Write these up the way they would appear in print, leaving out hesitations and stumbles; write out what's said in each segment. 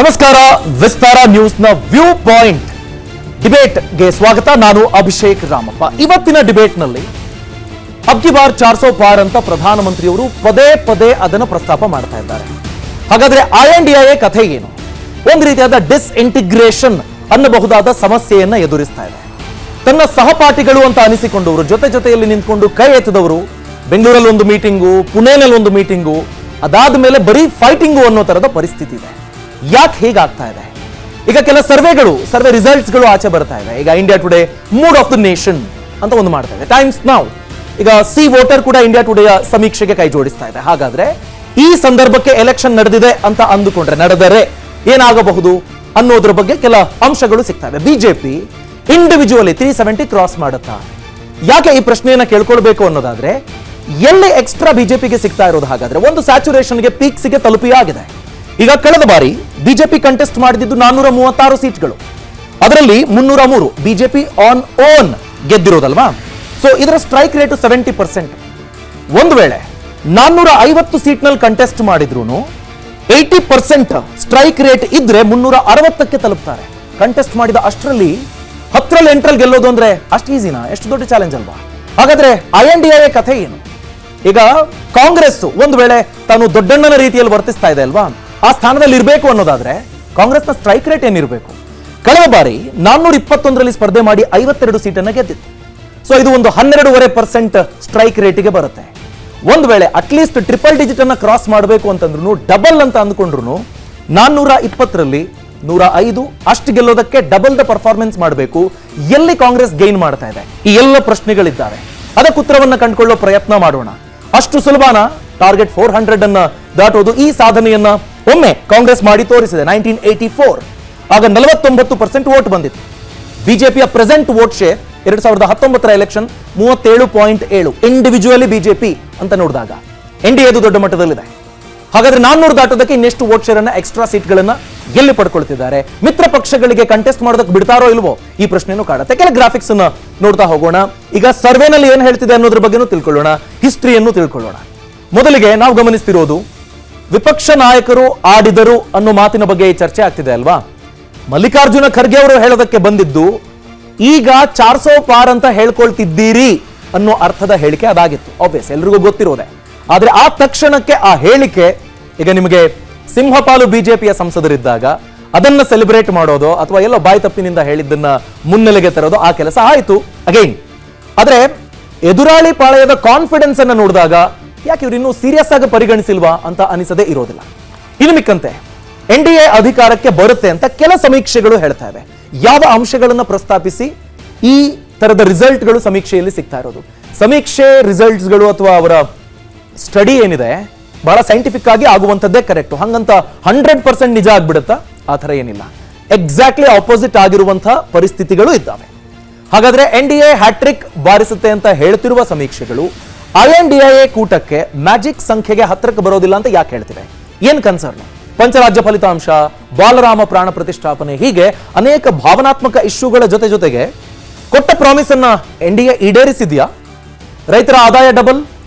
ನಮಸ್ಕಾರ. ವಿಸ್ತಾರ ನ್ಯೂಸ್ನ view point ಡಿಬೇಟ್ಗೆ ಸ್ವಾಗತ. ನಾನು ಅಭಿಷೇಕ್ ರಾಮಪ್ಪ. ಇವತ್ತಿನ ಡಿಬೇಟ್ನಲ್ಲಿ ಅಬ್ಕಿ ಬಾರ್ 400 ಪಾರ್ ಅಂತ ಪ್ರಧಾನಮಂತ್ರಿಯವರು ಪದೇ ಪದೇ ಅದನ್ನು ಪ್ರಸ್ತಾಪ ಮಾಡ್ತಾ ಇದ್ದಾರೆ. ಹಾಗಾದ್ರೆ INDIA ಕಥೆ ಏನು? ಒಂದು ರೀತಿಯಾದ ಡಿಸ್ಇಂಟಿಗ್ರೇಷನ್ ಅನ್ನಬಹುದಾದ ಸಮಸ್ಯೆಯನ್ನ ಎದುರಿಸ್ತಾ ಇದೆ. ತನ್ನ ಸಹಪಾಠಿಗಳು ಅಂತ ಅನಿಸಿಕೊಂಡವರು, ಜೊತೆಯಲ್ಲಿ ನಿಂತ್ಕೊಂಡು ಕೈ ಎತ್ತದವರು, ಬೆಂಗಳೂರಲ್ಲಿ ಒಂದು ಮೀಟಿಂಗು, ಪುಣೆನಲ್ಲಿ ಒಂದು ಮೀಟಿಂಗು, ಅದಾದ ಮೇಲೆ ಬರೀ ಫೈಟಿಂಗು ಅನ್ನೋ ತರದ ಪರಿಸ್ಥಿತಿ ಇದೆ. ಯಾಕೆ ಹೀಗಾಗ್ತಾ ಇದೆ? ಈಗ ಕೆಲ ಸರ್ವೆ ರಿಸಲ್ಟ್ಸ್ಗಳು ಆಚೆ ಬರ್ತಾ ಇದೆ. ಈಗ India today mood of the nation ಅಂತ ಒಂದು ಮಾಡ್ತಾ ಇದೆ. ಟೈಮ್ಸ್ ನೌ ಈಗ ಸಿ ವೋಟರ್ ಕೂಡ ಇಂಡಿಯಾ ಟುಡೇಯ ಸಮೀಕ್ಷೆಗೆ ಕೈ ಜೋಡಿಸ್ತಾ ಇದೆ. ಹಾಗಾದ್ರೆ ಈ ಸಂದರ್ಭಕ್ಕೆ ಎಲೆಕ್ಷನ್ ನಡೆದಿದೆ ಅಂತ ಅಂದುಕೊಂಡ್ರೆ, ನಡೆದರೆ ಏನಾಗಬಹುದು ಅನ್ನೋದ್ರ ಬಗ್ಗೆ ಕೆಲ ಅಂಶಗಳು ಸಿಗ್ತಾ ಇದೆ. ಬಿಜೆಪಿ ಇಂಡಿವಿಜುವಲಿ 370 ಕ್ರಾಸ್ ಮಾಡುತ್ತಾ? ಯಾಕೆ ಈ ಪ್ರಶ್ನೆಯನ್ನ ಕೇಳ್ಕೊಳ್ಬೇಕು ಅನ್ನೋದಾದ್ರೆ, ಎಲ್ಲಿ ಎಕ್ಸ್ಟ್ರಾ ಬಿಜೆಪಿಗೆ ಸಿಗ್ತಾ ಇರೋದು? ಹಾಗಾದ್ರೆ ಒಂದು ಸ್ಯಾಚುರೇಷನ್ಗೆ ಪೀಕ್ಸ್ಗೆ ತಲುಪಿಯಾಗಿದೆ. ಈಗ ಕಳೆದ ಬಾರಿ ಬಿಜೆಪಿ ಕಂಟೆಸ್ಟ್ ಮಾಡಿದ್ದು 436 ಸೀಟ್ಗಳು, ಅದರಲ್ಲಿ 303 ಬಿಜೆಪಿ ಆನ್ ಓನ್ ಗೆದ್ದಿರೋದಲ್ವಾ. ಸೊ ಇದರ ಸ್ಟ್ರೈಕ್ ರೇಟ್ 70%. ಒಂದು ವೇಳೆ 450 ಸೀಟ್ನಲ್ಲಿ ಕಂಟೆಸ್ಟ್ ಮಾಡಿದ್ರು 80% ಸ್ಟ್ರೈಕ್ ರೇಟ್ ಇದ್ರೆ 360ಕ್ಕೆ ತಲುಪ್ತಾರೆ. ಕಂಟೆಸ್ಟ್ ಮಾಡಿದ ಅಷ್ಟರಲ್ಲಿ 10ರಲ್ಲಿ 8ರಲ್ಲಿ ಗೆಲ್ಲೋದು ಅಂದ್ರೆ ಅಷ್ಟು ಈಸಿನಾ? ಎಷ್ಟು ದೊಡ್ಡ ಚಾಲೆಂಜ್ ಅಲ್ವಾ? ಹಾಗಾದ್ರೆ INDIA ಕಥೆ ಏನು? ಈಗ ಕಾಂಗ್ರೆಸ್ ಒಂದು ವೇಳೆ ತಾನು ದೊಡ್ಡಣ್ಣನ ರೀತಿಯಲ್ಲಿ ವರ್ತಿಸ್ತಾ ಇದೆ ಅಲ್ವಾ, ಆ ಸ್ಥಾನದಲ್ಲಿ ಇರಬೇಕು ಅನ್ನೋದಾದ್ರೆ ಕಾಂಗ್ರೆಸ್ನ ಸ್ಟ್ರೈಕ್ ರೇಟ್ ಏನಿರಬೇಕು? ಕಳೆದ ಬಾರಿ 421ರಲ್ಲಿ ಸ್ಪರ್ಧೆ ಮಾಡಿ 52 ಸೀಟನ್ನು ಗೆದ್ದಿತ್ತು. ಸೊ ಇದು ಒಂದು 12.5% ಸ್ಟ್ರೈಕ್ ರೇಟಿಗೆ ಬರುತ್ತೆ. ಒಂದು ವೇಳೆ ಅಟ್ಲೀಸ್ಟ್ ಟ್ರಿಪಲ್ ಡಿಜಿಟ್ ಅನ್ನ ಕ್ರಾಸ್ ಮಾಡಬೇಕು ಅಂತಂದ್ರು, ಡಬಲ್ ಅಂತ ಅಂದ್ಕೊಂಡ್ರು 420ರಲ್ಲಿ 105 ಅಷ್ಟು ಗೆಲ್ಲೋದಕ್ಕೆ ಡಬಲ್ ದ ಪರ್ಫಾರ್ಮೆನ್ಸ್ ಮಾಡಬೇಕು. ಎಲ್ಲಿ ಕಾಂಗ್ರೆಸ್ ಗೈನ್ ಮಾಡ್ತಾ ಇದೆ? ಈ ಎಲ್ಲ ಪ್ರಶ್ನೆಗಳಿದ್ದಾವೆ. ಅದಕ್ಕೆ ಉತ್ತರವನ್ನ ಕಂಡುಕೊಳ್ಳೋ ಪ್ರಯತ್ನ ಮಾಡೋಣ. ಅಷ್ಟು ಸುಲಭನ ಟಾರ್ಗೆಟ್ 400 ಅನ್ನ ದಾಟೋದು? ಈ ಸಾಧನೆಯನ್ನ ಒಮ್ಮೆ ಕಾಂಗ್ರೆಸ್ ಮಾಡಿ ತೋರಿಸಿದೆ. 1984 ಆಗ 49% ವೋಟ್ ಬಂದಿತ್ತು. ಬಿಜೆಪಿಯ ಪ್ರೆಸೆಂಟ್ ವೋಟ್ ಶೇರ್ 2019ರ ಎಲೆಕ್ಷನ್ 37.7. ಇಂಡಿವಿಜುವಲಿ ಬಿಜೆಪಿ ಅಂತ ನೋಡಿದಾಗ NDAದು ದೊಡ್ಡ ಮಟ್ಟದಲ್ಲಿದೆ. ಹಾಗಾದ್ರೆ 400 ದಾಟೋದಕ್ಕೆ ಇನ್ನೆಷ್ಟು ವೋಟ್ ಶೇರ್ ಅನ್ನ, ಎಕ್ಸ್ಟ್ರಾ ಸೀಟ್ಗಳನ್ನ ಎಲ್ಲಿ ಪಡ್ಕೊಳ್ತಿದ್ದಾರೆ? ಮಿತ್ರ ಪಕ್ಷಗಳಿಗೆ ಕಂಟೆಸ್ಟ್ ಮಾಡೋದಕ್ಕೆ ಬಿಡ್ತಾರೋ ಇಲ್ವೋ ಈ ಪ್ರಶ್ನೆನೂ ಕಾಡುತ್ತೆ. ಕೆಲ ಗ್ರಾಫಿಕ್ಸ್ ಅನ್ನ ನೋಡ್ತಾ ಹೋಗೋಣ. ಈಗ ಸರ್ವೆನಲ್ಲಿ ಏನ್ ಹೇಳ್ತಿದೆ ಅನ್ನೋದ್ರ ಬಗ್ಗೆನೂ ತಿಳ್ಕೊಳ್ಳೋಣ, ಹಿಸ್ಟ್ರಿಯನ್ನು ತಿಳ್ಕೊಳ್ಳೋಣ. ಮೊದಲಿಗೆ ನಾವು ಗಮನಿಸ್ತಿರೋದು, ವಿಪಕ್ಷ ನಾಯಕರು ಆಡಿದರು ಅನ್ನೋ ಮಾತಿನ ಬಗ್ಗೆ ಚರ್ಚೆ ಆಗ್ತಿದೆ ಅಲ್ವಾ. ಮಲ್ಲಿಕಾರ್ಜುನ ಖರ್ಗೆ ಅವರು ಹೇಳೋದಕ್ಕೆ ಬಂದಿದ್ದು, ಈಗ 400 ಪಾರ್ ಅಂತ ಹೇಳ್ಕೊಳ್ತಿದ್ದೀರಿ ಅನ್ನೋ ಅರ್ಥದ ಹೇಳಿಕೆ ಅದಾಗಿತ್ತು. ಆಬ್ವಿಯಸ್, ಎಲ್ರಿಗೂ ಗೊತ್ತಿರೋದೆ. ಆದ್ರೆ ಆ ತಕ್ಷಣಕ್ಕೆ ಆ ಹೇಳಿಕೆ, ಈಗ ನಿಮಗೆ ಸಿಂಹಪಾಲು ಬಿಜೆಪಿಯ ಸಂಸದರಿದ್ದಾಗ ಅದನ್ನ ಸೆಲೆಬ್ರೇಟ್ ಮಾಡೋದು ಅಥವಾ ಎಲ್ಲೋ ಬಾಯಿ ತಪ್ಪಿನಿಂದ ಹೇಳಿದ್ದನ್ನ ಮುನ್ನೆಲೆಗೆ ತರೋದು, ಆ ಕೆಲಸ ಆಯ್ತು ಅಗೈನ್. ಆದ್ರೆ ಎದುರಾಳಿ ಪಾಳೆಯದ ಕಾನ್ಫಿಡೆನ್ಸ್ ಅನ್ನ ನೋಡಿದಾಗ ಯಾಕೆ ಇವ್ರು ಇನ್ನೂ ಸೀರಿಯಸ್ ಆಗಿ ಪರಿಗಣಿಸಿಲ್ವಾ ಅಂತ ಅನಿಸದೇ ಇರೋದಿಲ್ಲ. ಇನ್ನು ಮಿಕ್ಕಂತೆ NDA ಅಧಿಕಾರಕ್ಕೆ ಬರುತ್ತೆ ಅಂತ ಕೆಲ ಸಮೀಕ್ಷೆಗಳು ಹೇಳ್ತಾ ಇವೆ. ಯಾವ ಅಂಶಗಳನ್ನ ಪ್ರಸ್ತಾಪಿಸಿ ಈ ತರದ ರಿಸಲ್ಟ್ಗಳು ಸಮೀಕ್ಷೆಯಲ್ಲಿ ಸಿಗ್ತಾ ಇರೋದು? ಸಮೀಕ್ಷೆ ರಿಸಲ್ಟ್ಸ್ಗಳು ಅಥವಾ ಅವರ ಸ್ಟಡಿ ಏನಿದೆ ಬಹಳ ಸೈಂಟಿಫಿಕ್ ಆಗಿ ಆಗುವಂಥದ್ದೇ ಕರೆಕ್ಟ್. ಹಂಗಂತ 100% ನಿಜ ಆಗ್ಬಿಡುತ್ತಾ? ಆ ಥರ ಏನಿಲ್ಲ. ಎಕ್ಸಾಕ್ಟ್ಲಿ ಆಪೋಸಿಟ್ ಆಗಿರುವಂತಹ ಪರಿಸ್ಥಿತಿಗಳು ಇದ್ದಾವೆ. ಹಾಗಾದ್ರೆ NDA ಹ್ಯಾಟ್ರಿಕ್ ಬಾರಿಸುತ್ತೆ ಅಂತ ಹೇಳ್ತಿರುವ ಸಮೀಕ್ಷೆಗಳು INDIA ಕೂಟಕ್ಕೆ ಮ್ಯಾಜಿಕ್ ಸಂಖ್ಯೆಗೆ ಹತ್ತಿರಕ್ಕೆ ಬರೋದಿಲ್ಲ ಅಂತ ಯಾಕೆ ಹೇಳ್ತಿವೆ? ಏನ್ ಕನ್ಸರ್ನ್? ಪಂಚರಾಜ್ಯ ಫಲಿತಾಂಶ, ಬಾಲರಾಮ ಪ್ರಾಣ ಪ್ರತಿಷ್ಠಾಪನೆ, ಹೀಗೆ ಅನೇಕ ಭಾವನಾತ್ಮಕ ಇಶ್ಯೂಗಳ ಜೊತೆಗೆ ಕೊಟ್ಟ ಪ್ರಾಮಿಸ್ ಅನ್ನ NDA ಈಡೇರಿಸಿದ್ಯಾ? ರೈತರ ಆದಾಯ ಡಬಲ್,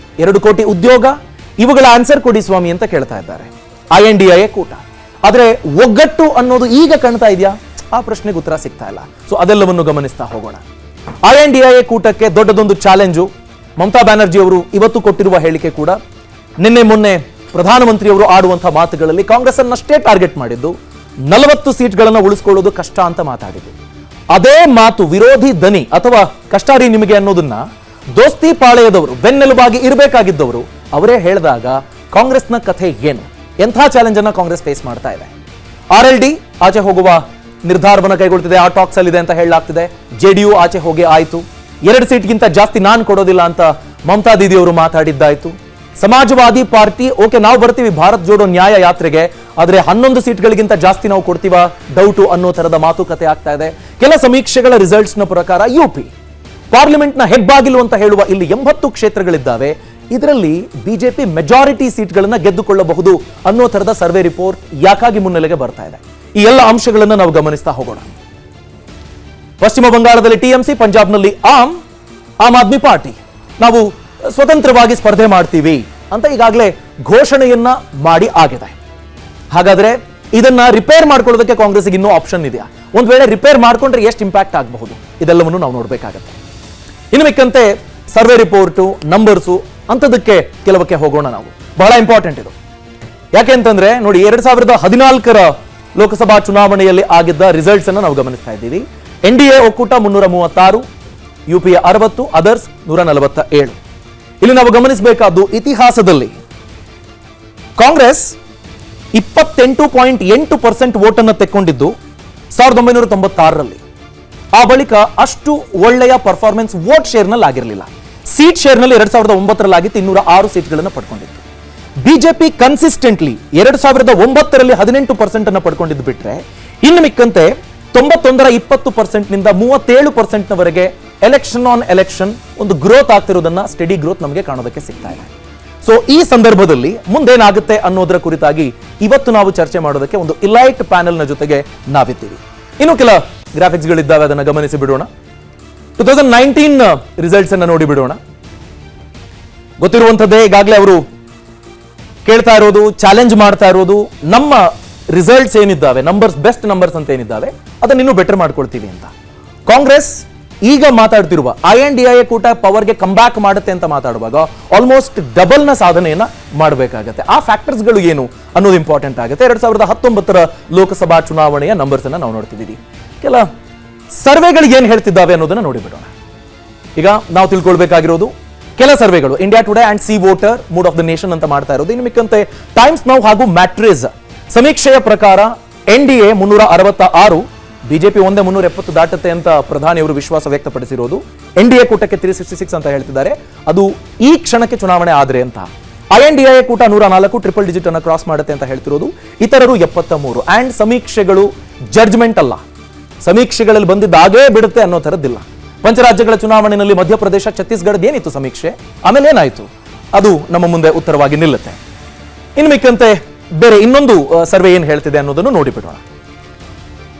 2 ಕೋಟಿ ಉದ್ಯೋಗ, ಇವುಗಳ ಆನ್ಸರ್ ಕೊಡಿ ಸ್ವಾಮಿ ಅಂತ ಕೇಳ್ತಾ ಇದ್ದಾರೆ INDIA ಕೂಟ. ಆದ್ರೆ ಒಗ್ಗಟ್ಟು ಅನ್ನೋದು ಈಗ ಕಾಣ್ತಾ ಇದೆಯಾ? ಆ ಪ್ರಶ್ನೆಗೆ ಉತ್ತರ ಸಿಗ್ತಾ ಇಲ್ಲ. ಸೊ ಅದೆಲ್ಲವನ್ನು ಗಮನಿಸ್ತಾ ಹೋಗೋಣ. INDIA ಕೂಟಕ್ಕೆ ದೊಡ್ಡದೊಂದು ಚಾಲೆಂಜು. ಮಮತಾ ಬ್ಯಾನರ್ಜಿ ಅವರು ಇವತ್ತು ಕೊಟ್ಟಿರುವ ಹೇಳಿಕೆ ಕೂಡ, ನಿನ್ನೆ ಮೊನ್ನೆ ಪ್ರಧಾನಮಂತ್ರಿಯವರು ಆಡುವಂತಹ ಮಾತುಗಳಲ್ಲಿ ಕಾಂಗ್ರೆಸ್ ಅನ್ನಷ್ಟೇ ಟಾರ್ಗೆಟ್ ಮಾಡಿದ್ದು, 40 ಸೀಟ್ಗಳನ್ನು ಉಳಿಸ್ಕೊಳ್ಳೋದು ಕಷ್ಟ ಅಂತ ಮಾತಾಡಿದ್ದು. ಅದೇ ಮಾತು, ವಿರೋಧಿ ದನಿ ಅಥವಾ ಕಷ್ಟಾರಿ ನಿಮಗೆ ಅನ್ನೋದನ್ನ ದೋಸ್ತಿ ಪಾಳೆಯದವರು, ಬೆನ್ನೆಲುಬಾಗಿ ಇರಬೇಕಾಗಿದ್ದವರು ಅವರೇ ಹೇಳಿದಾಗ ಕಾಂಗ್ರೆಸ್ನ ಕಥೆ ಏನು? ಎಂಥ ಚಾಲೆಂಜ್ ಅನ್ನ ಕಾಂಗ್ರೆಸ್ ಫೇಸ್ ಮಾಡ್ತಾ ಇದೆ? RLD ಆಚೆ ಹೋಗುವ ನಿರ್ಧಾರವನ್ನು ಕೈಗೊಳ್ತಿದೆ, ಆ ಟಾಕ್ಸ್ ಅಲ್ಲಿ ಇದೆ ಅಂತ ಹೇಳಲಾಗ್ತಿದೆ. JDU ಆಚೆ ಹೋಗಿ ಆಯ್ತು. 2 ಸೀಟ್ಗಿಂತ ಜಾಸ್ತಿ ನಾನು ಕೊಡೋದಿಲ್ಲ ಅಂತ ಮಮತಾ ದೀದಿ ಅವರು ಮಾತಾಡಿದ್ದಾಯ್ತು. ಸಮಾಜವಾದಿ ಪಾರ್ಟಿ ಓಕೆ, ನಾವು ಬರ್ತೀವಿ ಭಾರತ್ ಜೋಡೋ ನ್ಯಾಯ ಯಾತ್ರೆಗೆ, ಆದ್ರೆ 11 ಸೀಟ್ಗಳಿಗಿಂತ ಜಾಸ್ತಿ ನಾವು ಕೊಡ್ತೀವ, ಡೌಟು ಅನ್ನೋ ತರದ ಮಾತುಕತೆ ಆಗ್ತಾ ಇದೆ. ಕೆಲ ಸಮೀಕ್ಷೆಗಳ ರಿಸಲ್ಟ್ಸ್ ನ ಪ್ರಕಾರ UP ಪಾರ್ಲಿಮೆಂಟ್ ನ ಹೆಬ್ಬಾಗಿಲು ಅಂತ ಹೇಳುವ ಇಲ್ಲಿ 80 ಕ್ಷೇತ್ರಗಳಿದ್ದಾವೆ. ಇದರಲ್ಲಿ ಬಿಜೆಪಿ ಮೆಜಾರಿಟಿ ಸೀಟ್ಗಳನ್ನ ಗೆದ್ದುಕೊಳ್ಳಬಹುದು ಅನ್ನೋ ತರದ ಸರ್ವೆ ರಿಪೋರ್ಟ್ ಯಾಕಾಗಿ ಮುನ್ನೆಲೆಗೆ ಬರ್ತಾ ಇದೆ? ಈ ಎಲ್ಲ ಅಂಶಗಳನ್ನ ನಾವು ಗಮನಿಸ್ತಾ ಹೋಗೋಣ. ಪಶ್ಚಿಮ ಬಂಗಾಳದಲ್ಲಿ TMC, ಪಂಜಾಬ್ನಲ್ಲಿ ಆಮ್ ಆದ್ಮಿ ಪಾರ್ಟಿ ನಾವು ಸ್ವತಂತ್ರವಾಗಿ ಸ್ಪರ್ಧೆ ಮಾಡ್ತೀವಿ ಅಂತ ಈಗಾಗಲೇ ಘೋಷಣೆಯನ್ನ ಮಾಡಿ ಆಗಿದೆ. ಹಾಗಾದ್ರೆ ಇದನ್ನ ರಿಪೇರ್ ಮಾಡ್ಕೊಳ್ಳೋದಕ್ಕೆ ಕಾಂಗ್ರೆಸ್ಗೆ ಇನ್ನೂ ಆಪ್ಷನ್ ಇದೆಯಾ? ಒಂದ್ ವೇಳೆ ರಿಪೇರ್ ಮಾಡ್ಕೊಂಡ್ರೆ ಎಷ್ಟು ಇಂಪ್ಯಾಕ್ಟ್ ಆಗಬಹುದು, ಇದೆಲ್ಲವನ್ನು ನಾವು ನೋಡ್ಬೇಕಾಗತ್ತೆ. ಇನ್ನು ಮಿಕ್ಕಂತೆ ಸರ್ವೆ ರಿಪೋರ್ಟು, ನಂಬರ್ಸು ಅಂಥದಕ್ಕೆ ಕೆಲವಕ್ಕೆ ಹೋಗೋಣ. ನಾವು ಬಹಳ ಇಂಪಾರ್ಟೆಂಟ್ ಇದು. ಯಾಕೆ ಅಂತಂದ್ರೆ ನೋಡಿ, 2014 ಲೋಕಸಭಾ ಚುನಾವಣೆಯಲ್ಲಿ ಆಗಿದ್ದ ರಿಸಲ್ಟ್ಸ್ ಅನ್ನು ನಾವು ಗಮನಿಸ್ತಾ ಇದ್ದೀವಿ. NDA ಒಕ್ಕೂಟ 336, UPA 60, ಅದರ್ಸ್ 147. ಇಲ್ಲಿ ನಾವು ಗಮನಿಸಬೇಕಾದ್ದು, ಇತಿಹಾಸದಲ್ಲಿ ಕಾಂಗ್ರೆಸ್ 28.8% ವೋಟನ್ನು ತೆಕ್ಕೊಂಡಿದ್ದು 1996ರಲ್ಲಿ. ಆ ಬಳಿಕ ಅಷ್ಟು ಒಳ್ಳೆಯ ಪರ್ಫಾರ್ಮೆನ್ಸ್ ವೋಟ್ ಶೇರ್ನಲ್ಲಿ ಆಗಿರಲಿಲ್ಲ. ಸೀಟ್ ಶೇರ್ನಲ್ಲಿ 2009ರಲ್ಲಿ ಆಗಿತ್ತು 206 ಸೀಟ್ಗಳನ್ನು ಪಡ್ಕೊಂಡಿತ್ತು. ಬಿಜೆಪಿ ಕನ್ಸಿಸ್ಟೆಂಟ್ಲಿ 2009ರಲ್ಲಿ 18% ಅನ್ನು ಪಡ್ಕೊಂಡಿದ್ದು ಬಿಟ್ರೆ, ಇನ್ನು ಮಿಕ್ಕಂತೆ 91ರ 20% ನಿಂದ 37%ನವರೆಗೆ ಎಲೆಕ್ಷನ್ ಆನ್ ಎಲೆಕ್ಷನ್ ಒಂದು ಗ್ರೋತ್ ಆಗ್ತಿರೋದನ್ನ, ಸ್ಟಡಿ ಗ್ರೋತ್ ನಮಗೆ ಕಾಣೋದಕ್ಕೆ ಸಿಗ್ತಾ ಇದೆ. ಸೊ ಈ ಸಂದರ್ಭದಲ್ಲಿ ಮುಂದೇನಾಗುತ್ತೆ ಅನ್ನೋದರ ಕುರಿತಾಗಿ ಇವತ್ತು ನಾವು ಚರ್ಚೆ ಮಾಡೋದಕ್ಕೆ ಒಂದು ಇಲೈಟ್ ಪ್ಯಾನೆಲ್ ನ ಜೊತೆಗೆ ನಾವಿದ್ದೀವಿ. ಇನ್ನು ಕೆಲ ಗ್ರಾಫಿಕ್ಸ್ ಗಳಿದ್ದಾವೆ, ಅದನ್ನ ಗಮನಿಸಿ ಬಿಡೋಣ. 2019 ರಿಸಲ್ಟ್ಸ್ ಅನ್ನ ನೋಡಿ ಬಿಡೋಣ. ಗೊತ್ತಿರುವಂತದ್ದೇ, ಈಗಾಗಲೇ ಅವರು ಕೇಳ್ತಾ ಇರೋದು, ಚಾಲೆಂಜ್ ಮಾಡ್ತಾ ಇರೋದು, ನಮ್ಮ ರಿಸಲ್ಟ್ಸ್ ಏನಿದ್ದಾವೆ, ನಂಬರ್ಸ್, ಬೆಸ್ಟ್ ನಂಬರ್ಸ್ ಅಂತ ಏನಿದ್ದಾವೆ, ಅದನ್ನ ಇನ್ನೂ ಬೆಟರ್ ಮಾಡ್ಕೊಳ್ತೀವಿ ಅಂತ. ಕಾಂಗ್ರೆಸ್ ಈಗ ಮಾತಾಡ್ತಿರುವ INDA ಕೂಟ ಪವರ್ಗೆ ಕಂಬ್ಯಾಕ್ ಮಾಡುತ್ತೆ ಅಂತ ಮಾತಾಡುವಾಗ ಆಲ್ಮೋಸ್ಟ್ ಡಬಲ್ ನ ಸಾಧನೆಯನ್ನ ಮಾಡಬೇಕಾಗತ್ತೆ. ಆ ಫ್ಯಾಕ್ಟರ್ಸ್ ಗಳು ಏನು ಅನ್ನೋದು ಇಂಪಾರ್ಟೆಂಟ್ ಆಗುತ್ತೆ. 2019ರ ಲೋಕಸಭಾ ಚುನಾವಣೆಯ ನಂಬರ್ಸ್ ಅನ್ನ ನಾವು ನೋಡ್ತಿದ್ದೀವಿ. ಕೆಲ ಸರ್ವೆಗಳು ಏನ್ ಹೇಳ್ತಿದ್ದಾವೆ ಅನ್ನೋದನ್ನ ನೋಡಿಬಿಡೋಣ. ಈಗ ನಾವು ತಿಳ್ಕೊಳ್ಬೇಕಾಗಿರೋದು, ಕೆಲ ಸರ್ವೆಗಳು India today and C voter, mood of the nation ಅಂತ ಮಾಡ್ತಾ ಇರೋದು. ಇನ್ನು ಮಿಕ್ಕಂತೆ ಟೈಮ್ಸ್ ನೌ ಹಾಗೂ ಮ್ಯಾಟ್ರಿಸ್ ಸಮೀಕ್ಷೆಯ ಪ್ರಕಾರ NDA 366, ಬಿಜೆಪಿ ಒಂದೇ 370 ದಾಟುತ್ತೆ ಅಂತ ಪ್ರಧಾನಿಯವರು ವಿಶ್ವಾಸ ವ್ಯಕ್ತಪಡಿಸಿರೋದು. NDA ಕೂಟಕ್ಕೆ 366 ಅಂತ ಹೇಳ್ತಿದ್ದಾರೆ. ಅದು ಈ ಕ್ಷಣಕ್ಕೆ ಚುನಾವಣೆ ಆದ್ರೆ ಅಂತ. INDA ಕೂಟ 104 ಟ್ರಿಪಲ್ ಡಿಜಿಟ್ ಅನ್ನು ಕ್ರಾಸ್ ಮಾಡುತ್ತೆ ಅಂತ ಹೇಳ್ತಿರೋದು. ಇತರರು 73. ಅಂಡ್ ಸಮೀಕ್ಷೆಗಳು ಜಡ್ಜ್ಮೆಂಟ್ ಅಲ್ಲ, ಸಮೀಕ್ಷೆಗಳಲ್ಲಿ ಬಂದಿದ್ದಾಗೇ ಬಿಡುತ್ತೆ ಅನ್ನೋ ಥರದ್ದಿಲ್ಲ. ಪಂಚರಾಜ್ಯಗಳ ಚುನಾವಣೆಯಲ್ಲಿ ಮಧ್ಯಪ್ರದೇಶ, ಛತ್ತೀಸ್ಗಢದ ಏನಿತ್ತು ಸಮೀಕ್ಷೆ, ಆಮೇಲೆ ಏನಾಯ್ತು, ಅದು ನಮ್ಮ ಮುಂದೆ ಉತ್ತರವಾಗಿ ನಿಲ್ಲುತ್ತೆ. ಇನ್ನು ಮಿಕ್ಕಂತೆ ಬೇರೆ ಇನ್ನೊಂದು ಸರ್ವೆ ಏನ್ ಹೇಳ್ತಿದೆ ಅನ್ನೋದನ್ನು ನೋಡಿಬಿಡೋಣ.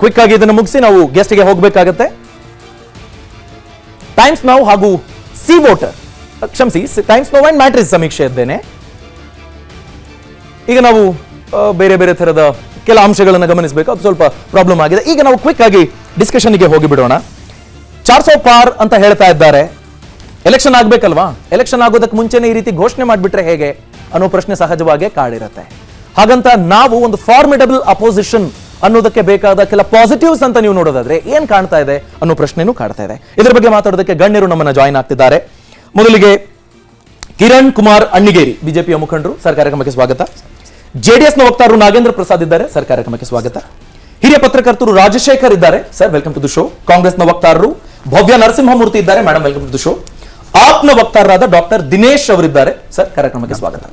ಕ್ವಿಕ್ ಆಗಿ ಇದನ್ನು ಮುಗಿಸಿ ನಾವು ಗೆಸ್ಟ್ಗೆ ಹೋಗಬೇಕಾಗತ್ತೆ. ಟೈಮ್ಸ್ ನೌ ಹಾಗೂ ಸಿ ವೋಟರ್, ಕ್ಷಮಿಸಿ, ಟೈಮ್ಸ್ ನೌ ಅಂಡ್ ಮ್ಯಾಟ್ರಿಸ್ ಸಮೀಕ್ಷೆ ಇದ್ದೇನೆ. ಈಗ ನಾವು ಬೇರೆ ಬೇರೆ ತರದ ಕೆಲ ಅಂಶಗಳನ್ನು ಗಮನಿಸಬೇಕು, ಅದು ಸ್ವಲ್ಪ ಪ್ರಾಬ್ಲಮ್ ಆಗಿದೆ. ಈಗ ನಾವು ಕ್ವಿಕ್ ಆಗಿ ಡಿಸ್ಕಷನ್ಗೆ ಹೋಗಿಬಿಡೋಣ. 400 ಪಾರ್ ಅಂತ ಹೇಳ್ತಾ ಇದ್ದಾರೆ. ಎಲೆಕ್ಷನ್ ಆಗ್ಬೇಕಲ್ವಾ, ಎಲೆಕ್ಷನ್ ಆಗೋದಕ್ಕೆ ಮುಂಚೆನೆ ಈ ರೀತಿ ಘೋಷಣೆ ಮಾಡಿಬಿಟ್ರೆ ಹೇಗೆ ಅನ್ನೋ ಪ್ರಶ್ನೆ ಸಹಜವಾಗಿ ಕಾಡಿರುತ್ತೆ. ಹಾಗಂತ ನಾವು ಒಂದು ಫಾರ್ಮಿಡಬಲ್ ಅಪೋಸಿಷನ್ ಅನ್ನೋದಕ್ಕೆ ಬೇಕಾದ ಕೆಲ ಪಾಸಿಟಿವ್ಸ್ ಅಂತ ನೀವು ನೋಡೋದಾದ್ರೆ ಏನ್ ಕಾಣ್ತಾ ಇದೆ ಅನ್ನೋ ಪ್ರಶ್ನೆನೂ ಕಾಡ್ತಾ ಇದೆ. ಇದರ ಬಗ್ಗೆ ಮಾತಾಡೋದಕ್ಕೆ ಗಣ್ಯರು ನಮ್ಮನ್ನ ಜಾಯಿನ್ ಆಗ್ತಿದ್ದಾರೆ. ಮೊದಲಿಗೆ ಕಿರಣ್ ಕುಮಾರ್ ಅಣ್ಣಿಗೇರಿ, ಬಿಜೆಪಿಯ ಮುಖಂಡರು, ಸರ್ ಕಾರ್ಯಕ್ರಮಕ್ಕೆ ಸ್ವಾಗತ. JDS ನ ವಕ್ತಾರರು ನಾಗೇಂದ್ರ ಪ್ರಸಾದ್ ಇದ್ದಾರೆ, ಸರ್ ಕಾರ್ಯಕ್ರಮಕ್ಕೆ ಸ್ವಾಗತ. ಹಿರಿಯ ಪತ್ರಕರ್ತರು ರಾಜಶೇಖರ್ ಇದ್ದಾರೆ, sir welcome to the show. ಕಾಂಗ್ರೆಸ್ನ ವಕ್ತಾರರು ಭವ್ಯ ನರಸಿಂಹಮೂರ್ತಿ ಇದ್ದಾರೆ, madam welcome to the show. ಆಪ್ನ ವಕ್ತಾರರಾದ ಡಾಕ್ಟರ್ ದಿನೇಶ್ ಅವರಿದ್ದಾರೆ, ಸರ್ ಕಾರ್ಯಕ್ರಮಕ್ಕೆ ಸ್ವಾಗತ.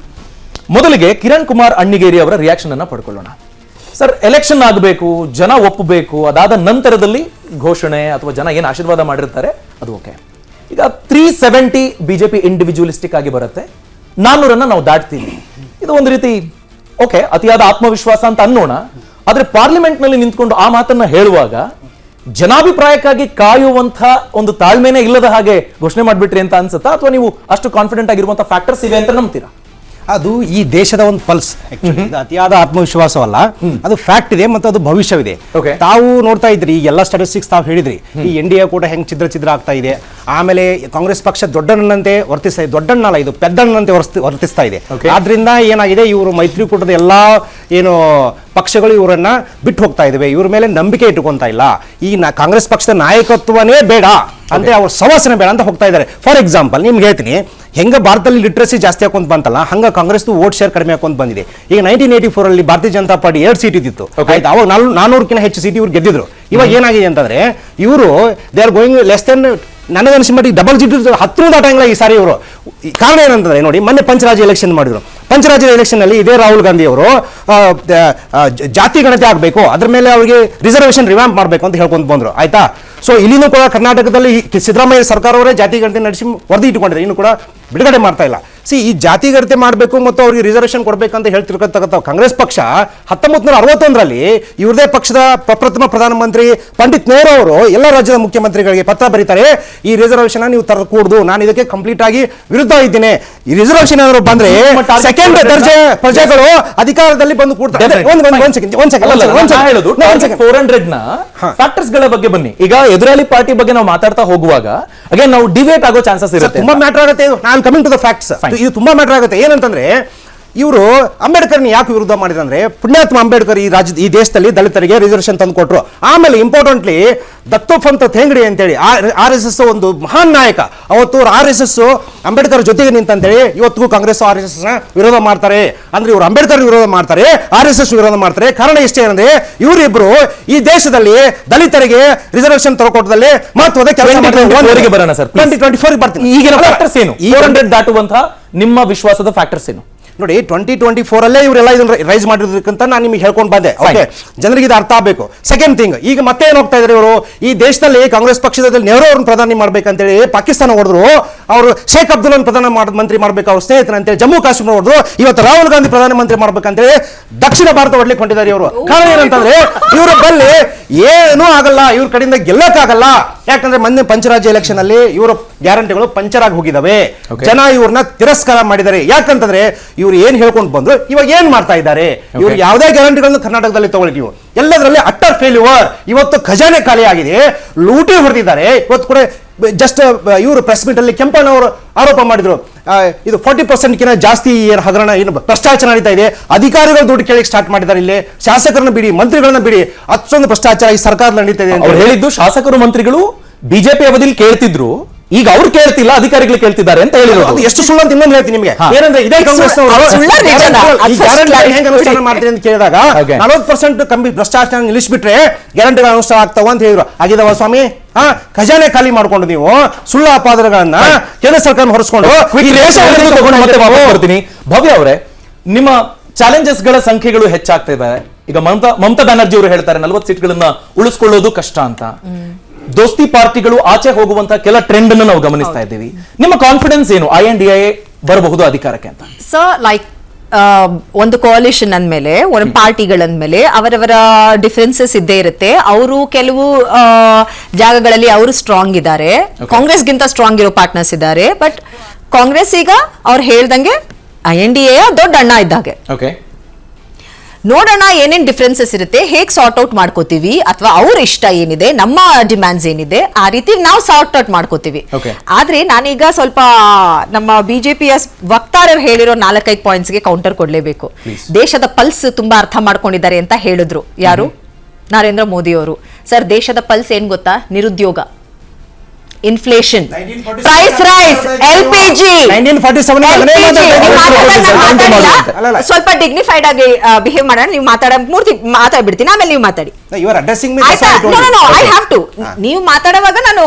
ಮೊದಲಿಗೆ ಕಿರಣ್ ಕುಮಾರ್ ಅಣ್ಣಿಗೇರಿ ಅವರ ರಿಯಾಕ್ಷನ್ ಅನ್ನ ಪಡ್ಕೊಳ್ಳೋಣ. ಸರ್, ಎಲೆಕ್ಷನ್ ಆಗಬೇಕು, ಜನ ಒಪ್ಪಬೇಕು, ಅದಾದ ನಂತರದಲ್ಲಿ ಘೋಷಣೆ ಅಥವಾ ಜನ ಏನು ಆಶೀರ್ವಾದ ಮಾಡಿರ್ತಾರೆ ಅದು ಓಕೆ. ಈಗ 370 ಬಿಜೆಪಿ ಇಂಡಿವಿಜುವಲಿಸ್ಟಿಕ್ ಆಗಿ ಬರುತ್ತೆ, 400 ನಾವು ದಾಟ್ತೀವಿ. ಇದು ಒಂದು ರೀತಿ ಓಕೆ, ಅತಿಯಾದ ಆತ್ಮವಿಶ್ವಾಸ ಅಂತ ಅನ್ನೋಣ. ಆದ್ರೆ ಪಾರ್ಲಿಮೆಂಟ್ ನಲ್ಲಿ ನಿಂತ್ಕೊಂಡು ಆ ಮಾತನ್ನ ಹೇಳುವಾಗ ಜನಾಭಿಪ್ರಾಯಕ್ಕಾಗಿ ಕಾಯುವಂತ ಒಂದು ತಾಳ್ಮೆನೇ ಇಲ್ಲದ ಹಾಗೆ ಘೋಷಣೆ ಮಾಡ್ಬಿಟ್ರಿ ಅಂತ ಅನ್ಸುತ್ತಾ, ಅಥವಾ ನೀವು ಅಷ್ಟು ಕಾನ್ಫಿಡೆಂಟ್ ಆಗಿರುವಂತ ಫ್ಯಾಕ್ಟರ್ಸ್ ಇವೆ ಅಂತ ನಂಬ್ತೀರಾ? ಅದು ಈ ದೇಶದ ಒಂದು ಪಲ್ಸ್. ಅತಿಯಾದ ಆತ್ಮವಿಶ್ವಾಸವಲ್ಲ, ಅದು ಫ್ಯಾಕ್ಟ್ ಇದೆ ಮತ್ತು ಅದು ಭವಿಷ್ಯವಿದೆ. ತಾವು ನೋಡ್ತಾ ಇದ್ರಿ ಈ ಎಲ್ಲ ಸ್ಟಾಟಿಸ್ಟಿಕ್ಸ್ ತಾವು ಹೇಳಿದ್ರಿ, ಈ NDA ಕೂಡ ಹೆಂಗ್ ಛಿದ್ರ ಆಗ್ತಾ ಇದೆ. ಆಮೇಲೆ ಕಾಂಗ್ರೆಸ್ ಪಕ್ಷ ದೊಡ್ಡಣ್ಣನಂತೆ ವರ್ತಿಸ್ತಾ ಇದೆ, ದೊಡ್ಡಣ್ಣಲ್ಲ ಇದು ಪೆದ್ದಣ್ಣನಂತೆ ವರ್ತಿಸ್ತಾ ಇದೆ. ಆದ್ರಿಂದ ಏನಾಗಿದೆ, ಇವರು ಮೈತ್ರಿಕೂಟದ ಎಲ್ಲಾ ಏನು ಪಕ್ಷಗಳು ಇವರನ್ನ ಬಿಟ್ಟು ಹೋಗ್ತಾ ಇದಾವೆ, ಇವ್ರ ಮೇಲೆ ನಂಬಿಕೆ ಇಟ್ಟುಕೊಂತಾ ಇಲ್ಲ. ಈ ಕಾಂಗ್ರೆಸ್ ಪಕ್ಷದ ನಾಯಕತ್ವನೇ ಬೇಡ ಅಂತ, ಅವ್ರ ಸವಾಸನೆ ಬೇಡ ಅಂತ ಹೋಗ್ತಾ ಇದ್ದಾರೆ. ಫಾರ್ ಎಕ್ಸಾಂಪಲ್ ನಿಮ್ಗೆ ಹೇಳ್ತೀನಿ, ಹೆಂಗ ಭಾರತದಲ್ಲಿ ಲಿಟ್ರಸಿ ಜಾಸ್ತಿ ಹಾಕೊಂತ ಬಂತಲ್ಲ, ಹಂಗ ಕಾಂಗ್ರೆಸ್ ವೋಟ್ ಶೇರ್ ಕಡಿಮೆ ಹಾಕೊಂತ ಬಂದಿದೆ. ಈಗ 1984 ಅಲ್ಲಿ ಭಾರತೀಯ ಜನತಾ ಪಾರ್ಟಿ 2 ಸೀಟ್ ಇದ್ದಿತ್ತು, ಆಯ್ತು, ಅವಾಗ 400ಕ್ಕಿಂತ ಹೆಚ್ಚು ಸೀಟ್ ಇವ್ರು ಗೆದ್ದಿದ್ರು. ಇವಾಗ ಏನಾಗಿದೆ ಅಂತಂದ್ರೆ, ಇವರು they are going less then, ನನಗನ್ಸಿ ಮಟ್ಟಿಗೆ ಡಬಲ್ ಸೀಟ್ 10 ದಾಟಂಗಿಲ್ಲ ಈ ಸಾರಿ ಇವರು. ಕಾರಣ ಏನಂತಂದ್ರೆ ನೋಡಿ, ಮೊನ್ನೆ ಪಂಚರಾಜ್ಯ ಎಲೆಕ್ಷನ್ ಮಾಡಿದ್ರು. ಪಂಚರಾಜ್ಯದ ಎಲೆಕ್ಷನ್ ನಲ್ಲಿ ಇದೇ ರಾಹುಲ್ ಗಾಂಧಿ ಅವರು ಜಾತಿ ಗಣತಿ ಆಗಬೇಕು, ಅದ್ರ ಮೇಲೆ ಅವರಿಗೆ ರಿಸರ್ವೇಶನ್ ರಿವ್ಯಾಂಪ್ ಮಾಡಬೇಕು ಅಂತ ಹೇಳ್ಕೊಂತ ಬಂದ್ರು, ಆಯ್ತಾ. ಸೊ ಇಲ್ಲಿನೂ ಕೂಡ ಕರ್ನಾಟಕದಲ್ಲಿ ಸಿದ್ದರಾಮಯ್ಯ ಸರ್ಕಾರವರೇ ಜಾತಿ ಗಣತಿ ನಡೆಸಿ ವರದಿ ಇಟ್ಟುಕೊಂಡಿದ್ದಾರೆ, ಇನ್ನು ಕೂಡ ಬಿಡುಗಡೆ ಮಾಡ್ತಾ ಇಲ್ಲ. ಈ ಜಾತಿ ಗಣತಿ ಮಾಡಬೇಕು ಮತ್ತು ಅವ್ರಿಗೆ ರಿಸರ್ವೇಶನ್ ಕೊಡಬೇಕಂತ ಹೇಳ್ತಿರ್ತಕ್ಕಂಥ ಕಾಂಗ್ರೆಸ್ ಪಕ್ಷ 1961ರಲ್ಲಿ ಇವ್ರದೇ ಪಕ್ಷದ ಪ್ರಪ್ರಥಮ ಪ್ರಧಾನಮಂತ್ರಿ ಪಂಡಿತ್ ನೆಹರು ಅವರು ಎಲ್ಲ ರಾಜ್ಯದ ಮುಖ್ಯಮಂತ್ರಿಗಳಿಗೆ ಪತ್ರ ಬರೀತಾರೆ, ಈ ರಿಸರ್ವೇಶನ್ ನೀವು ತರಕೂಡದು, ನಾನು ಇದಕ್ಕೆ ಕಂಪ್ಲೀಟ್ ಆಗಿ ವಿರುದ್ಧ ಇದ್ದೀನಿ. ಈ ರಿಸರ್ವೇಶನ್ ಏನಾದ್ರು ಬಂದ್ರೆ ಸೆಕೆಂಡ್ ದರ್ಜೆ ಪ್ರಜೆಗಳು ಅಧಿಕಾರದಲ್ಲಿ ಬಂದು ಕೂಡ್ತಾರೆ. ಫ್ಯಾಕ್ಟರ್ಸ್ ಗಳ ಬಗ್ಗೆ ಬನ್ನಿ. ಈಗ ಎದುರಾಳಿ ಪಾರ್ಟಿ ಬಗ್ಗೆ ನಾವು ಮಾತಾಡ್ತಾ ಹೋಗುವಾಗ ಅಗೇನ್ ನಾವು ಡಿಬೇಟ್ ಆಗೋ ಚಾನ್ಸಸ್ ಇರುತ್ತೆ. ತುಂಬಾ ಮ್ಯಾಟರ್ ಆಗುತ್ತೆ. ನಾನು ಕಮಿಂಗ್ ಟು ದ ಫ್ಯಾಕ್ಟ್ಸ್, ಇದು ತುಂಬಾ ಮ್ಯಾಟರ್ ಆಗುತ್ತೆ. ಏನಂತಂದ್ರೆ ಇವರು ಅಂಬೇಡ್ಕರ್ನ ಯಾಕೆ ವಿರುದ್ಧ ಮಾಡಿದಂದ್ರೆ, ಪುಣ್ಯಾತ್ಮ ಅಂಬೇಡ್ಕರ್ ಈ ದೇಶದಲ್ಲಿ ದಲಿತರಿಗೆ ರಿಸರ್ವೇಶನ್ ತಂದು ಕೊಟ್ರು. ಆಮೇಲೆ ಇಂಪಾರ್ಟೆಂಟ್ಲಿ ದತ್ತೋಪಂತ ಥೇಂಗಡಿ ಅಂತೇಳಿ RSS ಒಂದು ಮಹಾನ್ ನಾಯಕ, ಅವತ್ತು RSS ಅಂಬೇಡ್ಕರ್ ಜೊತೆಗೆ ನಿಂತಂತೇಳಿ ಇವತ್ತಿಗೂ ಕಾಂಗ್ರೆಸ್ RSS ವಿರೋಧ ಮಾಡ್ತಾರೆ. ಅಂದ್ರೆ ಇವರು ಅಂಬೇಡ್ಕರ್ ವಿರೋಧ ಮಾಡ್ತಾರೆ, RSS ವಿರೋಧ ಮಾಡ್ತಾರೆ. ಕಾರಣ ಇಷ್ಟೇ ಅಂದ್ರೆ ಇವರಿಬ್ರು ಈ ದೇಶದಲ್ಲಿ ದಲಿತರಿಗೆ ರಿಸರ್ವೇಶನ್ ತಗೊಟ್ಟದಲ್ಲಿ ಮಹತ್ವದ ಕೆಲಸ ಮಾಡಿದ್ದಾರೆ. ಬರೋಣ ಸರ್, 2024 ಬರ್ತೀನಿ. ಈಗಿನ ಫ್ಯಾಕ್ಟರ್ಸ್ ಏನು, 400 ದಾಟುವಂತಹ ನಿಮ್ಮ ವಿಶ್ವಾಸದ ಫ್ಯಾಕ್ಟರ್ಸ್ ಏನು? ನೋಡಿ, 2024 ಅಲ್ಲೇ ಇವರೆಲ್ಲ ಇದನ್ನ ರೈಸ್ ಮಾಡಿರೋದಕ್ಕಂತ ನಾನು ನಿಮಗೆ ಹೇಳ್ಕೊಂಡು ಬಂದೆ. ಓಕೆ, ಜನರಿಗೆ ಇದು ಅರ್ಥ ಆಗಬೇಕು. ಸೆಕೆಂಡ್ ಥಿಂಗ್, ಈಗ ಮತ್ತೆ ಏನು ಹೋಗ್ತಾ ಇದ್ದಾರೆ ಇವರು, ಈ ದೇಶದಲ್ಲಿ ಕಾಂಗ್ರೆಸ್ ಪಕ್ಷದಲ್ಲಿ ನೆಹರು ಅವ್ರನ್ನ ಪ್ರಧಾನಿ ಮಾಡ್ಬೇಕಂತೇಳಿ ಪಾಕಿಸ್ತಾನ ಹೊಡೆದ್ರು, ಅವರು ಶೇಖ್ ಅಬ್ದುಲ್ಲಾ ಪ್ರಧಾನ ಮಂತ್ರಿ ಮಾಡ್ಬೇಕು ಅವ್ರ ಸ್ನೇಹಿತರಂತೇಳಿ ಜಮ್ಮು ಕಾಶ್ಮೀರ ಹೊಡೆದ್ರು, ಇವತ್ತು ರಾಹುಲ್ ಗಾಂಧಿ ಪ್ರಧಾನಮಂತ್ರಿ ಮಾಡ್ಬೇಕಂತೇಳಿ ದಕ್ಷಿಣ ಭಾರತ ಹೊಡ್ಲಿಕ್ಕೆ ಹೊಂಟಿದ್ದಾರೆ ಇವರು. ಕಾರಣ ಏನಂತಂದ್ರೆ ಇವ್ರ ಬಲ್ಲಿ ಏನೂ ಆಗಲ್ಲ, ಇವ್ರ ಕಡೆಯಿಂದ ಗೆಲ್ಲಕ್ಕಾಗಲ್ಲ. ಯಾಕಂದ್ರೆ ಮೊನ್ನೆ ಪಂಚರಾಜ್ಯ ಎಲೆಕ್ಷನ್ ಅಲ್ಲಿ ಇವರ ಗ್ಯಾರಂಟಿಗಳು ಪಂಚರ್ ಆಗಿ ಹೋಗಿದಾವೆ. ಜನ ಇವ್ರನ್ನ ತಿರಸ್ಕಾರ ಮಾಡಿದ್ದಾರೆ. ಯಾಕಂತಂದ್ರೆ ಇವ್ರು ಏನ್ ಹೇಳ್ಕೊಂಡು ಬಂದ್ರು, ಇವಾಗ ಏನ್ ಮಾಡ್ತಾ ಇದ್ದಾರೆ, ಇವ್ರು ಯಾವುದೇ ಗ್ಯಾರಂಟಿಗಳನ್ನು ಕರ್ನಾಟಕದಲ್ಲಿ ತಗೊಳ್ಳಿ ನೀವು, ಎಲ್ಲದರಲ್ಲಿ ಅಟ್ಟರ್ ಫೇಲ್ಯೂರ್. ಇವತ್ತು ಖಜಾನೆ ಖಾಲಿ ಆಗಿದೆ, ಲೂಟಿ ಹೊಡೆದಿದ್ದಾರೆ. ಇವತ್ತು ಕೂಡ ಜಸ್ಟ್ ಇವರು ಪ್ರೆಸ್ ಮೀಟ್ ಅಲ್ಲಿ ಕೆಂಪಣ್ಣ ಅವರು ಆರೋಪ ಮಾಡಿದ್ರು, ಇದು 40% ಜಾಸ್ತಿ ಏನು ಹಗರಣ, ಏನು ಭ್ರಷ್ಟಾಚಾರ ನಡೀತಾ ಇದೆ, ಅಧಿಕಾರಿಗಳು ದುಡ್ಡು ಕೇಳಕ್ಕೆ ಸ್ಟಾರ್ಟ್ ಮಾಡಿದ್ದಾರೆ. ಇಲ್ಲಿ ಶಾಸಕರನ್ನ ಬಿಡಿ, ಮಂತ್ರಿಗಳನ್ನ ಬಿಡಿ, ಅಷ್ಟೊಂದು ಭ್ರಷ್ಟಾಚಾರ ಈ ಸರ್ಕಾರದಲ್ಲಿ ನಡೀತಾ ಇದೆ ಅಂತ ಹೇಳಿದ್ದು. ಶಾಸಕರು ಮಂತ್ರಿಗಳು ಬಿಜೆಪಿ ಅವಧಿಯಲ್ಲಿ ಕೇಳ್ತಿದ್ರು, ಈಗ ಅವ್ರು ಕೇಳ್ತಿಲ್ಲ, ಅಧಿಕಾರಿಗಳು ಕೇಳ್ತಿದ್ದಾರೆ ಅಂತ ಹೇಳಿರೋದು. ಎಷ್ಟು ಸುಳ್ಳು ಅಂತ ಇನ್ನೊಂದು ಹೇಳ್ತೀನಿ ನಿಮಗೆ. ಏನಂದ್ರೆ ಇದೇ ಕಾಂಗ್ರೆಸ್ ಹೆಂಗ್ ಅನುಷ್ಠಾನ ಮಾಡ್ತೀರಿ ಅಂತ ಕೇಳಿದಾಗ 40% ಕಮ್ಮಿ ಭ್ರಷ್ಟಾಚಾರ ನಿಲ್ಲಿಸ್ಬಿಟ್ರೆ ಗ್ಯಾರಂಟಿಗಳು ಅನುಷ್ಠಾನ ಆಗ್ತಾವ ಅಂತ ಹೇಳಿದ್ರು. ಆಗಿದಾವ ಸ್ವಾಮಿ? ಖಜಾನೆ ಖಾಲಿ ಮಾಡ್ಕೊಂಡು ನೀವು ಸುಳ್ಳು ಅಪಾದಗಳನ್ನ ಕೇಂದ್ರ ಸರ್ಕಾರ ಹೊರಿಸ್ಕೊಂಡು ಮತ್ತೆ ವಾಪಸ್ ಬರ್ತೀನಿ. ಭವ್ಯ ಅವರೇ, ನಿಮ್ಮ ಚಾಲೆಂಜಸ್ ಗಳ ಸಂಖ್ಯೆಗಳು ಹೆಚ್ಚಾಗ್ತಾ ಇದ್ದಾರೆ. ಈಗ ಮಮತಾ ಬ್ಯಾನರ್ಜಿ ಅವರು ಹೇಳ್ತಾರೆ 40 ಸೀಟ್ಗಳನ್ನ ಉಳಿಸ್ಕೊಳ್ಳೋದು ಕಷ್ಟ ಅಂತ. ದೋಸ್ತಿ ಪಾರ್ಟಿಗಳು ಆಚೆ ಹೋಗುವಂತಹ ಕೆಲ ಟ್ರೆಂಡ್ ಅನ್ನು ನಾವು ಗಮನಿಸ್ತಾ ಇದ್ದೀವಿ. ನಿಮ್ಮ ಕಾನ್ಫಿಡೆನ್ಸ್ ಏನು INDA ಬರಬಹುದು ಅಧಿಕಾರಕ್ಕೆ ಅಂತ? ಸರ್, ಲೈಕ್ ಒಂದು ಕೋalition ಅಂದ್ಮೇಲೆ, ಒಂದು ಪಾರ್ಟಿಗಳಂದ್ಮೇಲೆ ಅವರವರ ಡಿಫರೆನ್ಸಸ್ ಇದ್ದೇ ಇರುತ್ತೆ. ಅವರು ಕೆಲವು ಜಾಗಗಳಲ್ಲಿ ಅವರು ಸ್ಟ್ರಾಂಗ್ ಇದ್ದಾರೆ, ಕಾಂಗ್ರೆಸ್ಗಿಂತ ಸ್ಟ್ರಾಂಗ್ ಇರೋ ಪಾರ್ಟ್ನರ್ಸ್ ಇದ್ದಾರೆ. ಬಟ್ ಕಾಂಗ್ರೆಸ್ ಈಗ ಅವ್ರು ಹೇಳ್ದಂಗೆ INDA ದೊಡ್ಡ ಅಣ್ಣ ಇದ್ದಾಗೆ. ನೋಡೋಣ ಏನೇನ್ ಡಿಫ್ರೆನ್ಸಸ್ ಇರುತ್ತೆ, ಹೇಗೆ ಸಾರ್ಟ್ ಔಟ್ ಮಾಡ್ಕೋತೀವಿ, ಅಥವಾ ಅವ್ರ ಇಷ್ಟ ಏನಿದೆ, ನಮ್ಮ ಡಿಮ್ಯಾಂಡ್ಸ್ ಏನಿದೆ, ಆ ರೀತಿ ನಾವು ಸಾರ್ಟ್ ಔಟ್ ಮಾಡ್ಕೋತೀವಿ. ಆದ್ರೆ ನಾನೀಗ ಸ್ವಲ್ಪ ನಮ್ಮ ಬಿಜೆಪಿಯ ವಕ್ತಾರರು ಹೇಳಿರೋ 4-5 ಪಾಯಿಂಟ್ಸ್ಗೆ ಕೌಂಟರ್ ಕೊಡ್ಲೇಬೇಕು. ದೇಶದ ಪಲ್ಸ್ ತುಂಬಾ ಅರ್ಥ ಮಾಡ್ಕೊಂಡಿದ್ದಾರೆ ಅಂತ ಹೇಳಿದ್ರು ಯಾರು? ನರೇಂದ್ರ ಮೋದಿ ಅವರು. ಸರ್, ದೇಶದ ಪಲ್ಸ್ ಏನ್ ಗೊತ್ತಾ? ನಿರುದ್ಯೋಗ, ಇನ್ಫ್ಲೇಷನ್, ಪ್ರೈಸ್ ರೈಸ್, LPG. ಸ್ವಲ್ಪ ಡಿಗ್ನಿಫೈಡ್ ಆಗಿ ಬಿಹೇವ್ ಮಾಡೋಣ. ನೀವು ಮಾತಾಡ್ಬಿಡ್ತೀನಿ, ಆಮೇಲೆ ನೀವು ಮಾತಾಡಿ. ನೀವು ಮಾತಾಡುವಾಗ ನಾನು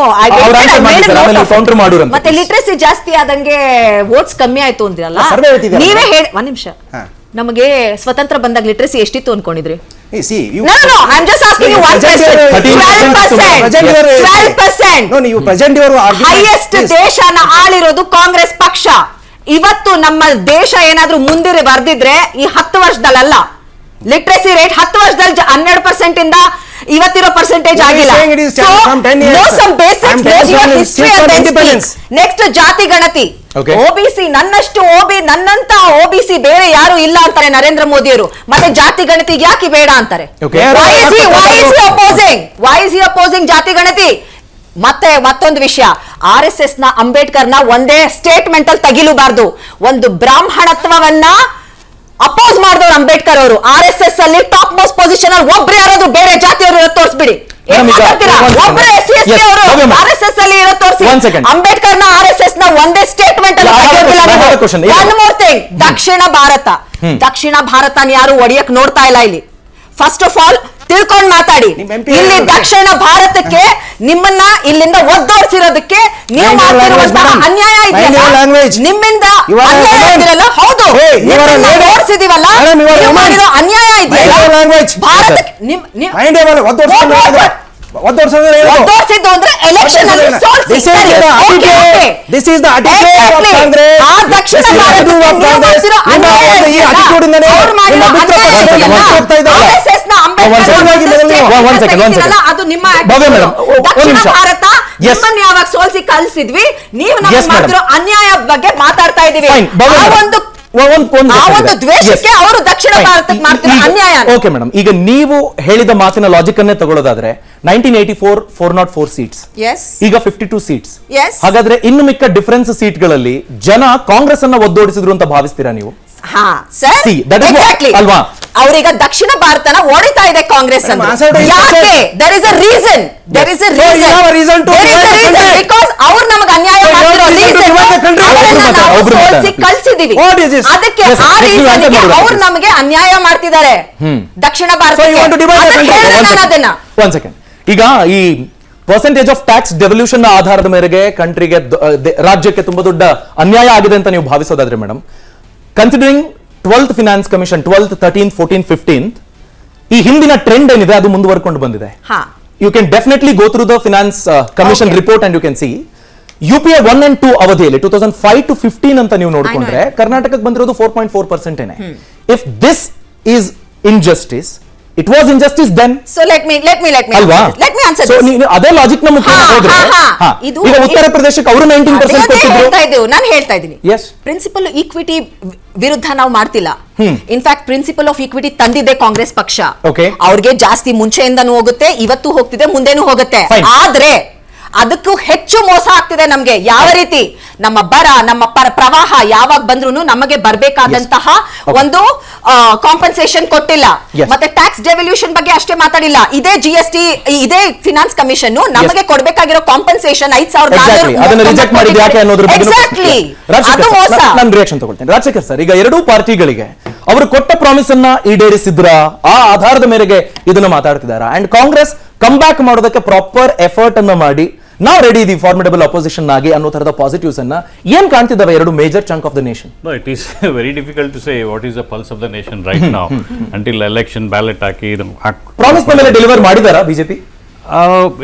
ಮತ್ತೆ ಲಿಟ್ರಸಿ ಜಾಸ್ತಿ ಆದಂಗೆ ವೋಟ್ಸ್ ಕಮ್ಮಿ ಆಯ್ತು ಅಂತಿರಲ್ಲ, ನೀವೇ ಹೇಳಿ. ಒಂದ್ ನಿಮಿಷ, ನಮಗೆ ಸ್ವತಂತ್ರ ಬಂದಾಗ ಲಿಟ್ರಸಿ ಎಷ್ಟಿತ್ತು ಅನ್ಕೊಂಡಿದ್ರಿ? ಹೈಯೆಸ್ಟ್ ದೇಶನ ಆಳಿರೋದು ಕಾಂಗ್ರೆಸ್ ಪಕ್ಷ. ಇವತ್ತು ನಮ್ಮ ದೇಶ ಏನಾದ್ರೂ ಮುಂದೆ ಬರ್ದಿದ್ರೆ ಈ 10 ವರ್ಷದಲ್ಲ, ಲಿಟ್ರಸಿ ರೇಟ್ 10 ವರ್ಷದಲ್ಲಿ 12% ಇಂದ ಇವತ್ತಿರೋ ಪರ್ಸೆಂಟೇಜ್ ಆಗಿಲ್ಲ. ನೆಕ್ಸ್ಟ್ ಜಾತಿ ಗಣತಿ, OBC ನನ್ನಷ್ಟು ನನ್ನಂತ OBC ಬೇರೆ ಯಾರು ಇಲ್ಲ ಅಂತಾರೆ ನರೇಂದ್ರ ಮೋದಿ ಅವರು. ಮತ್ತೆ ಜಾತಿ ಗಣತಿ ಯಾಕೆ ಬೇಡ ಅಂತಾರೆ? ವೈ ಇಸ್ ಹಿ ಅಪೋಸಿಂಗ್ ಜಾತಿ ಗಣತಿ? ಮತ್ತೆ ಮತ್ತೊಂದು ವಿಷಯ, RSS ನ ಅಂಬೇಡ್ಕರ್ ನ ಒಂದೇ ಸ್ಟೇಟ್ಮೆಂಟ್ ಅಲ್ಲಿ ತೆಗಿಲೂಬಾರ್ದು. ಒಂದು ಬ್ರಾಹ್ಮಣತ್ವವನ್ನ ಅಪೋಸ್ ಮಾಡಿದವರು ಅಂಬೇಡ್ಕರ್ ಅವರು. RSS ಅಲ್ಲಿ ಟಾಪ್ ಮೋಸ್ಟ್ ಪೊಸಿಷನ್ ಅಲ್ಲಿ ಒಬ್ರು ಯಾರಾದ್ರೂ ಬೇರೆ ಜಾತಿಯವರು ತೋರಿಸ್ಬಿಡಿ. ಅಂಬೇಡ್ಕರ್ ನ RSS ನ ಒಂದೇ ಸ್ಟೇಟ್ಮೆಂಟ್ ಅಲ್ಲಿ. ಒನ್ ಮೋರ್ ಥಿಂಗ್, ದಕ್ಷಿಣ ಭಾರತನ ಯಾರು ಒಡೆಯಕ್ ನೋಡ್ತಾ ಇಲ್ಲ ಇಲ್ಲಿ. ಫಸ್ಟ್ ಆಫ್ ಆಲ್ ತಿಳ್ಕೊಂಡ್ ಮಾತಾಡಿ. ಇಲ್ಲಿ ದಕ್ಷಿಣ ಭಾರತಕ್ಕೆ ನಿಮ್ಮನ್ನ ಇಲ್ಲಿಂದ ಒದ್ದೋಡಿಸಿರೋದಕ್ಕೆ ನೀವು ಮಾಡ್ತಿರುವಂತಹ ಅನ್ಯಾಯ ಇದೆಯಲ್ಲ, ನಿಮ್ಮಿಂದ ಅನ್ಯಾಯ ಇದೆಯಲ್ಲ, ಹೌದು, ಓಡಿಸಿದೀವಲ್ಲ, ನೀವು ಮಾಡಿರೋ ಅನ್ಯಾಯ ಇದೆಯಲ್ಲ ಭಾರತಕ್ಕೆ. ಒದ್ದೋಡ್ಸೋದ್ರೆ ಏನು? ಒದ್ದೋಡ್ಸಿದ್ದು ಅಂದ್ರೆ election ಅಲ್ಲಿ ಸೋಲ್ಸಿ. This is the attitude. This is the attitude of Congress. ಆ ದಕ್ಷಿಣ ಭಾರತಕ್ಕೆ ನೀವು ಮಾಡ್ತಿರೋ ಅನ್ಯಾಯ ಈ attitude ಇಂದನೇ ಅವ್ರು ಮಾಡಿರೋ ನಿಮ್ಮ ಮಿತ್ರ ಅನ್ಯಾಯ ಪಕ್ಷ ಇದೆಯಲ್ಲ, ಹೋಗ್ತಾ ಇದ್ದಾರೆ. RSS ನ ಅಂಬೇಡ್ಕರ್ One second. ಅದು ನಿಮ್ಮ ಭವ್ಯ attitude. madam, ಒಂದ್ ದಕ್ಷಿಣ ನಿಮಿಷ. ಭಾರತ Yes. ನಿಮ್ಮನ್ನ ಯಾವಾಗ ಸೋಲ್ಸಿ ಕಳ್ಸಿದ್ವಿ, ನೀವು Yes, ನಮಗೆ madam. ಮಾಡ್ತಿರೋ ಅನ್ಯಾಯ ಬಗ್ಗೆ ಮಾತಾಡ್ತಾ ಇದೀವಿ. Fine. ಭವ್ಯ ಆ madam. ಒಂದು ಆ ಒಂದು ದ್ವೇಷಕ್ಕೆ ಅವರು ದಕ್ಷಿಣ ಭಾರತಕ್ಕೆ ಮಾಡ್ತಿರೋ ಅನ್ಯಾಯ. ಓಕೆ ಮೇಡಮ್, ಈಗ ನೀವು ಹೇಳಿದ ಮಾತಿನ ಲಾಜಿಕ್ ಅನ್ನೇ ತಗೊಳ್ಳೋದಾದ್ರೆ 1984 404 ಸೀಟ್ಸ್, Yes. ಈಗ 52 ಸೀಟ್ಸ್. Yes. ಹಾಗಾದ್ರೆ ಇನ್ನು ಮಿಕ್ಕ ಡಿಫರೆನ್ಸ್ ಸೀಟ್ಗಳಲ್ಲಿ ಜನ ಕಾಂಗ್ರೆಸ್ ಅನ್ನ ಒದ್ದೋಡಿಸಿದ್ರು ಅಂತ ಭಾವಿಸ್ತೀರಾ ನೀವು? ಹಾ sir, See, that is what- exactly ಅಲ್ವಾ? ಅವ್ರೀಗ ದಕ್ಷಿಣ ಭಾರತನ ಓಡಿತಾ ಇದೆ ಕಾಂಗ್ರೆಸ್ ಅಂತ. Madam, answer to your ಯಾಕೆ? question. There is a reason. There is a So you have a reason to divide the country. because ಅವ್ರು ನಮಗೆ ಅನ್ಯಾಯ So you have ಮಾಡಿರೋ a reason to reason divide the country. ಅವರನ್ನ ಒಬ್ರು ನಾವು ಒಬ್ರು ಸೋಲ್ಸಿ ಮಾತಾಡಿ. ಕಳ್ಸಿದೀವಿ. What is this? ಅದಕ್ಕೆ Yes, ಆ next ನೀವು answer ರೀಸನ್ಗೆ ಮಾಡೋದು ಅವ್ರು please. ನಮಗೆ ಅನ್ಯಾಯ ಮಾಡ್ತಿದ್ದಾರೆ ದಕ್ಷಿಣ So you want to divide the country. Bharat ಅದನ್ನ ಒನ್ ಸೆಕೆಂಡ್. ಈಗ ಈ ಪರ್ಸೆಂಟೇಜ್ ಆಫ್ ಟ್ಯಾಕ್ಸ್ ಡೆವಲ್ಯೂಷನ್ ಆಧಾರದ ಮೇರೆಗೆ ಕಂಟ್ರಿಗೆ ರಾಜ್ಯಕ್ಕೆ ತುಂಬಾ ದೊಡ್ಡ ಅನ್ಯಾಯ ಆಗಿದೆ ಅಂತ ನೀವು ಭಾವಿಸೋದಾದ್ರೆ madam, considering 12th finance commission 12th 13th 14th 15th ಈ ಹಿಂದಿನ ಟ್ರೆಂಡ್ ಏನಿದೆ ಅದು ಮುಂದುವರ್ಕೊಂಡು ಬಂದಿದೆ. ಹಾ. You can definitely go through the finance commission Okay. Report and you can see UPA 1 and 2 ಅವಧಿಯಲ್ಲಿ 2005 to 15 ಅಂತ ನೀವು ನೋಡಿಕೊಂಡ್ರೆ ಕರ್ನಾಟಕಕ್ಕೆ ಬಂದಿರೋದು 4.4% ಏನೆ. If this is injustice, it was injustice then. So let me ಅಲ್ವಾ? answer So this. ನೀವು ಅದೇ ಲಾಜಿಕ್ ನಮ್ಮ ಹಾ, ಹೋದ್ರೆ ಹಾ, ಹಾ. ಹಾ. ಇದು- ಈಗ ಉತ್ತರ ಪ್ರದೇಶಕ್ಕೆ ಅವರು 19% ಕೊಟ್ಟಿದ್ರು. ನಾನು ಹೇಳ್ತಾ ಇದ್ದೀನಿ Yes. ಪ್ರಿನ್ಸಿಪಲ್ ಈಕ್ವಿಟಿ ವಿರುದ್ಧ ನಾವು ಮಾಡ್ತಿಲ್ಲ. ಇನ್ಫ್ಯಾಕ್ಟ್ ಪ್ರಿನ್ಸಿಪಲ್ ಆಫ್ ಈಕ್ವಿಟಿ ತಂದಿದೆ ಕಾಂಗ್ರೆಸ್ ಪಕ್ಷ. Okay. ಅವ್ರಿಗೆ ಜಾಸ್ತಿ ಮುಂಚೆಯಿಂದನೂ ಹೋಗುತ್ತೆ, ಇವತ್ತು ಹೋಗ್ತಿದೆ, ಮುಂದೆನೂ ಹೋಗುತ್ತೆ. Fine. ಆದ್ರೆ ಅದಕ್ಕೂ ಹೆಚ್ಚು ಮೋಸ ಆಗ್ತಿದೆ ನಮ್ಗೆ. ಯಾವ ರೀತಿ ನಮ್ಮ ಬರ, ನಮ್ಮ ಪ್ರವಾಹ ಯಾವಾಗ ಬಂದ್ರು ನಮಗೆ ಬರ್ಬೇಕಾದಂತಹ ಒಂದು ಕಾಂಪನ್ಸೇಷನ್ ಕೊಟ್ಟಿಲ್ಲ. Yes. ಮತ್ತೆ ಟ್ಯಾಕ್ಸ್ ಡೆವಲ್ಯೂಷನ್ ಬಗ್ಗೆ ಅಷ್ಟೇ ಮಾತಾಡಿಲ್ಲ. ಇದೇ GST, ಇದೇ ಫಿನಾನ್ಸ್ ಕಮಿಷನ್ ನಮಗೆ ಕೊಡ್ಬೇಕಾಗಿರೋ ಕಾಂಪನ್ಸೇಷನ್ Exactly. ಅದನ್ನ ರಿಜೆಕ್ಟ್ ಮಾಡಿದ್ ಯಾಕೆ ಅನ್ನೋದ್ರ ಬಗ್ಗೆ ಎಕ್ಸಾಕ್ಟ್ಲಿ ಅದು ಮೋಸ. ನಾನು ರಿಯಾಕ್ಷನ್ ತಗೊಳ್ತೇನೆ. ರಾಜಶೇಖರ್ ಸರ್, ಈಗ ಎರಡೂ ಪಾರ್ಟಿಗಳಿಗೆ ಅವರು ಕೊಟ್ಟ ಪ್ರಾಮಿಸ್ ಅನ್ನ ಈಡೇರಿಸಿದ್ರ ಆ ಆಧಾರದ ಮೇರೆಗೆ ಇದನ್ನ ಮಾತಾಡ್ತಿದಾರ ಅಂಡ್ ಕಾಂಗ್ರೆಸ್ ಕಮ್ ಬ್ಯಾಕ್ ಮಾಡೋದಕ್ಕೆ ಪ್ರಾಪರ್ ಎಫರ್ಟ್ ಅನ್ನ ಮಾಡಿ ನಾವು ರೆಡಿ ಇದೀವಿ ಫಾರ್ಮಿಡಬಲ್ ಅಪೋಸಿಷನ್ ಆಗಿ ಅನ್ನೋ ತರದ ಪಾಸಿಟಿವ್ಸ್ ಅನ್ನ ಏನ್ ಕಾಣ್ತಿದ್ದಾವೆ ಎರಡು major chunk of the nation? No, it is very difficult to say what is the pulse of the nation right now until election ballot ಹಾಕಿ ಪ್ರಾಮಿಸ್ ಮೇಲೆ ಡೆಲಿವರ್ ಮಾಡಿದಾರಾ BJP?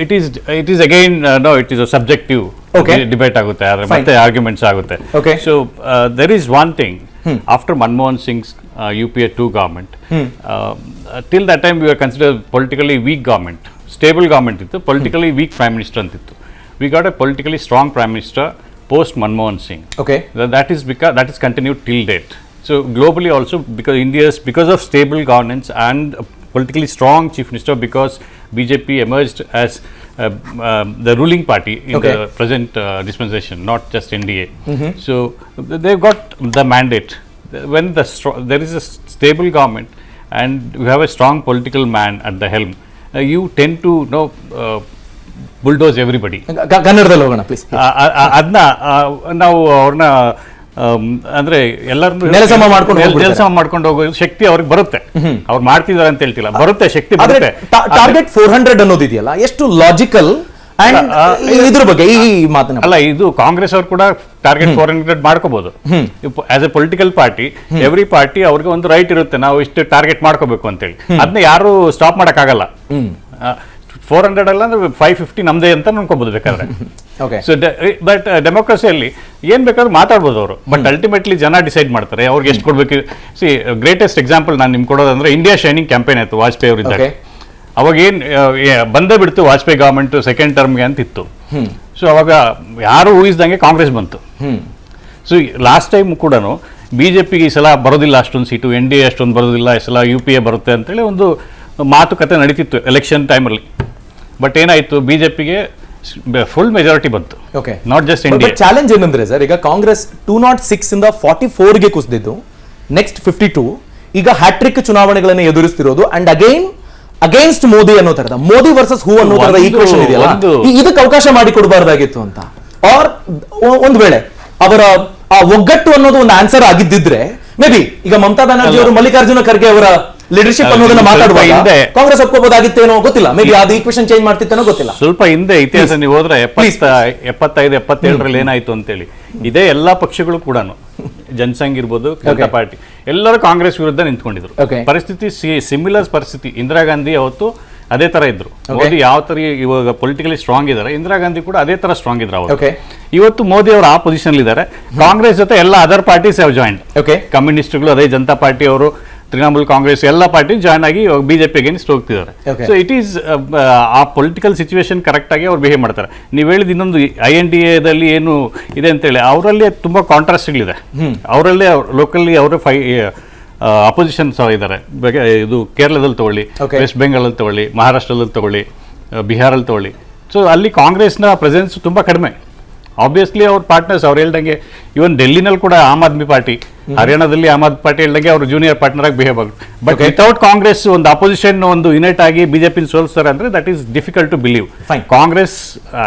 it is again no, it is a subjective Okay. debate ಆಗುತ್ತೆ, ಆದ್ರೆ Fine. ಮತ್ತೆ arguments ಆಗುತ್ತೆ. Okay. So there is one thing, after Manmohan Singh's UPA 2 government, till that time we were considered politically weak government, stable government ittu, politically weak prime minister antiತ್ತು. We got a politically strong prime minister post Manmohan Singh. Okay. That is continued till date. So globally also, because of stable governance and a politically strong chief minister, because BJP emerged as the ruling party in Okay. the present dispensation, not just NDA. So they've got the mandate. When there is a stable government and you have a strong political man at the helm, you tend to bulldoze everybody. ಕನ್ನಡದಲ್ಲಿ ಹೋಗೋಣ please. ಅದನ್ನ ನಾವು ಅವ್ರನ್ನ ಅಂದ್ರೆ ಎಲ್ಲರನ್ನು ನೆಲಸಮ ಮಾಡ್ಕೊಂಡು ಹೋಗ್ಬಿಡ್ತಾರೆ. ನೆಲಸಮ ಮಾಡ್ಕೊಂಡು ಹೋಗೋ ಶಕ್ತಿ ಅವ್ರಿಗೆ ಬರುತ್ತೆ. ಅವ್ರು ಮಾಡ್ತಿದಾರೆ ಅಂತ ಹೇಳ್ತಿಲ್ಲ, ಬರುತ್ತೆ, ಶಕ್ತಿ ಬರುತ್ತೆ. ಟಾರ್ಗೆಟ್ 400 ಅನ್ನೋದಿದೆಯಲ್ಲ, ಎಷ್ಟು ಲಾಜಿಕಲ್ ಅಂಡ್ ಇದ್ರ ಬಗ್ಗೆ ಈ ಮಾತನ್ನ ಅಲ್ಲ, ಇದು ಕಾಂಗ್ರೆಸ್ ಅವ್ರು ಕೂಡ ಟಾರ್ಗೆಟ್ 400 ಮಾಡ್ಕೋಬಹುದು. As A political party, every party ಅವ್ರಿಗೆ ಒಂದು ರೈಟ್ ಇರುತ್ತೆ, ನಾವು ಇಷ್ಟು ಟಾರ್ಗೆಟ್ ಮಾಡ್ಕೋಬೇಕು ಅಂತೇಳಿ. ಅದನ್ನ ಯಾರು ಸ್ಟಾಪ್ ಮಾಡಕ್ಕಾಗಲ್ಲ. 400 ಅಲ್ಲ ಅಂದ್ರೆ 550 ನಮ್ದೇ ಅಂತ ಅನ್ಕೋಬಹುದು ಬೇಕಾದ್ರೆ. ಸೊ ಬಟ್ ಡೆಮೋಕ್ರಸಿಯಲ್ಲಿ ಏನ್ ಬೇಕಾದ್ರೂ ಮಾತಾಡ್ಬೋದು ಅವರು, ಬಟ್ ಅಲ್ಟಿಮೇಟ್ಲಿ ಜನ ಡಿಸೈಡ್ ಮಾಡ್ತಾರೆ ಅವ್ರಿಗೆ ಎಷ್ಟು ಕೊಡ್ಬೇಕು. ಸಿ ಗ್ರೇಟೆಸ್ಟ್ ಎಕ್ಸಾಂಪಲ್ ನಾನು ನಿಮ್ಗೆ ಕೊಡೋದಂದ್ರೆ ಇಂಡಿಯಾ ಶೈನಿಂಗ್ ಕ್ಯಾಂಪೇನ್ ಆಯ್ತು ವಾಜಪೇಯಿ ಅವರು ಇದ್ದಾಗ. ಅವಾಗ ಏನ್ ಬಂದೇ ಬಿಡ್ತು ವಾಜಪೇಯಿ ಗವರ್ಮೆಂಟ್ ಸೆಕೆಂಡ್ ಟರ್ಮ್ಗೆ ಅಂತ ಇತ್ತು. ಸೊ ಅವಾಗ ಯಾರು ಊಹಿಸ್ದಂಗೆ ಕಾಂಗ್ರೆಸ್ ಬಂತು. ಸೊ ಲಾಸ್ಟ್ ಟೈಮ್ ಕೂಡ ಬಿಜೆಪಿಗೆ ಈ ಸಲ ಬರೋದಿಲ್ಲ ಅಷ್ಟೊಂದು ಸೀಟು, NDA ಅಷ್ಟೊಂದು ಬರೋದಿಲ್ಲ, ಈ ಸಲ UPA ಬರುತ್ತೆ ಅಂತೇಳಿ ಒಂದು ಮಾತುಕತೆ ನಡೀತಿತ್ತು ಎಲೆಕ್ಷನ್ ಟೈಮಲ್ಲಿ. ಬಟ್ ಏನಾಯ್ತು, ಬಿಜೆಪಿಗೆ ಫುಲ್ ಮೆಜಾರಿಟಿ ಬಂತು. Not just NDA. ಚಾಲೆಂಜ್ ಏನಂದ್ರೆ ಸರ್, ಈಗ ಕಾಂಗ್ರೆಸ್ 206 ಇಂದ 44ಗೆ ಕುಸಿದಿದ್ದು, ನೆಕ್ಸ್ಟ್ 52, ಈಗ ಹ್ಯಾಟ್ರಿಕ್ ಚುನಾವಣೆಗಳನ್ನು ಎದುರಿಸ್ತಿರೋದು ಅಂಡ್ ಅಗೇನ್ಸ್ಟ್ ಮೋದಿ ಅನ್ನೋ ತರದ, ಮೋದಿ ವರ್ಸಸ್ ಹೂ ಅನ್ನೋ ತರದ ಈಕ್ವೇಷನ್ ಇದೆಯಲ್ಲ, ಇದಕ್ಕೆ ಅವಕಾಶ ಮಾಡಿ ಕೊಡಬಾರ್ದಾಗಿತ್ತು ಅಂತ. ಆರ್ ಒಂದ್ ವೇಳೆ ಅವರ ಆ ಒಗ್ಗಟ್ಟು ಅನ್ನೋದು ಒಂದು ಆನ್ಸರ್ ಆಗಿದ್ದಿದ್ರೆ ಮೇ ಬಿ ಈಗ ಮಮತಾ ಬ್ಯಾನರ್ಜಿ ಅವರು ಮಲ್ಲಿಕಾರ್ಜುನ ಖರ್ಗೆ ಅವರ ಲೀಡರ್ಶಿಪ್ ಅನ್ನೋದನ್ನ ಮಾತಾಡುವಾಗ ಕಾಂಗ್ರೆಸ್ ಒಪ್ಕೋಬಹುದಾಗಿತ್ತೇನೋ ಗೊತ್ತಿಲ್ಲ, ಮೇ ಬಿ ಅದು ಈಕ್ವೇಷನ್ ಚೇಂಜ್ ಮಾಡ್ತಿತ್ತೇನೋ ಗೊತ್ತಿಲ್ಲ. ಸ್ವಲ್ಪ ಹಿಂದೆ ಇತಿಹಾಸ ನೀವು ಹೋದ್ರೆ 75, 77 ಏನಾಯ್ತು ಅಂತೇಳಿ, ಇದೇ ಎಲ್ಲಾ ಪಕ್ಷಗಳು ಕೂಡ, ಜನಸಂಘ ಇರ್ಬೋದು, ಜನತಾ ಪಾರ್ಟಿ, ಎಲ್ಲರೂ ಕಾಂಗ್ರೆಸ್ ವಿರುದ್ಧ ನಿಂತ್ಕೊಂಡಿದ್ರು. ಪರಿಸ್ಥಿತಿ ಸಿಮಿಲರ್ ಪರಿಸ್ಥಿತಿ. ಇಂದಿರಾ ಗಾಂಧಿ ಅವತ್ತು ಅದೇ ತರ ಇದ್ರು. ಮೋದಿ ಯಾವ ತರ ಇವಾಗ ಪೊಲಿಟಿಕಲಿ ಸ್ಟ್ರಾಂಗ್ ಇದ್ದಾರೆ, ಇಂದಿರಾ ಗಾಂಧಿ ಕೂಡ ಅದೇ ತರ ಸ್ಟ್ರಾಂಗ್ ಇದ್ರು ಅವರು. ಇವತ್ತು ಮೋದಿ ಅವರು ಆ ಪೊಸಿಷನ್ ಇದ್ದಾರೆ. ಕಾಂಗ್ರೆಸ್ ಜೊತೆ ಎಲ್ಲ ಅದರ್ ಪಾರ್ಟೀಸ್ ಹ್ಯಾವ್ ಜಾಯಿಂಡ್. ಕಮ್ಯುನಿಸ್ಟ್ಗಳು, ಅದೇ ಜನತಾ ಪಾರ್ಟಿ ಅವರು, ತೃಣಮೂಲ್ ಕಾಂಗ್ರೆಸ್ ಎಲ್ಲ ಪಾರ್ಟಿ ಜಾಯ್ನ್ ಆಗಿ ಬಿಜೆಪಿ ಅಗೇನ್ಸ್ಟ್ ಹೋಗ್ತಿದ್ದಾರೆ. ಸೊ ಇಟ್ ಈಸ್ ಆ ಪೊಲಿಟಿಕಲ್ ಸಿಚುವೇಶನ್ ಕರೆಕ್ಟ್ ಆಗಿ ಅವ್ರು ಬಿಹೇವ್ ಮಾಡ್ತಾರೆ. ನೀವು ಹೇಳಿದ ಇನ್ನೊಂದು INDA ಏನು ಇದೆ ಅಂತೇಳಿ ಅವರಲ್ಲಿ ತುಂಬಾ ಕಾಂಟ್ರಾಸ್ಟ್ಗಳಿದೆ. ಅವರಲ್ಲೇ ಲೋಕಲ್ಲಿ ಅವರೇ ಅಪೋಸಿಷನ್ ಸಹ ಇದ್ದಾರೆ. ಇದು ಕೇರಳದಲ್ಲಿ ತಗೊಳ್ಳಿ, ವೆಸ್ಟ್ ಬೆಂಗಾಲಲ್ಲಿ ತಗೊಳ್ಳಿ, ಮಹಾರಾಷ್ಟ್ರದಲ್ಲಿ ತಗೊಳ್ಳಿ, ಬಿಹಾರಲ್ಲಿ ತಗೊಳ್ಳಿ. ಸೊ ಅಲ್ಲಿ ಕಾಂಗ್ರೆಸ್ನ ಪ್ರೆಸೆನ್ಸ್ ತುಂಬಾ ಕಡಿಮೆ. ಆಬ್ವಿಯಸ್ಲಿ ಅವ್ರ ಪಾರ್ಟ್ನರ್ಸ್ ಅವ್ರು ಹೇಳ್ದಂಗೆ, ಇವನ್ ಡೆಲ್ಲಿನಲ್ಲಿ ಕೂಡ ಆಮ್ ಆದ್ಮಿ ಪಾರ್ಟಿ, ಹರಿಯಾಣದಲ್ಲಿ ಆಮ್ ಆದ್ಮಿ ಪಾರ್ಟಿ ಹೇಳ್ದಂಗೆ ಅವರು ಜೂನಿಯರ್ ಪಾರ್ಟ್ನರ್ ಆಗಿ ಬಿಹೇವ್ ಆಗುತ್ತೆ. ಬಟ್ ವಿತೌಟ್ ಕಾಂಗ್ರೆಸ್ ಒಂದು ಅಪೋಸಿಷನ್ ಒಂದು ಯುನೈಟ್ ಆಗಿ ಬಿಜೆಪಿ ಸೋಲಿಸ್ತಾರೆ ಅಂದ್ರೆ that is difficult to believe. Congress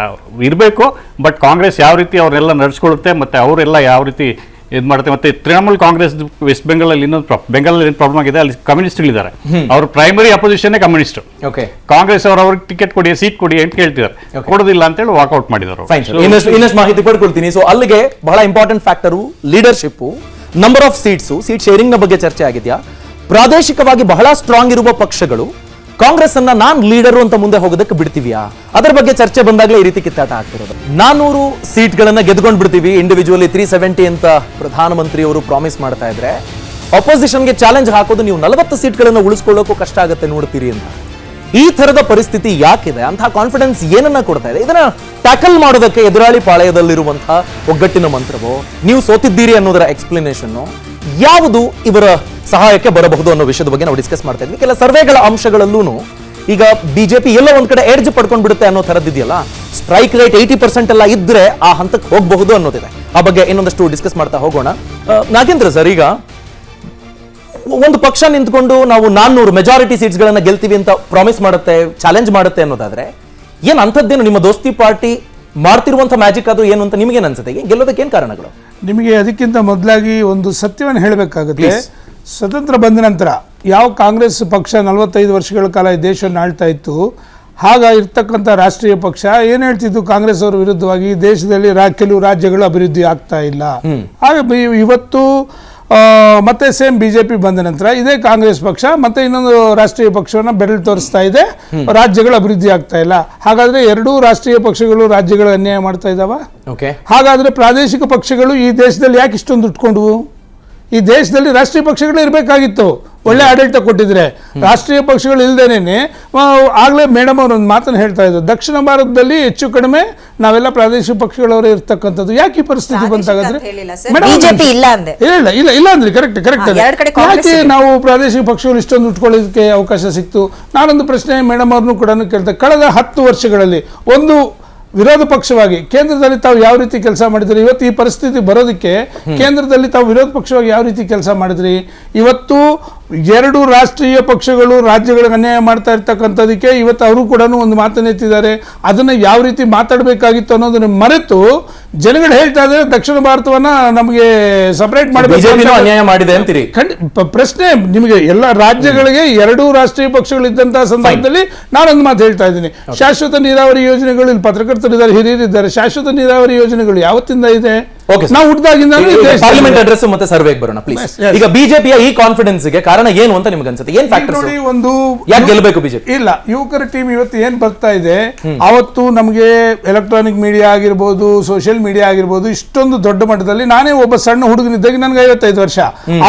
ಇರಬೇಕು, ಬಟ್ ಕಾಂಗ್ರೆಸ್ ಯಾವ ರೀತಿ ಅವ್ರನ್ನೆಲ್ಲ ನಡ್ಸ್ಕೊಳ್ಳುತ್ತೆ ಮತ್ತೆ ಅವರೆಲ್ಲ ಯಾವ ರೀತಿ ಇದು ಮಾಡುತ್ತೆ. ಮತ್ತೆ ತೃಣಮೂಲ್ ಕಾಂಗ್ರೆಸ್ ವೆಸ್ಟ್ ಬೆಂಗಾಲಲ್ಲಿ ಇನ್ನೊಂದು ಬೆಂಗಾಲಲ್ಲಿ ಏನು ಪ್ರಾಬ್ಲಮ್ ಆಗಿದೆ, ಅಲ್ಲಿ ಕಮ್ಯುನಿಸ್ಟ್ಗಳಿದ್ದಾರೆ. ಅವ್ರ ಪ್ರೈಮರಿ ಅಪೋಸಿಷನ್ ಕಮ್ಯುನಿಸ್ಟ್. ಕಾಂಗ್ರೆಸ್ ಅವ್ರಿಗೆ ಟಿಕೆಟ್ ಕೊಡಿ, ಸೀಟ್ ಕೊಡಿ ಅಂತ ಕೇಳ್ತಿದ್ದಾರೆ, ಕೊಡೋದಿಲ್ಲ ಅಂತ ಹೇಳಿ ವಾಕ್ಔಟ್ ಮಾಡಿದ್ದಾರೆ. ಇನ್ನಷ್ಟು ಮಾಹಿತಿ ಪಡ್ಕೊಳ್ತೀನಿ. ಸೊ ಅಲ್ಲಿಗೆ ಬಹಳ important factor leadership, number of seat sharing ನ ಬಗ್ಗೆ ಚರ್ಚೆ ಆಗಿದೆಯಾ. ಪ್ರಾದೇಶಿಕವಾಗಿ ಬಹಳ ಸ್ಟ್ರಾಂಗ್ ಇರುವ ಪಕ್ಷಗಳು ಕಾಂಗ್ರೆಸ್ ಅನ್ನ ನಾನ್ ಲೀಡರು ಅಂತ ಮುಂದೆ ಹೋಗೋದಕ್ಕೆ ಬಿಡ್ತೀವಿಯಾ, ಅದರ ಬಗ್ಗೆ ಚರ್ಚೆ ಬಂದಾಗಲೇ ಈ ರೀತಿ ಕಿತ್ತಾಟ ಆಗ್ತಿರೋದು. 400 ಸೀಟ್ಗಳನ್ನ ಗೆದ್ಕೊಂಡು ಬಿಡ್ತೀವಿ, ಇಂಡಿವಿಜುವಲಿ 370 ಅಂತ ಪ್ರಧಾನಮಂತ್ರಿ ಅವರು ಪ್ರಾಮಿಸ್ ಮಾಡ್ತಾ ಇದ್ರೆ, ಅಪೋಸಿಷನ್ಗೆ ಚಾಲೆಂಜ್ ಹಾಕೋದು ನೀವು 40 ಸೀಟ್ಗಳನ್ನ ಉಳಿಸ್ಕೊಳ್ಳೋಕ್ಕೂ ಕಷ್ಟ ಆಗುತ್ತೆ ನೋಡ್ತೀರಿ ಅಂತ. ಈ ತರದ ಪರಿಸ್ಥಿತಿ ಯಾಕಿದೆ, ಅಂತಹ ಕಾನ್ಫಿಡೆನ್ಸ್ ಏನನ್ನ ಕೊಡ್ತಾ ಇದೆ? ಇದನ್ನ ಟ್ಯಾಕಲ್ ಮಾಡೋದಕ್ಕೆ ಎದುರಾಳಿ ಪಾಳೆಯದಲ್ಲಿರುವಂತಹ ಒಗ್ಗಟ್ಟಿನ ಮಂತ್ರವೋ, ನೀವು ಸೋತಿದ್ದೀರಿ ಅನ್ನೋದರ ಎಕ್ಸ್ಪ್ಲನೇಷನ್ ಯಾವುದು ಇವರ ಸಹಾಯಕ್ಕೆ ಬರಬಹುದು ಅನ್ನೋ ವಿಷಯದ ಬಗ್ಗೆ ನಾವು ಡಿಸ್ಕಸ್ ಮಾಡ್ತಾ ಇದ್ವಿ. ಕೆಲ ಸರ್ವೆಗಳ ಅಂಶಗಳಲ್ಲೂ ಈಗ ಬಿಜೆಪಿ ಎಲ್ಲ ಒಂದ್ ಕಡೆ ಎಡ್ಜ್ ಪಡ್ಕೊಂಡ್ ಬಿಡುತ್ತೆ ಅನ್ನೋ ಥರದ್ದಿದೆಯಲ್ಲ, ಸ್ಟ್ರೈಕ್ ರೇಟ್ 80% ಎಲ್ಲ ಇದ್ರೆ ಆ ಹಂತಕ್ಕೆ ಹೋಗಬಹುದು ಅನ್ನೋದಿದೆ. ಆ ಬಗ್ಗೆ ಇನ್ನೊಂದಷ್ಟು ಡಿಸ್ಕಸ್ ಮಾಡ್ತಾ ಹೋಗೋಣ. ನಾಗೇಂದ್ರ ಸರ್, ಈಗ ಒಂದು ಪಕ್ಷ ನಿಂತ್ಕೊಂಡು ನಾವು 400 ಮೆಜಾರಿಟಿ ಸೀಟ್ಸ್ ಗಳನ್ನ ಗೆಲ್ತೀವಿ ಅಂತ ಪ್ರಾಮಿಸ್ ಮಾಡುತ್ತೆ, ಚಾಲೆಂಜ್ ಮಾಡುತ್ತೆ ಅನ್ನೋದಾದ್ರೆ, ಏನ್ ಅಂಥದ್ದೇನು ನಿಮ್ಮ ದೋಸ್ತಿ ಪಾರ್ಟಿ ಮಾಡ್ತಿರುವಂತ ಮ್ಯಾಜಿಕ್ ಅದು ಏನು ಅಂತ ನಿಮಗೇನು ಅನ್ಸುತ್ತೆ? ಗೆಲ್ಲೋದಕ್ಕೆ ಏನ್ ಕಾರಣಗಳು? ನಿಮಗೆ ಅದಕ್ಕಿಂತ ಮೊದಲಾಗಿ ಒಂದು ಸತ್ಯವನ್ನು ಹೇಳಬೇಕಾಗುತ್ತೆ. ಸ್ವತಂತ್ರ ಬಂದ ನಂತರ ಯಾವ ಕಾಂಗ್ರೆಸ್ ಪಕ್ಷ 45 ವರ್ಷಗಳ ಕಾಲ ಈ ದೇಶವನ್ನು ಆಳ್ತಾ ಇತ್ತು, ಆಗ ಇರ್ತಕ್ಕಂಥ ರಾಷ್ಟ್ರೀಯ ಪಕ್ಷ ಏನ್ ಹೇಳ್ತಿದ್ದು, ಕಾಂಗ್ರೆಸ್ ಅವರ ವಿರುದ್ಧವಾಗಿ ದೇಶದಲ್ಲಿ ಕೆಲವು ರಾಜ್ಯಗಳು ಅಭಿವೃದ್ಧಿ ಆಗ್ತಾ ಇಲ್ಲ. ಹಾಗೆ ಇವತ್ತು ಮತ್ತೆ ಸೇಮ್ ಬಿಜೆಪಿ ಬಂದ ನಂತರ ಇದೇ ಕಾಂಗ್ರೆಸ್ ಪಕ್ಷ ಮತ್ತೆ ಇನ್ನೊಂದು ರಾಷ್ಟ್ರೀಯ ಪಕ್ಷವನ್ನ ಬೆರಳು ತೋರಿಸ್ತಾ ಇದೆ, ರಾಜ್ಯಗಳು ಅಭಿವೃದ್ಧಿ ಆಗ್ತಾ ಇಲ್ಲ. ಹಾಗಾದ್ರೆ ಎರಡೂ ರಾಷ್ಟ್ರೀಯ ಪಕ್ಷಗಳು ರಾಜ್ಯಗಳು ಅನ್ಯಾಯ ಮಾಡ್ತಾ ಇದಾವ? ಹಾಗಾದ್ರೆ ಪ್ರಾದೇಶಿಕ ಪಕ್ಷಗಳು ಈ ದೇಶದಲ್ಲಿ ಯಾಕೆ ಇಷ್ಟೊಂದು ಉಟ್ಕೊಂಡ್ವು? ಈ ದೇಶದಲ್ಲಿ ರಾಷ್ಟ್ರೀಯ ಪಕ್ಷಗಳು ಇರಬೇಕಾಗಿತ್ತು, ಒಳ್ಳೆ ಆಡಳಿತ ಕೊಟ್ಟಿದ್ರೆ. ರಾಷ್ಟ್ರೀಯ ಪಕ್ಷಗಳು ಇಲ್ದೇನೆ ಆಗ್ಲೇ ಮೇಡಮ್ ಅವರು ಒಂದು ಮಾತನ್ನು ಹೇಳ್ತಾ ಇದ್ರು, ದಕ್ಷಿಣ ಭಾರತದಲ್ಲಿ ಹೆಚ್ಚು ಕಡಿಮೆ ನಾವೆಲ್ಲ ಪ್ರಾದೇಶಿಕ ಪಕ್ಷಗಳವರೇ ಇರ್ತಕ್ಕಂಥದ್ದು. ಯಾಕೆ ಈ ಪರಿಸ್ಥಿತಿ ಬಂತಾಗಾದ್ರೆ ಇಲ್ಲ ಅಂದ್ರೆ ಕರೆಕ್ಟ್ ಯಾಕೆ ನಾವು ಪ್ರಾದೇಶಿಕ ಪಕ್ಷಗಳು ಇಷ್ಟೊಂದು ಉಟ್ಕೊಳ್ಳೋದಕ್ಕೆ ಅವಕಾಶ ಸಿಕ್ತು? ನಾನೊಂದು ಪ್ರಶ್ನೆ ಮೇಡಮ್ ಅವ್ರನ್ನು ಕೂಡ ಕೇಳ್ತೆ, ಕಳೆದ 10 ವರ್ಷಗಳಲ್ಲಿ ಒಂದು ವಿರೋಧ ಪಕ್ಷವಾಗಿ ಕೇಂದ್ರದಲ್ಲಿ ತಾವು ಯಾವ ರೀತಿ ಕೆಲಸ ಮಾಡಿದ್ರಿ? ಇವತ್ತು ಈ ಪರಿಸ್ಥಿತಿ ಬರೋದಕ್ಕೆ ಕೇಂದ್ರದಲ್ಲಿ ತಾವು ವಿರೋಧ ಪಕ್ಷವಾಗಿ ಯಾವ ರೀತಿ ಕೆಲಸ ಮಾಡಿದ್ರಿ? ಇವತ್ತು 2 ರಾಷ್ಟ್ರೀಯ ಪಕ್ಷಗಳು ರಾಜ್ಯಗಳಿಗೆ ಅನ್ಯಾಯ ಮಾಡ್ತಾ ಇರ್ತಕ್ಕಂಥದಕ್ಕೆ ಇವತ್ತು ಅವರು ಕೂಡ ಒಂದು ಮಾತನ್ನ ಎತ್ತಿದ್ದಾರೆ. ಅದನ್ನ ಯಾವ ರೀತಿ ಮಾತಾಡಬೇಕಾಗಿತ್ತು ಅನ್ನೋದನ್ನ ಮರೆತು ಜನಗಳು ಹೇಳ್ತಾ ಇದ್ದಾರೆ ದಕ್ಷಿಣ ಭಾರತವನ್ನ ನಮಗೆ ಸಪರೇಟ್ ಮಾಡಬೇಕು ಅನ್ಯಾಯ ಮಾಡಿದೆ ಅಂತೀರಿ. ಪ್ರಶ್ನೆ ನಿಮಗೆ, ಎಲ್ಲ ರಾಜ್ಯಗಳಿಗೆ 2 ರಾಷ್ಟ್ರೀಯ ಪಕ್ಷಗಳು ಇದ್ದಂತಹ ಸಂದರ್ಭದಲ್ಲಿ ನಾನೊಂದು ಮಾತು ಹೇಳ್ತಾ ಇದ್ದೀನಿ, ಶಾಶ್ವತ ನೀರಾವರಿ ಯೋಜನೆಗಳು, ಇಲ್ಲಿ ಪತ್ರಕರ್ತರಿದ್ದಾರೆ, ಹಿರಿಯರಿದ್ದಾರೆ, ಶಾಶ್ವತ ನೀರಾವರಿ ಯೋಜನೆಗಳು ಯಾವತ್ತಿಂದ ಇದೆ? ನಾವು ಹುಟ್ಟಿದಾಗಿಂದ ಪಾರ್ಲಿಮೆಂಟ್ ಅಡ್ರೆಸ್ ಮತ್ತೆ ಸರ್ವೆಗೆ ಬರೋಣ ಪ್ಲೀಸ್. ಈಗ ಬಿಜೆಪಿಯ ಈ ಕಾನ್ಫಿಡೆನ್ಸ್ ಗೆ ಕಾರಣ ಏನು ಅಂತ ನಿಮ್ಗೆ ಅನ್ಸುತ್ತೆ? ಏನ್ ಫ್ಯಾಕ್ಟರ್ಸ್? ಒಂದು ಯಾಕೆ ಗೆಲ್ಲಬೇಕು ಬಿಜೆಪಿ? ಇಲ್ಲ, ಯುವಕರ ಟೀಮ್ ಇವತ್ತು ಏನ್ ಬರ್ತಾ ಇದೆ, ಅವತ್ತು ನಮಗೆ ಎಲೆಕ್ಟ್ರಾನಿಕ್ ಮೀಡಿಯಾ ಆಗಿರ್ಬೋದು, ಸೋಷಿಯಲ್ ಮೀಡಿಯಾ ಆಗಿರ್ಬೋದು, ಇಷ್ಟೊಂದು ದೊಡ್ಡ ಮಟ್ಟದಲ್ಲಿ, ನಾನೇ ಒಬ್ಬ ಸಣ್ಣ ಹುಡುಗನಿದ್ದಾಗ ನನಗೆ 55 ವರ್ಷ,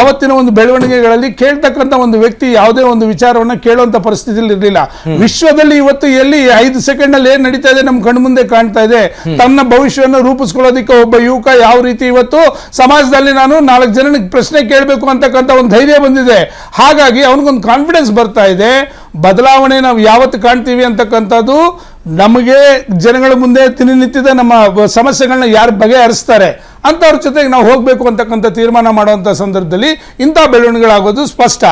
ಆವತ್ತಿನ ಒಂದು ಬೆಳವಣಿಗೆಗಳಲ್ಲಿ ಕೇಳ್ತಕ್ಕಂಥ ಒಂದು ವ್ಯಕ್ತಿ ಯಾವುದೇ ಒಂದು ವಿಚಾರವನ್ನ ಕೇಳುವಂತ ಪರಿಸ್ಥಿತಿಯಲ್ಲಿ ಇರಲಿಲ್ಲ. ವಿಶ್ವದಲ್ಲಿ ಇವತ್ತು ಎಲ್ಲಿ 5 ಸೆಕೆಂಡ್ ಅಲ್ಲಿ ಏನ್ ನಡೀತಾ ಇದೆ ನಮ್ಮ ಕಣ್ಣು ಮುಂದೆ ಕಾಣ್ತಾ ಇದೆ. ತನ್ನ ಭವಿಷ್ಯವನ್ನು ರೂಪಿಸ್ಕೊಳ್ಳೋದಕ್ಕೆ ಒಬ್ಬ ಯುವಕ ಯಾವ ರೀತಿ ಇವತ್ತು ಸಮಾಜದಲ್ಲಿ ನಾನು 4 ಜನಕ್ಕೆ ಪ್ರಶ್ನೆ ಕೇಳಬೇಕು ಅಂತಕ್ಕಂಥ ಒಂದು ಧೈರ್ಯ ಬಂದಿದೆ. ಹಾಗಾಗಿ ಅವನಿಗೊಂದು ಕಾನ್ಫಿಡೆನ್ಸ್ ಬರ್ತಾ ಇದೆ. ಬದಲಾವಣೆ ನಾವು ಯಾವತ್ತು ಕಾಣ್ತೀವಿ ಅಂತಕ್ಕಂಥದ್ದು ನಮಗೆ ಜನಗಳ ಮುಂದೆ ದಿನನಿತ್ಯದ ನಮ್ಮ ಸಮಸ್ಯೆಗಳನ್ನ ಯಾರು ಬಗೆಹರಿಸ್ತಾರೆ ಅಂತವ್ರ ಜೊತೆಗೆ ನಾವು ಹೋಗ್ಬೇಕು ಅಂತಕ್ಕಂಥ ತೀರ್ಮಾನ ಮಾಡುವಂತ ಸಂದರ್ಭದಲ್ಲಿ ಇಂತಹ ಬೆಳವಣಿಗೆಗಳಾಗೋದು ಸ್ಪಷ್ಟ.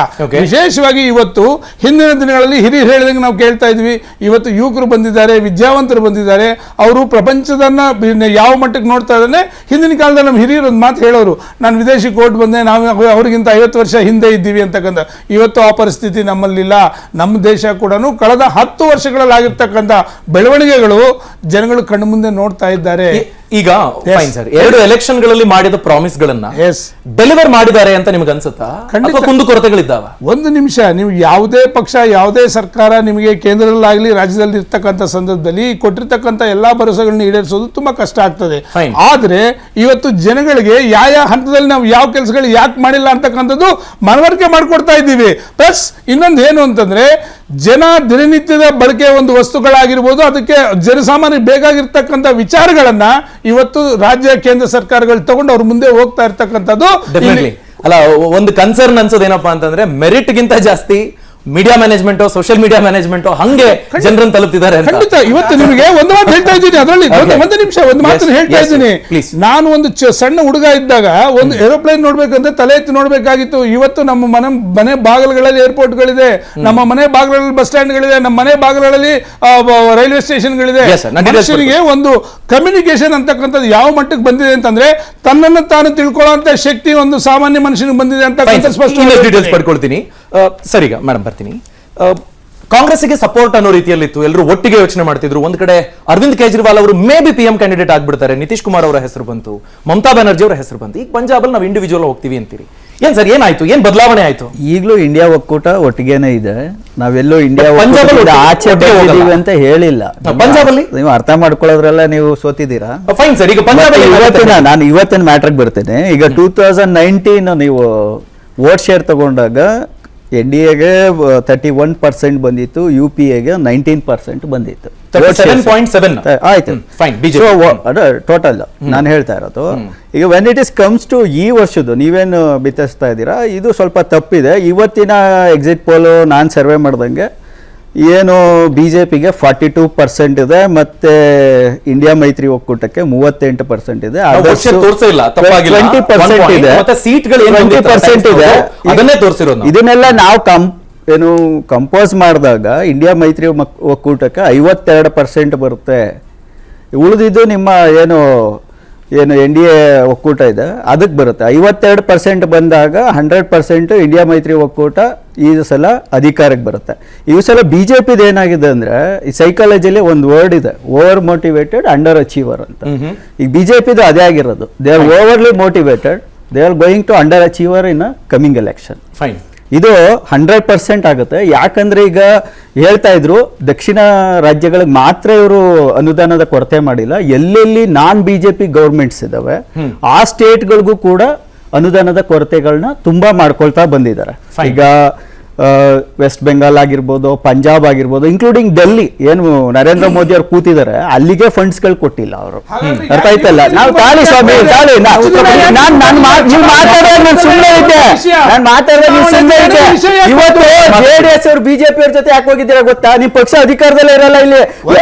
ವಿಶೇಷವಾಗಿ ಇವತ್ತು ಹಿಂದಿನ ದಿನಗಳಲ್ಲಿ ಹಿರಿಯರು ಹೇಳಿದಂಗೆ ನಾವು ಕೇಳ್ತಾ ಇದ್ವಿ, ಇವತ್ತು ಯುವಕರು ಬಂದಿದ್ದಾರೆ, ವಿದ್ಯಾವಂತರು ಬಂದಿದ್ದಾರೆ, ಅವರು ಪ್ರಪಂಚದನ್ನ ಯಾವ ಮಟ್ಟಕ್ಕೆ ನೋಡ್ತಾ ಇದ್ದಾನೆ. ಹಿಂದಿನ ಕಾಲದಲ್ಲಿ ನಮ್ಮ ಹಿರಿಯರು ಒಂದು ಮಾತು ಹೇಳೋರು, ನಾನು ವಿದೇಶಿ ಕೋರ್ಟ್ ಬಂದೆ, ನಾವು ಅವ್ರಿಗಿಂತ 50 ವರ್ಷ ಹಿಂದೆ ಇದ್ದೀವಿ ಅಂತಕ್ಕಂಥ. ಇವತ್ತು ಆ ಪರಿಸ್ಥಿತಿ ನಮ್ಮಲ್ಲಿಲ್ಲ. ನಮ್ಮ ದೇಶ ಕೂಡ ಕಳೆದ 10 ವರ್ಷಗಳಲ್ಲಾಗಿರ್ತಕ್ಕಂಥ ಬೆಳವಣಿಗೆಗಳು ಜನಗಳು ಕಣ್ಣು ಮುಂದೆ ನೋಡ್ತಾ ಇದ್ದಾರೆ. ಈಗ ಫೈನ್ ಸರ್, 2 ಎಲೆಕ್ಷನ್ ಗಳಲ್ಲಿ ಮಾಡಿದ ಪ್ರಾಮಿಸ್ ಗಳನ್ನ Yes. ಡೆಲಿವರ್ ಮಾಡಿದ್ದಾರೆ ಅಂತ ನಿಮ್ಗೆ ಅನ್ಸುತ್ತಾ ಖಂಡಿತ. ಅಥವಾ ಕುಂದುಕೊರತೆಗಳಿದ್ದಾವ? ಒಂದು ನಿಮಿಷ, ನೀವು ಯಾವುದೇ ಪಕ್ಷ ಯಾವುದೇ ಸರ್ಕಾರ ನಿಮಗೆ ಕೇಂದ್ರದಲ್ಲಾಗಲಿ ರಾಜ್ಯದಲ್ಲಿ ಇರ್ತಕ್ಕಂಥ ಸಂದರ್ಭದಲ್ಲಿ ಕೊಟ್ಟಿರ್ತಕ್ಕಂಥ ಎಲ್ಲಾ ಭರವಸೆಗಳನ್ನ ಈಡೇರಿಸೋದು ತುಂಬಾ ಕಷ್ಟ ಆಗ್ತದೆ. Fine. ಆದ್ರೆ ಇವತ್ತು ಜನಗಳಿಗೆ ಯಾವ ಹಂತದಲ್ಲಿ ನಾವು ಯಾವ ಕೆಲಸಗಳು ಯಾಕೆ ಮಾಡಿಲ್ಲ ಅಂತಕ್ಕಂಥದ್ದು ಮನವರಿಕೆ ಮಾಡ್ಕೊಡ್ತಾ ಇದ್ದೀವಿ. ಪ್ಲಸ್ ಇನ್ನೊಂದು ಏನು ಅಂತಂದ್ರೆ, ಜನ ದಿನನಿತ್ಯದ ಬಳಕೆ ಒಂದು ವಸ್ತುಗಳಾಗಿರ್ಬೋದು, ಅದಕ್ಕೆ ಜನಸಾಮಾನ್ಯರಿಗೆ ಬೇಕಾಗಿರ್ತಕ್ಕಂಥ ವಿಚಾರಗಳನ್ನ ಇವತ್ತು ರಾಜ್ಯ ಕೇಂದ್ರ ಸರ್ಕಾರಗಳು ತಗೊಂಡು ಅವ್ರ ಮುಂದೆ ಹೋಗ್ತಾ ಇರ್ತಕ್ಕಂಥದ್ದು ಡೆಫಿನೆಟ್ಲಿ. ಅಲ್ಲ, ಒಂದು ಕನ್ಸರ್ನ್ ಅನ್ಸೋದೇನಪ್ಪಾ ಅಂತಂದ್ರೆ ಮೆರಿಟ್ ಗಿಂತ ಜಾಸ್ತಿ media management, social media management ಹಂಗೆ ಜನರನ್ನು ತಲುಪ್ತಿದ್ದಾರೆ ಅಂತ. ಖಂಡಿತ. ಇವತ್ತು ನಿಮಗೆ ಒಂದು ಮಾತು ಹೇಳ್ತಾ ಇದ್ದೀನಿ, ಅದರಲ್ಲಿ ಒಂದು ನಿಮಿಷ ಒಂದು ಮಾತನ್ನು ಹೇಳ್ತಾ ಇದ್ದೀನಿ. ನಾನು ಒಂದು ಸಣ್ಣ ಹುಡುಗ ಇದ್ದಾಗ ಒಂದು ಏರೋಪ್ಲೇನ್ ನೋಡ್ಬೇಕಂದ್ರೆ ತಲೆ ಎತ್ತಿ ನೋಡ್ಬೇಕಾಗಿತ್ತು. ಇವತ್ತು ನಮ್ಮ ಮನೆ ಬಾಗಿಲುಗಳಲ್ಲಿ ಏರ್ಪೋರ್ಟ್ಗಳಿದೆ, ನಮ್ಮ ಮನೆ ಬಾಗಿಲಲ್ಲಿ ಬಸ್ ಸ್ಟ್ಯಾಂಡ್ಗಳಿದೆ, ನಮ್ಮ ಮನೆ ಬಾಗಿಲಲ್ಲಿ ರೈಲ್ವೆ ಸ್ಟೇಷನ್ಗಳಿದೆ. ಮನುಷ್ಯನಿಗೆ ಒಂದು ಕಮ್ಯುನಿಕೇಶನ್ ಅಂತಕ್ಕಂಥದ್ದು ಯಾವ ಮಟ್ಟಕ್ಕೆ ಬಂದಿದೆ ಅಂತಂದ್ರೆ, ತನ್ನನ್ನು ತಾನು ತಿಳ್ಕೊಳ್ಳುವಂತ ಶಕ್ತಿ ಒಂದು ಸಾಮಾನ್ಯ ಮನುಷ್ಯನಿಗೆ ಬಂದಿದೆ ಅಂತ ಸ್ಪಷ್ಟ ಡೀಟೇಲ್ಸ್ ಪಡ್ಕೊಳ್ತೀನಿ. ಸರಿಗ ಮೇಡಮ್ ಬರ್ತೀನಿ. ಕಾಂಗ್ರೆಸ್ಗೆ ಸಪೋರ್ಟ್ ಅನ್ನೋ ರೀತಿಯಲ್ಲಿತ್ತು, ಎಲ್ಲರೂ ಒಟ್ಟಿಗೆ ಯೋಚನೆ ಮಾಡ್ತಿದ್ರು. ಒಂದ್ ಕಡೆ ಅರವಿಂದ್ ಕೇಜ್ರಿವಾಲ್ ಅವರು ಮೇ ಬಿ PM ಕ್ಯಾಂಡಿಡೇಟ್ ಆಗ್ಬಿಡ್ತಾರೆ, ನಿತೀಶ್ ಕುಮಾರ್ ಅವರ ಹೆಸರು ಬಂತು, ಮಮತಾ ಬ್ಯಾನರ್ಜಿ ಅವರ ಹೆಸರು ಬಂತು. ಈಗ ಪಂಜಾಬಲ್ಲಿ ನಾವು ಇಂಡಿವಿಜುವಲ್ ಹೋಗ್ತೀವಿ ಅಂತೀರಿ. ಏನ್ ಸರ್, ಏನಾಯ್ತು? ಏನ್ ಬದಲಾವಣೆ ಆಯ್ತು? ಈಗಲೂ ಇಂಡಿಯಾ ಒಕ್ಕೂಟ ಒಟ್ಟಿಗೆನೇ ಇದೆ. ನಾವೆಲ್ಲೂ ಇಂಡಿಯಾ ಪಂಜಾಬಲ್ಲಿ ಒಕ್ಕೂಟದಿಂದ ಆಚೆ ಬಂದಿದ್ದೀವಿ ಅಂತ ಹೇಳಿಲ್ಲ. ಪಂಜಾಬಲ್ಲಿ ನೀವು ಅರ್ಥ ಮಾಡ್ಕೊಳ್ಳೋದ್ರೆಲ್ಲ ನೀವು ಸೋತಿದ್ದೀರಾ. Fine sir. ಈಗ ಪಂಜಾಬಲ್ಲಿ ನಾನು ಇವತ್ತಿನ ಮ್ಯಾಟ್ರಿಗೆ ಬರ್ತೇನೆ. ಈಗ 2019 ನೀವು ವೋಟ್ ಶೇರ್ ತಗೊಂಡಾಗ NDAಗೆ 31% ಬಂದಿತ್ತು, UPAಗೆ 19% ಬಂದಿತ್ತು. 37.7 ಆಯ್ತು, ಫೈನ್. ಟೋಟಲ್ ನಾನು ಹೇಳ್ತಾ ಇರೋದು. ಈಗ when it is comes to ಈ ವರ್ಷದ್ದು ನೀವೇನು ಬಿತ್ತಿಸ್ತಾ ಇದ್ದೀರಾ, ಇದು ಸ್ವಲ್ಪ ತಪ್ಪಿದೆ. ಇವತ್ತಿನ ಎಕ್ಸಿಟ್ ಪೋಲ್ ನಾನು ಸರ್ವೆ ಮಾಡ್ದಂಗೆ ಏನು BJPಗೆ 42% ಇದೆ, ಮತ್ತೆ ಇಂಡಿಯಾ ಮೈತ್ರಿ ಒಕ್ಕೂಟಕ್ಕೆ 38% ಇದೆ, 20% ಇದೆ, 20% ಇದೆ. ಅದನ್ನೇ ತೋರಿಸಿರೋದು. ಇದನ್ನೆಲ್ಲ ನಾವು ಕಂಪೋಸ್ ಮಾಡಿದಾಗ ಇಂಡಿಯಾ ಮೈತ್ರಿ ಒಕ್ಕೂಟಕ್ಕೆ 52% ಬರುತ್ತೆ. ಉಳಿದಿದ್ದು ನಿಮ್ಮ ಏನು NDA ಒಕ್ಕೂಟ ಇದೆ ಅದಕ್ಕೆ ಬರುತ್ತೆ. 52% ಬಂದಾಗ 100% ಇಂಡಿಯಾ ಮೈತ್ರಿ ಒಕ್ಕೂಟ ಈ ಸಲ ಅಧಿಕಾರಕ್ಕೆ ಬರುತ್ತೆ. ಈ ಸಲ BJPದು ಏನಾಗಿದೆ ಅಂದ್ರೆ, ಈ ಸೈಕಾಲಜಿಲಿ ಒಂದು ವರ್ಡ್ ಇದೆ, ಓವರ್ ಮೋಟಿವೇಟೆಡ್ ಅಂಡರ್ ಅಚೀವರ್ ಅಂತ. ಈಗ BJPದು ಅದೇ ಆಗಿರೋದು. They are overly motivated, they are going to under achiever in coming election. Fine. ಇದು 100% ಆಗುತ್ತೆ. ಯಾಕಂದ್ರೆ ಈಗ ಹೇಳ್ತಾ ಇದ್ರು ದಕ್ಷಿಣ ರಾಜ್ಯಗಳಿಗೆ ಮಾತ್ರ ಇವರು ಅನುದಾನದ ಕೊರತೆ ಮಾಡಿಲ್ಲ, ಎಲ್ಲೆಲ್ಲಿ BJP ಗೌರ್ಮೆಂಟ್ಸ್ ಇದಾವೆ ಆ ಸ್ಟೇಟ್ಗಳಿಗೂ ಕೂಡ ಅನುದಾನದ ಕೊರತೆಗಳನ್ನ ತುಂಬಾ ಮಾಡ್ಕೊಳ್ತಾ ಬಂದಿದ್ದಾರೆ. ಈಗ ವೆಸ್ಟ್ ಬೆಂಗಾಲ್ ಆಗಿರ್ಬೋದು, ಪಂಜಾಬ್ ಆಗಿರ್ಬೋದು, ಇನ್ಕ್ಲೂಡಿಂಗ್ ಡೆಲ್ಲಿ, ಏನು ನರೇಂದ್ರ ಮೋದಿ ಅವ್ರು ಕೂತಿದ್ದಾರೆ ಅಲ್ಲಿಗೆ ಫಂಡ್ಸ್ಗಳು ಕೊಟ್ಟಿಲ್ಲ ಅವರು. ಅರ್ಥ ಆಯ್ತಲ್ಲ? ನಾವು ತಾಳಿ ಸ್ವಾಮಿ ತಾಳಿ ನೀವು ಮಾತಾಡೋದು ನಾನು ಸುಮ್ಮನೆ ಇದ್ದೆ, ನಾನು ಮಾತಾಡೋದು ನೀವು ಸುಮ್ಮನೆ ಇದ್ದೆ. ಇವತ್ತು JDS ಅವರು BJP ಅವ್ರ ಜೊತೆ ಯಾಕೆ ಹೋಗಿದ್ದೀರಾ ಗೊತ್ತಾ? ನಿಮ್ ಪಕ್ಷ ಅಧಿಕಾರದಲ್ಲೇ ಇರಲ್ಲ ಇಲ್ಲಿ.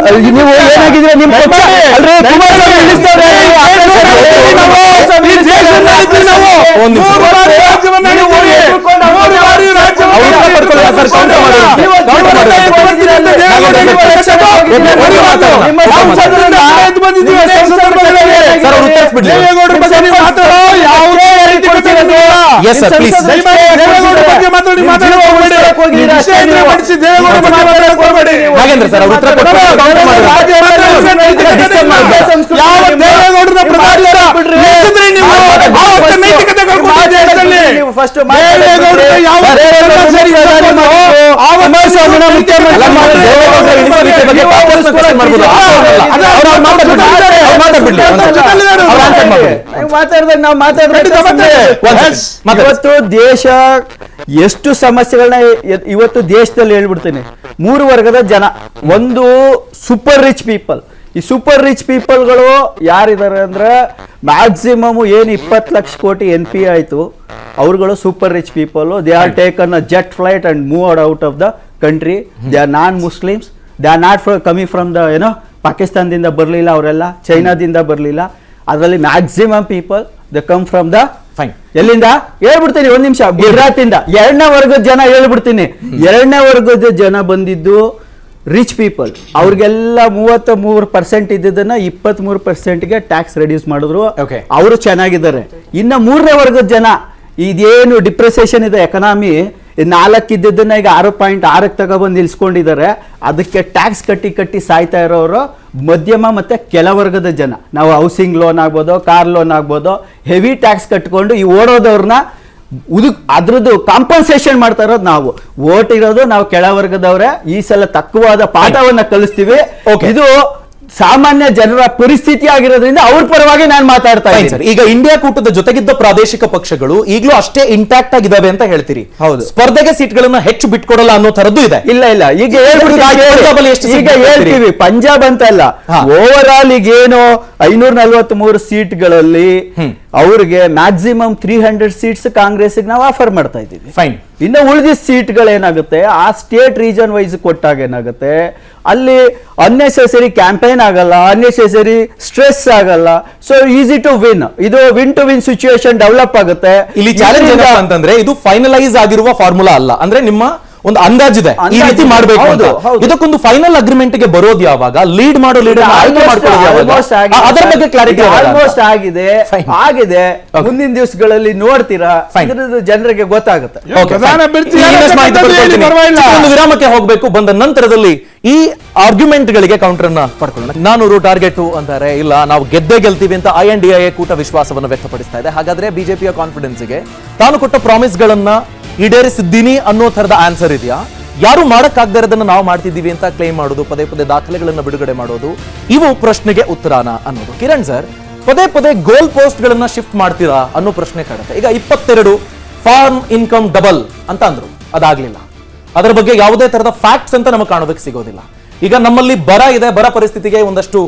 ನೀವು ಏನಾಗಿದ್ರೆ ನಿಮ್ ಪಕ್ಷ ಅಲ್ರಿ ಇವತ್ತು ದೇಶ ಎಷ್ಟು ಸಮಸ್ಯೆಗಳನ್ನ ಇವತ್ತು ದೇಶದಲ್ಲಿ ಹೇಳ್ಬಿಡ್ತೀನಿ. 3 ವರ್ಗದ ಜನ. ಒಂದು ಸೂಪರ್ ರಿಚ್ ಪೀಪಲ್. ಈ ಸೂಪರ್ ರಿಚ್ ಪೀಪಲ್ಗಳು ಯಾರಿದ್ದಾರೆ ಅಂದ್ರೆ ಮ್ಯಾಕ್ಸಿಮಮ್ ಏನು 20 ಲಕ್ಷ ಕೋಟಿ NP ಆಯ್ತು, ಅವ್ರುಗಳು super rich people. They are taken a jet flight and moved out of the country. They are non Muslims, they are not coming from the ಪಾಕಿಸ್ತಾನದಿಂದ ಬರಲಿಲ್ಲ, ಅವರೆಲ್ಲ ಚೈನಾದಿಂದ ಬರಲಿಲ್ಲ. ಅದರಲ್ಲಿ maximum people they come from the ಎಲ್ಲಿಂದ ಹೇಳ್ಬಿಡ್ತೀನಿ, ಒಂದ್ ನಿಮಿಷ, ಗುಜರಾತಿಂದ. 2ನೇ ವರ್ಗದ ಜನ ಹೇಳ್ಬಿಡ್ತೀನಿ. 2ನೇ ವರ್ಗದ ಜನ ಬಂದಿದ್ದು ರಿಚ್ ಪೀಪಲ್. ಅವ್ರಿಗೆಲ್ಲ 33% ಇದ್ದದನ್ನ 23%ಗೆ ಟ್ಯಾಕ್ಸ್ ರೆಡ್ಯೂಸ್ ಮಾಡಿದ್ರು, ಅವರು ಚೆನ್ನಾಗಿದ್ದಾರೆ. ಇನ್ನು 3ನೇ ವರ್ಗದ ಜನ, ಇದೇನು ಡಿಪ್ರೆಸೇಷನ್ ಇದೆ ಎಕನಾಮಿ, 4 ಇದ್ದದನ್ನ ಈಗ 6.6 ತಗೊಬಂದು ನಿಲ್ಸ್ಕೊಂಡಿದ್ದಾರೆ. ಅದಕ್ಕೆ ಟ್ಯಾಕ್ಸ್ ಕಟ್ಟಿ ಸಾಯ್ತಾ ಇರೋರು ಮಧ್ಯಮ ಮತ್ತೆ ಕೆಲವರ್ಗದ ಜನ. ನಾವು ಹೌಸಿಂಗ್ ಲೋನ್ ಆಗ್ಬೋದು, ಕಾರ್ ಲೋನ್ ಆಗ್ಬೋದು, ಹೆವಿ ಟ್ಯಾಕ್ಸ್ ಕಟ್ಕೊಂಡು ಈ ಓಡೋದವ್ರನ್ನ ಅದ್ರದ್ದು ಕಾಂಪನ್ಸೇಷನ್ ಮಾಡ್ತಾ ಇರೋದು ನಾವು. ಓಟ್ ಇರೋದು ನಾವು ಕೆಳವರ್ಗದವ್ರೆ. ಈ ಸಲ ತಕ್ಕವಾದ ಪಾಠವನ್ನ ಕಲಿಸ್ತೀವಿ. ಇದು ಸಾಮಾನ್ಯ ಜನರ ಪರಿಸ್ಥಿತಿ ಆಗಿರೋದ್ರಿಂದ ಅವ್ರ ಪರವಾಗಿ ನಾನು ಮಾತಾಡ್ತಾ ಇದ್ದೀನಿ. ಈಗ ಇಂಡಿಯಾ ಕೂಟದ ಜೊತೆಗಿದ್ದ ಪ್ರಾದೇಶಿಕ ಪಕ್ಷಗಳು ಈಗಲೂ ಅಷ್ಟೇ ಇಂಟ್ಯಾಕ್ಟ್ ಆಗಿದಾವೆ ಅಂತ ಹೇಳ್ತೀರಿ. ಹೌದು. ಸ್ಪರ್ಧೆಗೆ ಸೀಟ್ಗಳನ್ನ ಹೆಚ್ಚು ಬಿಟ್ಕೊಡಲ್ಲ ಅನ್ನೋ ತರದ್ದು ಇದೆ. ಇಲ್ಲ ಈಗ ಹೇಳ್ತೀವಿ, ಪಂಜಾಬ್ ಅಂತ ಅಲ್ಲ, ಓವರ್ ಆಲ್ ಈಗ ಏನು 543 ಸೀಟ್ಗಳಲ್ಲಿ ಅವ್ರಿಗೆ ಮ್ಯಾಕ್ಸಿಮಮ್ 300 ಸೀಟ್ಸ್ ಕಾಂಗ್ರೆಸ್ ನಾವು ಆಫರ್ ಮಾಡ್ತಾ ಇದ್ದೀವಿ. ಫೈನ್. ಇನ್ನು ಉಳಿದ ಸೀಟ್ಗಳೇನಾಗುತ್ತೆ ಆ ಸ್ಟೇಟ್ ರೀಜನ್ ವೈಸ್ ಕೊಟ್ಟಾಗ ಏನಾಗುತ್ತೆ, ಅಲ್ಲಿ ಅನ್ನೆಸೆಸರಿ ಕ್ಯಾಂಪೇನ್ ಆಗಲ್ಲ, ಅನ್ನೆಸೆಸರಿ ಸ್ಟ್ರೆಸ್ ಆಗಲ್ಲ. ಸೊ ಈಸಿ ಟು ವಿನ್, ಇದು win to win situation develop ಆಗುತ್ತೆ. ಇಲ್ಲಿ ಚಾಲೆಂಜ್ ಏನಪ್ಪ ಅಂತಂದ್ರೆ ಇದು ಫೈನಲೈಸ್ ಆಗಿರುವ ಫಾರ್ಮುಲಾ ಅಲ್ಲ. ಅಂದ್ರೆ ನಿಮ್ಮ ಒಂದು ಅಂದಾಜಿದೆ ಈ ರೀತಿ ಮಾಡಬೇಕು ಅಂತ. ಇದಕ್ಕೊಂದು ಫೈನಲ್ ಅಗ್ರಿಮೆಂಟ್ ಗೆ ಬರೋದು ಯಾವಾಗ, ಲೀಡ್ ಮಾಡೋ ಲೀಡರ್ ಆಯ್ಕೆ ಮಾಡ್ಕೊಳ್ಳೋದು ಯಾವಾಗ, ಅದರ ಬಗ್ಗೆ ಕ್ಲಾರಿಟಿ ಆಲ್ಮೋಸ್ಟ್ ಆಗಿದೆ. ಮುಂದಿನ ದಿವಸಗಳಲ್ಲಿ ನೋಡ್ತೀರಾ, ಜನರಿಗೆ ಗೊತ್ತಾಗುತ್ತೆ. ಒಂದು ವಿರಾಮಕ್ಕೆ ಹೋಗಬೇಕು. ಬಂದ ನಂತರದಲ್ಲಿ ಈ ಆರ್ಗ್ಯುಮೆಂಟ್ ಗಳಿಗೆ ಕೌಂಟರ್ ಅನ್ನ ಪಡ್ಕೊಳ್ಳೋಣ. 400 ಟಾರ್ಗೆಟ್ ಅಂತಾರೆ, ಇಲ್ಲ ನಾವು ಗೆಲ್ತೀವಿ ಅಂತ INDIA ಕೂಟ ವಿಶ್ವಾಸವನ್ನು ವ್ಯಕ್ತಪಡಿಸ್ತಾ ಇದೆ. ಹಾಗಾದ್ರೆ ಬಿಜೆಪಿಯ ಕಾನ್ಫಿಡೆನ್ಸ್ ಗೆ ತಾನು ಕೊಟ್ಟ ಪ್ರಾಮಿಸ್ ಗಳನ್ನ ಈಡೇರಿಸಿದ್ದೀನಿ ಅನ್ನೋ ತರದ ಆನ್ಸರ್ ಇದೆಯಾ? ಯಾರು ಮಾಡಕ್ಕಾಗದೇ ಇರೋದನ್ನ ನಾವು ಮಾಡ್ತಿದ್ದೀವಿ ಅಂತ ಕ್ಲೇಮ್ ಮಾಡೋದು, ಪದೇ ದಾಖಲೆಗಳನ್ನ ಬಿಡುಗಡೆ ಮಾಡೋದು, ಇವು ಪ್ರಶ್ನೆಗೆ ಉತ್ತರಾನ ಅನ್ನೋದು. ಕಿರಣ್ ಸರ್, ಪದೇ ಗೋಲ್ ಪೋಸ್ಟ್ ಗಳನ್ನ ಶಿಫ್ಟ್ ಮಾಡ್ತೀರಾ ಅನ್ನೋ ಪ್ರಶ್ನೆ ಕಾಡುತ್ತೆ. ಈಗ 22 ಫಾರ್ಮ್ ಇನ್ಕಮ್ ಡಬಲ್ ಅಂತ ಅಂದ್ರು, ಅದಾಗ್ಲಿಲ್ಲ. ಅದರ ಬಗ್ಗೆ ಯಾವುದೇ ತರದ ಫ್ಯಾಕ್ಟ್ಸ್ ಅಂತ ನಮಗೆ ಕಾಣೋದಕ್ಕೆ ಸಿಗೋದಿಲ್ಲ. ಈಗ ನಮ್ಮಲ್ಲಿ ಬರ ಇದೆ, ಬರ ಪರಿಸ್ಥಿತಿಗೆ ಒಂದಷ್ಟು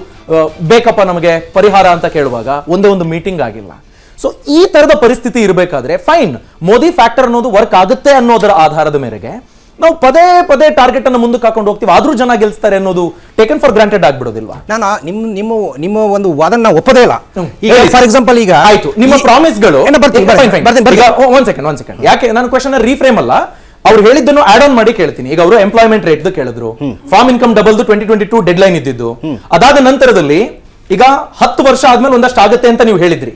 ಬೇಕಪ್ಪ ನಮಗೆ ಪರಿಹಾರ ಅಂತ ಕೇಳುವಾಗ ಒಂದೇ ಮೀಟಿಂಗ್ ಆಗಿಲ್ಲ. ಸೊ ಈ ತರದ ಪರಿಸ್ಥಿತಿ ಇರಬೇಕಾದ್ರೆ ಫೈನ್, ಮೋದಿ ಫ್ಯಾಕ್ಟರ್ ಅನ್ನೋದು ವರ್ಕ್ ಆಗುತ್ತೆ ಅನ್ನೋದರ ಆಧಾರದ ಮೇರೆಗೆ ನಾವು ಪದೇ ಟಾರ್ಗೆಟ್ ಅನ್ನು ಮುಂದಕ್ಕೆ ಹಾಕೊಂಡು ಹೋಗ್ತೀವಿ, ಆದ್ರೂ ಜನ ಗೆಲ್ಸ್ತಾರೆ ಅನ್ನೋದು ಟೇಕನ್ ಫಾರ್ ಗ್ರಾಂಟೆಡ್ ಆಗ್ಬಿಡೋದಿಲ್ವಾ? ನಾನು ನಿಮ್ಮ ಒಂದು ವಾದನ ಒಪ್ಪದೇ ಇಲ್ಲ. ಈಗ ಫಾರ್ ಎಕ್ಸಾಂಪಲ್, ಈಗ ಆಯ್ತು ನಿಮ್ಮ ಪ್ರಾಮಿಸ್ಗಳು. ಒಂದ್ ಸೆಕೆಂಡ್, ಯಾಕೆ ನಾನು ಕ್ವೆಶ್ಚನ್ ರೀಫ್ರೇಮ್ ಅಲ್ಲ, ಅವ್ರು ಹೇಳಿದ್ದನ್ನು ಆಡ್ ಆನ್ ಮಾಡಿ ಕೇಳ್ತೀನಿ. ಈಗ ಅವರು ಎಂಪ್ಲಾಯ್ಮೆಂಟ್ ರೇಟ್ ಕೇಳಿದ್ರು, farm income double 2022 deadline ಇದ್ದಿದ್ದು. ಅದಾದ ನಂತರದಲ್ಲಿ ಈಗ 10 ವರ್ಷ ಆದ್ಮೇಲೆ ಒಂದಷ್ಟು ಆಗುತ್ತೆ ಅಂತ ನೀವು ಹೇಳಿದ್ರಿ.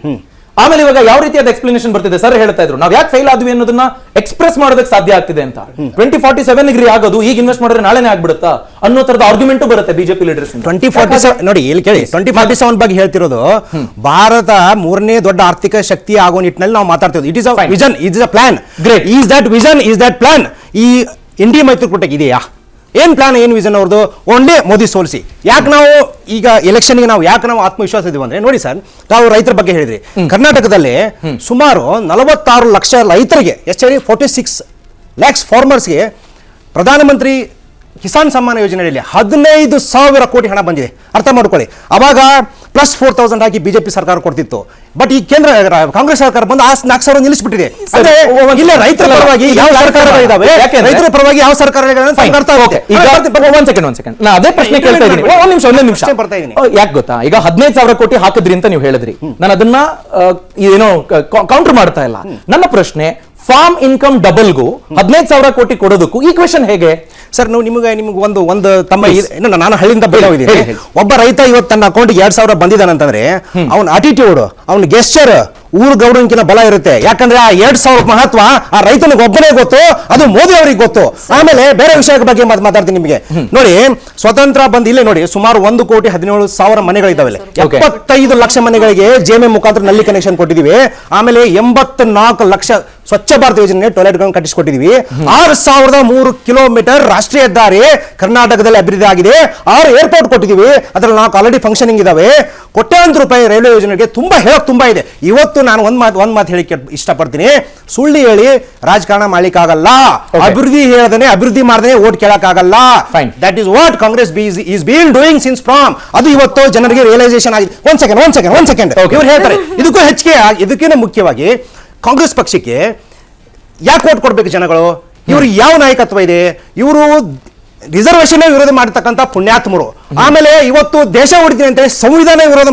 ಆಮೇಲೆ ಇವಾಗ ಯಾವ ರೀತಿಯಾದ ಎಕ್ಸ್ಪ್ಲನೇಷನ್ ಬರ್ತಿದೆ? ಸರ್ ಹೇಳ್ತಾ ಇದ್ರು ನಾವು ಯಾಕೆ ಫೇಲ್ ಆದ್ವಿ ಅನ್ನೋದನ್ನ ಎಕ್ಸ್ಪ್ರೆಸ್ ಮಾಡೋದಕ್ಕೆ ಸಾಧ್ಯ ಆಗ್ತಿದೆ ಅಂತ. 2047 ಡಿಗ್ರಿ ಆಗೋದು ಈಗ ಇನ್ವೆಸ್ಟ್ ಮಾಡಿದ್ರೆ ನಾಳೆನೇ ಆಗ್ಬಿಡುತ್ತಾ ಅನ್ನೋ ತರದ ಆರ್ಗ್ಯುಮೆಂಟ್ ಬರುತ್ತೆ ಬಿಜೆಪಿ ಲೀಡರ್ಸ್. 2047 ನೋಡಿ, ಇಲ್ಲಿ ಕೇಳಿ, 2047 ಬಗ್ಗೆ ಹೇಳ್ತಿರೋದು ಭಾರತ 3ನೇ ದೊಡ್ಡ ಆರ್ಥಿಕ ಶಕ್ತಿ ಆಗೋ ನಿಟ್ಟಿನಲ್ಲಿ ನಾವು ಮಾತಾಡ್ತಿರೋದು. It is a vision, it is a plan. Great. Is that vision, is that plan ಈ ಇಂಡಿಯಾ ಮೈತ್ರಿಕೂಟಕ್ಕೆ ಇದೆಯಾ? ಏನ್ ಪ್ಲಾನ್, ಏನ್ ವಿಷನ್ ಅವ್ರದ್ದು? ಓನ್ಲಿ ಮೋದಿ ಸೋಲಿಸಿ. ಯಾಕೆ ನಾವು ಈಗ ಎಲೆಕ್ಷನ್ಗೆ ನಾವು ಆತ್ಮವಿಶ್ವಾಸ ಇದೀವಿ ಅಂದ್ರೆ, ನೋಡಿ ಸರ್, ನಾವು ರೈತರ ಬಗ್ಗೆ ಹೇಳಿದ್ರಿ. ಕರ್ನಾಟಕದಲ್ಲಿ ಸುಮಾರು 46 ಲಕ್ಷ ರೈತರಿಗೆ, ಎಷ್ಟೇ 46 ಲ್ಯಾಕ್ಸ್ ಫಾರ್ಮರ್ಸ್ಗೆ ಪ್ರಧಾನಮಂತ್ರಿ ಕಿಸಾನ್ ಸಮ್ಮಾನ ಯೋಜನೆಯಲ್ಲಿ 15,000 ಕೋಟಿ ಹಣ ಬಂದಿದೆ. ಅರ್ಥ ಮಾಡ್ಕೊಳ್ಳಿ. ಅವಾಗ +4,000 ಹಾಕಿ ಬಿಜೆಪಿ ಸರ್ಕಾರ ಕೊಡ್ತಿತ್ತು. ಬಟ್ ಈ ಕೇಂದ್ರ ಕಾಂಗ್ರೆಸ್ ಸರ್ಕಾರ ಬಂದು ಆ 4,000 ನಿಲ್ಲಿಸ್ಬಿಟ್ಟಿದೆ. ಇಲ್ಲ, ರೈತರ ಪರವಾಗಿ ಯಾವ ಸರ್ಕಾರ ಇದಾವೆ, ರೈತರ ಪರವಾಗಿ ಯಾವ ಸರ್ಕಾರ ಅದೇ ಪ್ರಶ್ನೆ ಕೇಳ್ತಾ ಇದ್ದೀನಿ. ಒಂದ್ ನಿಮಿಷ ಬರ್ತಾ ಇದ್ದೀನಿ. ಯಾಕೆ ಗೊತ್ತಾ, ಈಗ 15,000 ಕೋಟಿ ಹಾಕಿದ್ರಿ ಅಂತ ನೀವು ಹೇಳಿದ್ರಿ, ನಾನು ಅದನ್ನ ಏನೋ ಕೌಂಟರ್ ಮಾಡ್ತಾ ಇಲ್ಲ. ನನ್ನ ಪ್ರಶ್ನೆ, ಫಾರ್ಮ್ ಇನ್ಕಮ್ ಡಬಲ್ಗೂ 15,000 ಕೋಟಿ ಕೊಡೋದಕ್ಕೂ ಈಕ್ವೇಷನ್ ಹೇಗೆ ಸರ್? ನಿಮಗೆ ಒಂದು ತಮ್ಮ ನಾನು ಹಳ್ಳಿಯಿಂದ ಬೆಳೆದಿದ್ದೀನಿ. ಒಬ್ಬ ರೈತ ಇವತ್ತು ತನ್ನ ಅಕೌಂಟ್ಗೆ 2,000 ಬಂದಿದ್ದಾನಂತಂದ್ರೆ ಅವನ ಅಟಿಟ್ಯೂಡ್, ಅವನ ಗೆಸ್ಚರ್ ಊರು ಗೌರವಕ್ಕಿಂತ ಬಲ ಇರುತ್ತೆ. ಯಾಕಂದ್ರೆ ಆ 2,000 ಮಹತ್ವ ಆ ರೈತನಿಗೆ ಒಬ್ಬನೇ ಗೊತ್ತು, ಅದು ಮೋದಿ ಅವರಿಗೆ ಗೊತ್ತು. ಆಮೇಲೆ ಬೇರೆ ವಿಷಯದ ಬಗ್ಗೆ ಮಾತಾಡ್ತೀನಿ ನಿಮಗೆ. ನೋಡಿ, ಸ್ವತಂತ್ರ ಬಂದು ಇಲ್ಲೇ ನೋಡಿ ಸುಮಾರು 1,17,00,000 ಮನೆಗಳಿದ್ದಾವೆ. 75 ಲಕ್ಷ ಮನೆಗಳಿಗೆ JMM ಮುಖಾಂತರ ನಲ್ಲಿ ಕನೆಕ್ಷನ್ ಕೊಟ್ಟಿದ್ದೀವಿ. ಆಮೇಲೆ 84 ಲಕ್ಷ ಸ್ವಚ್ಛ ಭಾರತ ಯೋಜನೆ ಟಾಯ್ಲೆಟ್ ಗಳನ್ನು ಕಟ್ಟಿಸಿಕೊಟ್ಟಿದ್ದೀವಿ. 6,003 ಕಿಲೋಮೀಟರ್ ರಾಷ್ಟ್ರೀಯ ಹೆದ್ದಾರಿ ಕರ್ನಾಟಕದಲ್ಲಿ ಅಭಿವೃದ್ಧಿ ಆಗಿದೆ. 6 ಏರ್ಪೋರ್ಟ್ ಕೊಟ್ಟಿದ್ದೀವಿ, ಅದ್ರಲ್ಲಿ 4 ಆಲ್ರೆಡಿ ಫಂಕ್ಷನಿಂಗ್ ಇದಾವೆ. ಕೋಟ್ಯಾಂತರ ರೂಪಾಯಿ ರೈಲ್ವೆ ಯೋಜನೆಗೆ ತುಂಬಾ ಇದೆ. ಇವತ್ತು ನಾನು ಒಂದ್ ಮಾತು ಹೇಳಿ ಇಷ್ಟಪಡ್ತೀನಿ. ಸುಳ್ಳು ಹೇಳಿ ರಾಜಕಾರಣ ಮಾಡ್ಲಿಕ್ಕಾಗಲ್ಲ. ಅಭಿವೃದ್ಧಿ ಹೇಳದೇನೆ, ಅಭಿವೃದ್ಧಿ ಮಾಡದೇನೆ ಓಟ್ ಕೇಳಕ್ಕಾಗಲ್ಲ. That is what Congress is been doing since from. ಅದು ಇವತ್ತು ಜನರಿಗೆ ರಿಯಲೈಸೇಷನ್ ಆಗಿದೆ. ಒಂದ್ ಸೆಕೆಂಡ್ ಇವ್ರು ಹೇಳ್ತಾರೆ. ಇದಕ್ಕೂ ಹೆಚ್ಚಿಗೆ, ಇದಕ್ಕಿಂತ ಮುಖ್ಯವಾಗಿ ಕಾಂಗ್ರೆಸ್ ಪಕ್ಷಕ್ಕೆ ಯಾಕೆ ಓಟ್ ಕೊಡ್ಬೇಕು ಜನಗಳು? ಇವ್ರಿಗೆ ಯಾವ ನಾಯಕತ್ವ ಇದೆ? ಇವರು ರಿಸರ್ವೇಶನ್ ವಿರೋಧ ಮಾಡತಕ್ಕಂಥ ಪುಣ್ಯಾತ್ಮರು. ಆಮೇಲೆ ಇವತ್ತು ದೇಶ ಹೊಡಿತೀನಿ ಅಂತ ಸಂವಿಧಾನ ವಿರೋಧ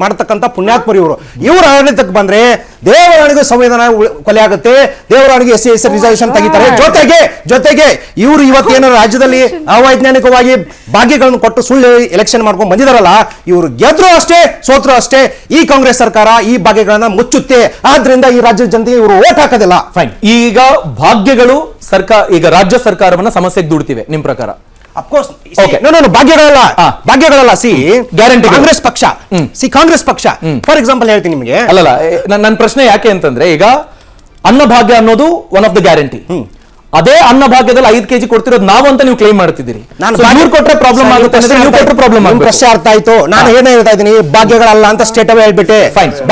ಮಾಡ್ತಕ್ಕಂಥ ಪುಣ್ಯಾತ್ಮರು ಇವರು ಆಡಳಿತಕ್ಕೆ ಬಂದ್ರೆ ದೇವರಾಣಿಗೆ ಸಂವಿಧಾನ ಕೊಲೆ ಆಗುತ್ತೆ, ದೇವರಾಣಿಗೆ SC ರಿಸರ್ವೇಶನ್ ತೆಗಿತಾರೆ. ಜೊತೆಗೆ ಇವರು ಇವತ್ತೇನೋ ರಾಜ್ಯದಲ್ಲಿ ಅವೈಜ್ಞಾನಿಕವಾಗಿ ಭಾಗ್ಯಗಳನ್ನು ಕೊಟ್ಟು ಸುಳ್ಳು ಎಲೆಕ್ಷನ್ ಮಾಡ್ಕೊಂಡು ಬಂದಿದಾರಲ್ಲ, ಇವರು ಗೆದ್ರು ಅಷ್ಟೇ ಸೋತ್ರು ಅಷ್ಟೇ, ಈ ಕಾಂಗ್ರೆಸ್ ಸರ್ಕಾರ ಈ ಭಾಗ್ಯಗಳನ್ನ ಮುಚ್ಚುತ್ತೆ. ಆದ್ರಿಂದ ಈ ರಾಜ್ಯದ ಜನತೆಗೆ ಇವರು ಓಟ್ ಹಾಕೋದಿಲ್ಲ. ಫೈನ್. ಈಗ ಭಾಗ್ಯಗಳು ಈಗ ರಾಜ್ಯ ಸರ್ಕಾರವನ್ನ ಸಮಸ್ಯೆಗೆ ದುಡ್ತಿವೆ ನಿಮ್ ಪ್ರಕಾರ? ಅಫ್ಕೋರ್ಸ್ ಭಾಗ್ಯಗಳಲ್ಲ ಸಿ ಗ್ಯಾರಂಟಿ ಕಾಂಗ್ರೆಸ್ ಪಕ್ಷ ಫಾರ್ ಎಕ್ಸಾಂಪಲ್ ಹೇಳ್ತೀನಿ ನಿಮಗೆ. ಅಲ್ಲಲ್ಲ, ನನ್ನ ಪ್ರಶ್ನೆ ಯಾಕೆ ಅಂತಂದ್ರೆ, ಈಗ ಅನ್ನಭಾಗ್ಯ ಅನ್ನೋದು ಒನ್ ಆಫ್ ದ ಗ್ಯಾರಂಟಿ. ಅದೇ ಅನ್ನಭಾಗ್ಯದಲ್ಲಿ 5 kg ಕೊಡ್ತಿರೋದು ನಾವು ಅಂತ ನೀವು ಕ್ಲೈಮ್ ಮಾಡ್ತಿದ್ದೀರಿ. ನಾನು ಕೊಟ್ಟರೆ ಪ್ರಾಬ್ಲಮ್ ಆಗುತ್ತೆ, ನೀವು ಕೊಟ್ಟರೆ ಪ್ರಾಬ್ಲಮ್ ಆಗುತ್ತೆ. ಪ್ರಶ್ನೆ ಅರ್ಥ ಆಯ್ತು. ನಾನು ಏನೇ ಹೇಳ್ತಾ ಇದ್ದೀನಿ, ಭಾಗ್ಯಗಳಲ್ಲ ಅಂತ ಸ್ಟೇಟ್ ಅವೇ ಹೇಳ್ಬಿಟ್ಟೆ.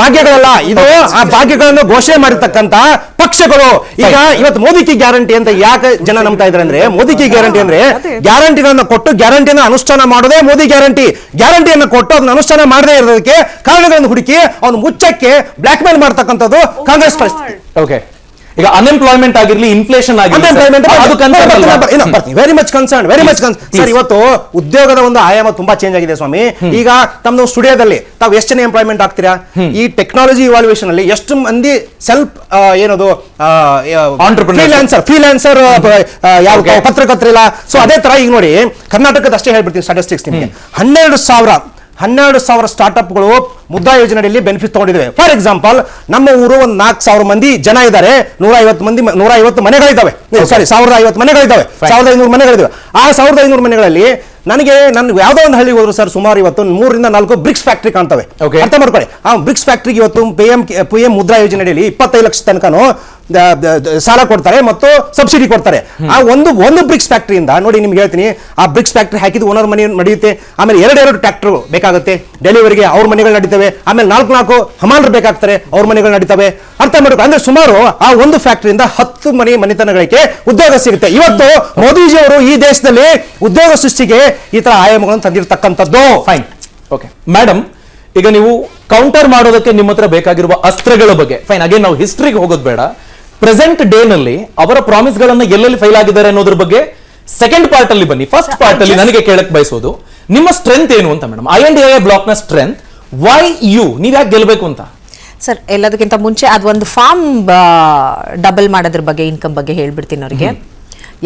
ಭಾಗ್ಯಗಳಲ್ಲ, ಇದು ಆ ಭಾಗ್ಯಗಳನ್ನು ಘೋಷಣೆ ಮಾಡಿರ್ತಕ್ಕಂತ ಪಕ್ಷಗಳು. ಈಗ ಇವತ್ತು ಮೋದಿ ಕಿ ಗ್ಯಾರಂಟಿ ಅಂತ ಯಾಕೆ ಜನ ನಂಬ್ತಾ ಇದ್ದಾರೆ ಅಂದ್ರೆ, ಮೋದಿ ಕಿ ಗ್ಯಾರಂಟಿ ಅಂದ್ರೆ ಗ್ಯಾರಂಟಿಗಳನ್ನ ಕೊಟ್ಟು ಗ್ಯಾರಂಟಿನ ಅನುಷ್ಠಾನ ಮಾಡೋದೇ ಮೋದಿ ಗ್ಯಾರಂಟಿಯನ್ನು ಕೊಟ್ಟು ಅದನ್ನ ಅನುಷ್ಠಾನ ಮಾಡದೇ ಇರೋದಕ್ಕೆ ಕಾರಣಗಳನ್ನು ಹುಡುಕಿ ಅವನು ಮುಚ್ಚಕ್ಕೆ ಬ್ಲಾಕ್ ಮೇಲ್ ಮಾಡ್ತಕ್ಕಂಥದ್ದು ಕಾಂಗ್ರೆಸ್ ಪರಿಸ್ಥಿತಿ. ಓಕೆ, ಈಗ ಅನ್ಎಂಪ್ಲಾಯ್ಮೆಂಟ್ ಆಗಿರ್ಲಿ, inflation very much concern sir. ಇವತ್ತು ಉದ್ಯೋಗದ ಒಂದು ಆಯಾಮ ತುಂಬಾ ಚೇಂಜ್ ಆಗಿದೆ ಸ್ವಾಮಿ. ಈಗ ತಮ್ಮ ಸ್ಟುಡಿಯೋದಲ್ಲಿ ತಾವು ಎಷ್ಟು ಜನ ಎಂಪ್ಲಾಯ್ಮೆಂಟ್ ಆಗ್ತೀರಾ? ಈ ಟೆಕ್ನಾಲಜಿ ಇವಾಲ್ಯೂಯೇಷನ್ ಅಲ್ಲಿ ಎಷ್ಟು ಮಂದಿ ಸೆಲ್ಫ್ ಏನದು ಫ್ರೀಲಾನ್ಸರ್ ಯಾವ ಪತ್ರಕರ್ತರಿಲ್ಲ. ಸೊ ಅದೇ ತರ ಈಗ ನೋಡಿ, ಕರ್ನಾಟಕದ ಅಷ್ಟೇ ಹೇಳ್ಬಿಡ್ತೀನಿ ಸ್ಟಾಟಿಸ್ಟಿಕ್ಸ್ ನಿಮಗೆ. 12,000 ಸ್ಟಾರ್ಟ್ಅಪ್ಗಳು ಮುದ್ರಾ ಯೋಜನೆಯಲ್ಲಿ ಬೆನಿಫಿಟ್ ತಗೊಂಡಿದ್ದೇವೆ. ಫಾರ್ ಎಕ್ಸಾಂಪಲ್, ನಮ್ಮ ಊರು ಒಂದು 4,000 ಮಂದಿ ಜನ ಇದ್ದಾರೆ, 150 ಮನೆಗಳಿದ್ದಾವೆ. ಸಾರಿ, 1,050 ಮನೆಗಳಿದ್ದಾವೆ, 1,500 ಮನೆಗಳಿದ್ದಾವೆ. ಆ 1,500 ಮನೆಗಳಲ್ಲಿ ನನಗೆ ಯಾವ್ದೋ ಒಂದು ಹಳ್ಳಿಗೆ ಹೋದ್ರು ಸರ್, ಸುಮಾರು ಇವತ್ತು 3 ರಿಂದ 4 ಬ್ರಿಕ್ಸ್ ಫ್ಯಾಕ್ಟ್ರಿ ಕಾಣ್ತವೆ. ಅರ್ಥ ಮಾಡ್ಕೊಳ್ಳಿ, ಆ ಬ್ರಿಕ್ಸ್ ಫ್ಯಾಕ್ಟ್ರಿಗೆ ಇವತ್ತು PM ಮುದ್ರಾ ಯೋಜನೆಯಲ್ಲಿ 25 ಲಕ್ಷ ತನಕನೂ ಸಾಲ ಕೊಡ್ತಾರೆ ಮತ್ತು ಸಬ್ಸಿಡಿ ಕೊಡ್ತಾರೆ. ಆ ಒಂದು ಬ್ರಿಕ್ಸ್ ಫ್ಯಾಕ್ಟ್ರಿಯಿಂದ ನೋಡಿ, ನಿಮ್ಗೆ ಹೇಳ್ತೀನಿ, ಆ ಬ್ರಿಕ್ಸ್ ಫ್ಯಾಕ್ಟ್ರಿ ಹಾಕಿದ ಓನರ್ ಮನೆ ನಡೆಯುತ್ತೆ. ಆಮೇಲೆ 2 ಟ್ರ್ಯಾಕ್ಟರ್ ಬೇಕಾಗುತ್ತೆ ಡೆಲಿವರಿಗೆ, ಅವ್ರ ಮನೆಗಳು ನಡೀತವೆ. ಆಮೇಲೆ 4 ಹಮಾಲರು ಬೇಕಾಗ್ತಾರೆ, ಅವ್ರ ಮನೆಗಳು ನಡೀತವೆ. ಅರ್ಥ ಮಾಡ್ಬೇಕು ಅಂದ್ರೆ ಸುಮಾರು ಆ ಒಂದು ಫ್ಯಾಕ್ಟ್ರಿಯಿಂದ 10 ಮನೆತನಗಳಿಗೆ ಉದ್ಯೋಗ ಸಿಗುತ್ತೆ. ಇವತ್ತು ಮೋದಿಜಿ ಅವರು ಈ ದೇಶದಲ್ಲಿ ಉದ್ಯೋಗ ಸೃಷ್ಟಿಗೆ ಈ ತರ ಆಯಾಮಗಳನ್ನು ತಂದಿರತಕ್ಕಂಥದ್ದು. ಫೈನ್. ಓಕೆ ಮೇಡಮ್, ಈಗ ನೀವು ಕೌಂಟರ್ ಮಾಡೋದಕ್ಕೆ ನಿಮ್ಮ ಹತ್ರ ಬೇಕಾಗಿರುವ ಅಸ್ತ್ರಗಳ ಬಗ್ಗೆ ಫೈನ್. ಅಗೇನ್ ನಾವು ಹಿಸ್ಟ್ರಿಗೆ ಹೋಗೋದು ಬೇಡ, ಪ್ರೆಸೆಂಟ್ ಡೇ ನಲ್ಲಿ ಅವರ ಪ್ರಾಮಿಸ್ ಗಳನ್ನ ಎಲ್ಲೆಲ್ಲಿ ಫೈಲ್ ಆಗಿದ್ದಾರೆ ಅನ್ನೋದ್ರ ಬಗ್ಗೆ ಸೆಕೆಂಡ್ ಪಾರ್ಟ್ ಅಲ್ಲಿ ಬನ್ನಿ. ಫಸ್ಟ್ ಪಾರ್ಟ್ ಅಲ್ಲಿ ನನಗೆ ಕೇಳಕ್ ಬಯಸೋದು, ನಿಮ್ಮ ಸ್ಟ್ರೆಂತ್ ಏನು ಅಂತ ಮೇಡಮ್. INDIA ಬ್ಲಾಕ್ ನ ಸ್ಟ್ರೆಂತ್, ವೈ ಯು, ನೀವ್ ಯಾಕೆ ಗೆಲ್ಬೇಕು ಅಂತ? ಸರ್, ಎಲ್ಲದಕ್ಕಿಂತ ಮುಂಚೆ ಅದೊಂದು ಫಾರ್ಮ್ ಡಬಲ್ ಮಾಡೋದ್ರ ಬಗ್ಗೆ, ಇನ್ಕಮ್ ಬಗ್ಗೆ ಹೇಳ್ಬಿಡ್ತೀನಿ ಅವ್ರಿಗೆ.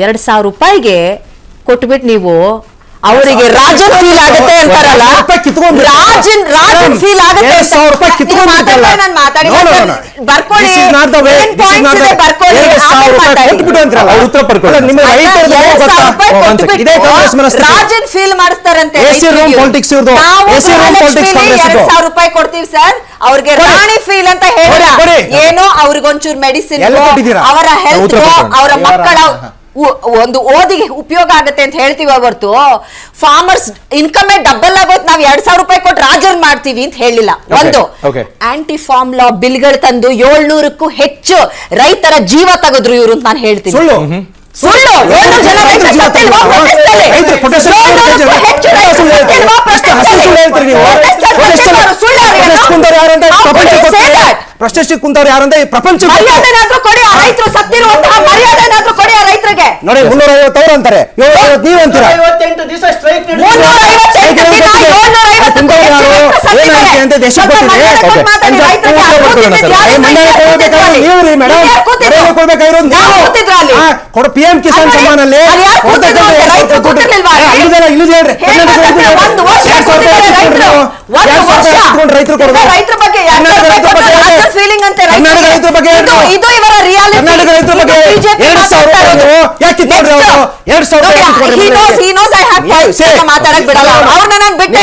2,000 ರೂಪಾಯಿಗೆ ಕೊಟ್ಬಿಟ್ಟು ನೀವು ಅವರಿಗೆ ರಾಜನ್ ಫೀಲ್ ಆಗುತ್ತೆ ಅಂತಾರಲ್ಲ, ರಾಜನ್ ಫೀಲ್ ಆಗುತ್ತೆ. ನಾನು ಮಾತಾಡಿ ಬರ್ಕೊಳ್ಳಿ, ರಾಜನ್ ಫೀಲ್ ಮಾಡಿಸ್ತಾರಂತೆ. 2,000 ರೂಪಾಯಿ ಕೊಡ್ತೀವಿ ಸರ್, ಅವ್ರಿಗೆ ರಾಣಿ ಫೀಲ್ ಅಂತ ಹೇಳಿದ್ರೆ ಏನೋ ಅವ್ರಿಗೊಂಚೂರು ಮೆಡಿಸಿನ್, ಅವರ ಹೆಲ್ತ್, ಅವರ ಮಕ್ಕಳ ಒಂದು ಓದಿಗೆ ಉಪಯೋಗ ಆಗುತ್ತೆ ಅಂತ ಹೇಳ್ತೀವಿ ಹೊರತು ಫಾರ್ಮರ್ಸ್ ಇನ್ಕಮ್ ಡಬಲ್ ಆಗೋದು ನಾವು 2,000 ರೂಪಾಯಿ ಕೊಟ್ಟು ರಾಜನ್ ಮಾಡ್ತೀವಿ ಅಂತ ಹೇಳಿಲ್ಲ. ಒಂದು ಆಂಟಿ ಫಾರ್ಮ್ ಲಾ ಬಿಲ್ಗಳು ತಂದು 700ಕ್ಕೂ ಹೆಚ್ಚು ರೈತರ ಜೀವ ತೆಗೆದ್ರು ಇವರು ಅಂತ ನಾನು ಹೇಳ್ತೀನಿ. ಸುಳ್ಳು. ಪ್ರಶ್ನೆ ಕುಂತವ್ರು ಯಾರಂದ್ರೆ ಪ್ರಪಂಚ ಕೊಡಿ, ರೈತರು ಸತ್ತಿರುವಂತಹ ಮರ್ಯಾದೆನಾದ್ರೂ ಕೊಡಿ ಆ ರೈತರಿಗೆ. ನೋಡಿ, 350 ಅಂತಾರೆ, 750 ನೀವು ಅಂತೀರಾ. 350 ದಿನ 750 ಅಂತ ದೇಶ PM ಕಿಸಾನ್ ಸಮ್ಮಾನ್ ಅಲ್ಲಿ ರೈತರು ಫೀಲಿಂಗ್ ಅಂತೆ ಇದು ಇವರ ಮಾತಾಡಕ್ ಬಿಡಲ್ಲ ಅವ್ರನ್ನ ನಾನು ಬಿಟ್ಟೆ.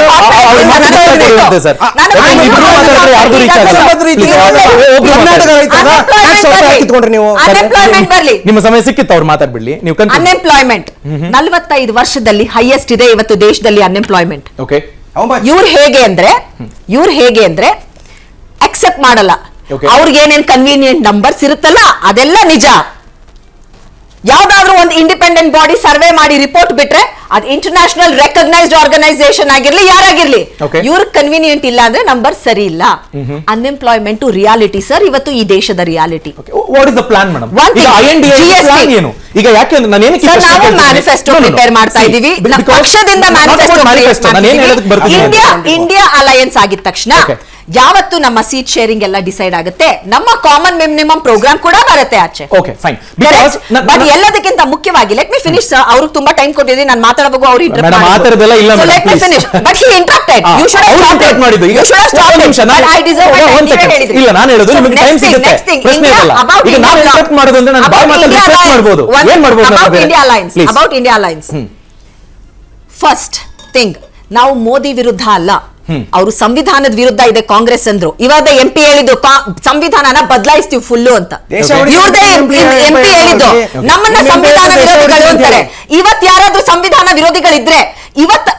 ನಿಮ್ಮ ಸಮಯ ಸಿಕ್ಕಿತ್ತು ಅವ್ರು ಮಾತಾಡ್ಬಿಡ್ಲಿ. ನೀವು ಅನ್ಎಂಪ್ಲಾಯ್ಮೆಂಟ್ 45 ವರ್ಷದಲ್ಲಿ ಹೈಯೆಸ್ಟ್ ಇದೆ ಇವತ್ತು ದೇಶದಲ್ಲಿ ಅನ್ಎಂಪ್ಲಾಯ್ಮೆಂಟ್. ಇವ್ರು ಹೇಗೆ ಅಂದ್ರೆ ಅಕ್ಸೆಪ್ಟ್ ಮಾಡಲ್ಲ. ಅವ್ರಿಗೆ ಏನೇನ್ ಕನ್ವೀನಿಯಂಟ್ ನಂಬರ್ಸ್ ಇರುತ್ತಲ್ಲ ಅದೆಲ್ಲ ನಿಜ. ಯಾವ್ದಾದ್ರು ಒಂದು ಇಂಡಿಪೆಂಡೆಂಟ್ ಬಾಡಿ ಸರ್ವೆ ಮಾಡಿ ರಿಪೋರ್ಟ್ ಬಿಟ್ರೆ ಅದು ಇಂಟರ್ನ್ಯಾಷನಲ್ ರೆಕಗ್ನೈಸ್ಡ್ ಆರ್ಗನೈಸೇಷನ್ ಆಗಿರ್ಲಿ ಯಾರಾಗಿರ್ಲಿ, Okay. ಇವ್ರ ಕನ್ವೀನಿಯಂಟ್ ಇಲ್ಲ ಅಂದ್ರೆ ನಂಬರ್ ಸರಿ ಇಲ್ಲ. ಅನ್ಎಂಪ್ಲಾಯ್ಮೆಂಟ್ ರಿಯಾಲಿಟಿ ಸರ್, ಇವತ್ತು ಈ ದೇಶದ reality. What is the plan madam? One ಈಗ thing, INDA GST. ಪ್ಲಾನ್ ಏನು? ಈಗ ಯಾಕೆ ನಾನು ಏನಕ್ಕೆ ಸರ್, ನಾವು ಮ್ಯಾನಿಫೆಸ್ಟೋ ಪ್ರಿಪೇರ್ ಮಾಡ್ತಾ ಇದೀವಿ. ನಮ್ಮ ಪಕ್ಷದಿಂದ ಮ್ಯಾನಿಫೆಸ್ಟೋ ನಾನು ಏನು ಹೇಳೋದಕ್ಕೆ ಬರ್ತೀನಿ ಇಂಡಿಯಾ ಅಲಯನ್ಸ್ ಆಗಿದ ತಕ್ಷಣ Okay. ಯಾವತ್ತು ನಮ್ಮ ಸೀಟ್ ಶೇರಿಂಗ್ ಎಲ್ಲ ಡಿಸೈಡ್ ಆಗುತ್ತೆ, ನಮ್ಮ ಕಾಮನ್ ಮಿನಿಮಮ್ ಪ್ರೋಗ್ರಾಮ್ ಕೂಡ ಬರುತ್ತೆ ಆಚೆ. Okay fine. ಬಿಕಾಸ್ ಬಟ್ ಎಲ್ಲದಕ್ಕಿಂತ ಮುಖ್ಯವಾಗಿ ಲೆಟ್ ಮಿ ಫಿನಿಶ್ ಸರ್, ಅವ್ರಿಗೆ ತುಂಬಾ ಟೈಮ್ ಕೊಟ್ಟಿದ್ದೀನಿ, ನಾನು ಮಾತಾಡಬೇಕು, ಅವ್ರು Madam, ಆ ಥರದ್ದೆಲ್ಲ ಇಲ್ಲ madam, let me please. Finish. But he interrupted. You should ಅವ್ರು interrupt ಮಾಡಿದ್ದು. ಈಗ ಒಂದು ನಿಮಿಷ, ಐ ಡಿಸರ್ವ್ one second. ಇಲ್ಲ, ನಾನು ಹೇಳೋದು ನಿಮಗೆ ಟೈಮ್ ಸಿಗುತ್ತೆ, ಪ್ರಶ್ನೆ ಇರಲ್ಲ. ಈಗ ನಾನು ಇಂಟರಪ್ಟ್ ಮಾಡೋದು ಅಂದ್ರೆ ನಾನು ಬಾಯ್ ಮಾತಲ್ಲಿ ರಿಸರ್ಚ್ ಮಾಡ್ಬೋದು. ಏನ್ ಮಾಡ್ಬೋದು about India alliance, about India alliance. First thing, ನಾವು ಮೋದಿ ವಿರುದ್ಧ ಅಲ್ಲ, ಅವರು ಸಂವಿಧಾನದ ವಿರುದ್ಧ ಇದೆ ಕಾಂಗ್ರೆಸ್ ಅಂದ್ರು. ಇವಾಗ MP ಹೇಳಿದ್ದು ಸಂವಿಧಾನನ ಬದಲಾಯಿಸ್ತೀವಿ ಫುಲ್ಲು ಅಂತ. ಇವ್ರದೇ MP ಹೇಳಿದ್ದು ನಮ್ಮನ್ನ ಸಂವಿಧಾನ ವಿರೋಧಿಗಳು ಅಂತಾರೆ. ಇವತ್ ಯಾರಾದ್ರೂ ಸಂವಿಧಾನ ವಿರೋಧಿಗಳಿದ್ರೆ, ಇವತ್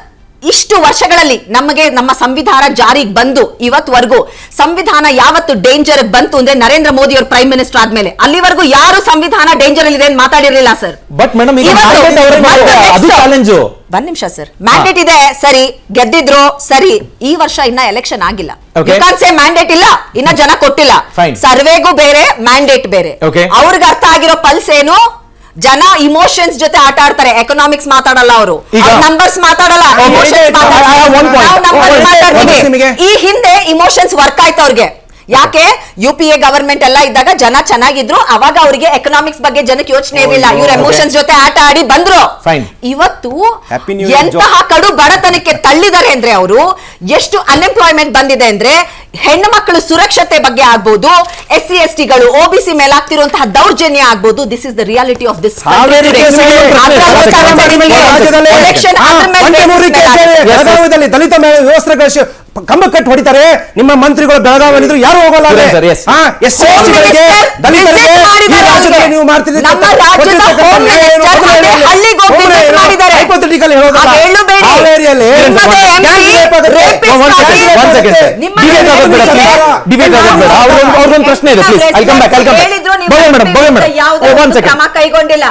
ಇಷ್ಟು ವರ್ಷಗಳಲ್ಲಿ ನಮಗೆ ನಮ್ಮ ಸಂವಿಧಾನ ಜಾರಿಗೆ ಬಂದು ಇವತ್ವರೆಗೂ ಸಂವಿಧಾನ ಯಾವತ್ತು ಡೇಂಜರ್ ಬಂತು ಅಂದ್ರೆ ನರೇಂದ್ರ ಮೋದಿ ಅವರು ಪ್ರೈಮ್ ಮಿನಿಸ್ಟರ್ ಆದ್ಮೇಲೆ, ಅಲ್ಲಿವರೆಗೂ ಯಾರು ಸಂವಿಧಾನ ಡೇಂಜರ್ ಅಲ್ಲಿ ಇದೆ ಅಂತ ಮಾತಾಡಿರ್ಲಿಲ್ಲ ಸರ್. ಬಟ್ ಮೇಡಮ್ ಈಗ ಅದು ಚಾಲೆಂಜ್. ಒಂದ್ ನಿಮಿಷ ಸರ್, ಮ್ಯಾಂಡೇಟ್ ಇದೆ ಸರಿ, ಗೆದ್ದಿದ್ರು ಸರಿ, ಈ ವರ್ಷ ಇನ್ನ ಎಲೆಕ್ಷನ್ ಆಗಿಲ್ಲ. ಮ್ಯಾಂಡೇಟ್ ಇಲ್ಲ, ಇನ್ನ ಜನ ಕೊಟ್ಟಿಲ್ಲ. ಸರ್ವೆಗೂ ಬೇರೆ, ಮ್ಯಾಂಡೇಟ್ ಬೇರೆ. ಅವ್ರಿಗೆ ಅರ್ಥ ಆಗಿರೋ ಪಲ್ಸ್ ಏನು, ಜನ ಇಮೋಷನ್ಸ್ ಜೊತೆ ಆಟ ಆಡ್ತಾರೆ. ಎಕನಾಮಿಕ್ಸ್ ಮಾತಾಡಲ್ಲ ಅವರು, ನಂಬರ್ಸ್ ಮಾತಾಡಲ್ಲ, ಈ ಹಿಂದೆ ಇಮೋಷನ್ಸ್ ವರ್ಕ್ ಆಯ್ತು ಅವ್ರಿಗೆ. ಯಾಕೆ UPA ಗವರ್ಮೆಂಟ್ ಎಲ್ಲ ಇದ್ದಾಗ ಜನ ಚೆನ್ನಾಗಿದ್ರು, ಅವಾಗ ಅವರಿಗೆ ಎಕನಾಮಿಕ್ಸ್ ಬಗ್ಗೆ ಜನಕ್ಕೆ ಯೋಚನೆ ಇರಲಿಲ್ಲ, ಇವ್ರ ಎಮೋಷನ್ಸ್ ಜೊತೆ ಆಟ ಆಡಿ ಬಂದ್ರು. ಇವತ್ತು ಎಂತಹ ಕಡು ಬಡತನಕ್ಕೆ ತಳ್ಳಿದ್ದಾರೆ ಅಂದ್ರೆ ಅವರು, ಎಷ್ಟು ಅನ್ಎಂಪ್ಲಾಯ್ಮೆಂಟ್ ಬಂದಿದೆ ಅಂದ್ರೆ, ಹೆಣ್ಣು ಮಕ್ಕಳು ಸುರಕ್ಷತೆ ಬಗ್ಗೆ ಆಗ್ಬಹುದು, SC STಗಳು OBC ಮೇಲೆ ಆಗ್ತಿರುವಂತಹ ದೌರ್ಜನ್ಯ ಆಗ್ಬಹುದು. This is the reality of this. Dalit ವ್ಯವಸ್ಥೆ ಕಂಬ ಕಟ್ಟಿ ಹೊಡಿತಾರೆ ನಿಮ್ಮ ಮಂತ್ರಿಗಳು. ಬೆಳಗಾವಿಯಲ್ಲಿದ್ರು ಯಾರು ಹೋಗಲ್ಲ. ನೀವು ಮಾಡ್ತಿದ್ದೀರಿ ಅವ್ರೊಂದು ಪ್ರಶ್ನೆ ಇದೆ, ಕ್ರಮ ಕೈಗೊಂಡಿಲ್ಲ.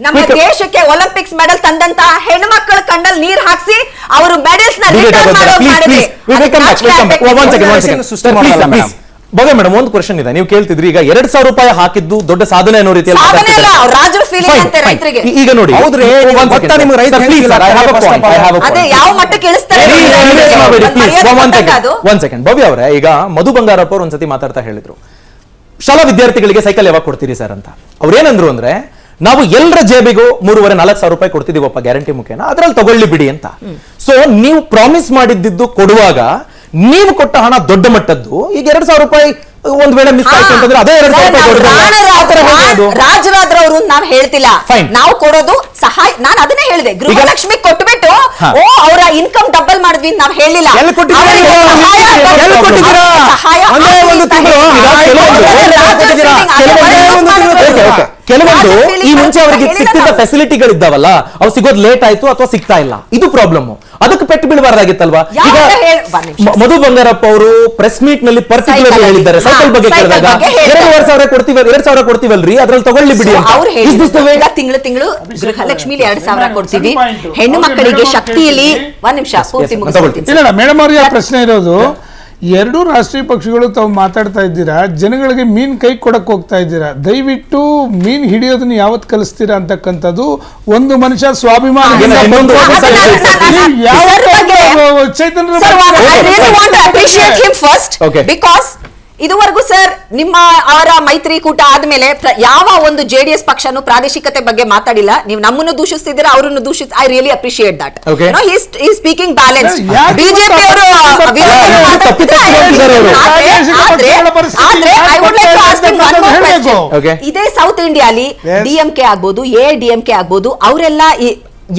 ನಮ್ಮ ದೇಶಕ್ಕೆ ಒಲಿಂಪಿಕ್ಸ್ ಮೆಡಲ್ ತಂದಂತ ಹೆಣ್ಮಕ್ಳ ಕಂಡಲ್ಲಿ ನೀರ್ ಹಾಕ್ಸಿ ಅವರು ಮೆಡಲ್ಸ್ ನ ಭವ್ಯ ಮೇಡಮ್, ಒಂದು ಕ್ವಶನ್ ಇದೆ. ನೀವು ಕೇಳ್ತಿದ್ರಿ ಈಗ 2,000 ರೂಪಾಯಿ ಹಾಕಿದ್ದು ದೊಡ್ಡ ಸಾಧನೆ ಅನ್ನೋ ರೀತಿಯಲ್ಲಿ. ಈಗ ನೋಡಿ, ಯಾವ ಮಟ್ಟಕ್ಕೆ ಒಂದ್ ಸೆಕೆಂಡ್ ಭವ್ಯ ಅವರೇ, ಈಗ ಮಧು ಬಂಗಾರಪ್ಪ ಅವ್ರು ಒಂದ್ಸತಿ ಮಾತಾಡ್ತಾ ಹೇಳಿದ್ರು, ಶಾಲಾ ವಿದ್ಯಾರ್ಥಿಗಳಿಗೆ ಸೈಕಲ್ ಯಾವಾಗ ಕೊಡ್ತೀರಿ ಸರ್ ಅಂತ. ಅವ್ರೇನಂದ್ರು ಅಂದ್ರೆ, ನಾವು ಎಲ್ಲರ ಜೇಬಿಗೂ 3,500-4,000 ರೂಪಾಯಿ ಕೊಡ್ತಿದೀವಪ್ಪ ಗ್ಯಾರಂಟಿ ಮುಖೇನ, ಅದ್ರಲ್ಲಿ ತಗೊಳ್ಳಿ ಬಿಡಿ ಅಂತ. ಸೊ ನೀವು ಪ್ರಾಮಿಸ್ ಮಾಡಿದ್ದು ಕೊಡುವಾಗ ನೀವು ಕೊಟ್ಟ ಹಣ ದೊಡ್ಡ ಮಟ್ಟದ್ದು. ಈಗ 2,000 ರೂಪಾಯಿ ಒಂದ್ ವೇಳೆ ಮಿಸ್ ಆಯ್ತು ಅಂತಂದ್ರೆ ಅದೇ 2,000 ರೂಪಾಯಿ ರಾಜರಾದ್ರ ಅವರು ನಾವ್ ಹೇಳ್ತಿಲ್ಲ, ನಾವು ಕೊಡೋದು ಸಹಾಯ. ನಾನು ಅದನ್ನೇ ಹೇಳಿದೆ, ಗೃಹಲಕ್ಷ್ಮಿ ಕೊಟ್ಬಿಟ್ಟು ಅವರ ಇನ್ಕಮ್ ಡಬಲ್ ಮಾಡಿದ್ವಿ ನಾವ್ ಹೇಳಿಲ್ಲ. ಕೆಲವೊಂದು ಈ ಮುಂಚೆ ಅವರಿಗೆ ಸಿಕ್ತಿದ್ದ ಫೆಸಿಲಿಟಿಗಳಿದ್ದಾವಲ್ಲ, ಅವು ಸಿಗೋದು ಲೇಟ್ ಆಯ್ತು ಅಥವಾ ಸಿಗ್ತಾ ಇಲ್ಲ, ಇದು ಪ್ರಾಬ್ಲಮ್. ಅದಕ್ಕೆ ಪೆಟ್ಟು ಬೀಳಬಾರ್ದಾಗಿತ್ತಲ್ವಾ? ಈಗ ಮಧು ಬಂಗಾರಪ್ಪ ಅವರು ಪ್ರೆಸ್ ಮೀಟ್ ನಲ್ಲಿ ಪರ್ಟಿಕ್ಯುಲರ್ ಹೇಳಿದ್ದಾರೆ, ಸೈಕಲ್ ಬಗ್ಗೆ ಕೇಳಿದಾಗ 2,000 ಕೊಡ್ತೀವಲ್ರಿ, ಅದ್ರಲ್ಲಿ ತಗೊಳ್ಳಿ ಬಿಡಿ. ತಿಂಗಳು ಗೃಹಲಕ್ಷ್ಮಿ 2,000 ಕೊಡ್ತೀವಿ, ಹೆಣ್ಣು ಮಕ್ಕಳಿಗೆ ಶಕ್ತಿಯಲ್ಲಿ. ಒಂದ್ ನಿಮಿಷ ಪೂರ್ತಿ ಮುಗಿಸ್ತೀನಿ. ಮೇಡಮ್ ಅವರಿಗೆ ಪ್ರಶ್ನೆ ಇರೋದು, ಎರಡೂ ರಾಷ್ಟ್ರೀಯ ಪಕ್ಷಗಳು ತಾವು ಮಾತಾಡ್ತಾ ಇದ್ದೀರಾ, ಜನಗಳಿಗೆ ಮೀನ್ ಕೈ ಕೊಡಕ್ ಹೋಗ್ತಾ ಇದ್ದೀರಾ. ದಯವಿಟ್ಟು ಮೀನ್ ಹಿಡಿಯೋದನ್ನ ಯಾವತ್ ಕಲಿಸ್ತೀರಾ ಅಂತಕ್ಕಂಥದ್ದು ಒಂದು ಮನುಷ್ಯ ಸ್ವಾಭಿಮಾನ. ಇದುವರೆಗೂ ಸರ್ ನಿಮ್ಮ ಅವರ ಮೈತ್ರಿಕೂಟ ಆದ್ಮೇಲೆ ಯಾವ ಒಂದು JDS ಪಕ್ಷನು ಪ್ರಾದೇಶಿಕತೆ ಬಗ್ಗೆ ಮಾತಾಡಿಲ್ಲ. ನೀವು ನಮ್ಮನ್ನು ದೂಷಿಸ್ತಿದ್ದೀರಾ, ಅವರನ್ನು ದೂಷಿಸ್. I really appreciate that. He speaking balance. BJP ಅವರು ಇದೇ ಸೌತ್ ಇಂಡಿಯಾಲಿ DMK ಆಗ್ಬೋದು, AIDMK ಆಗ್ಬೋದು, ಅವರೆಲ್ಲ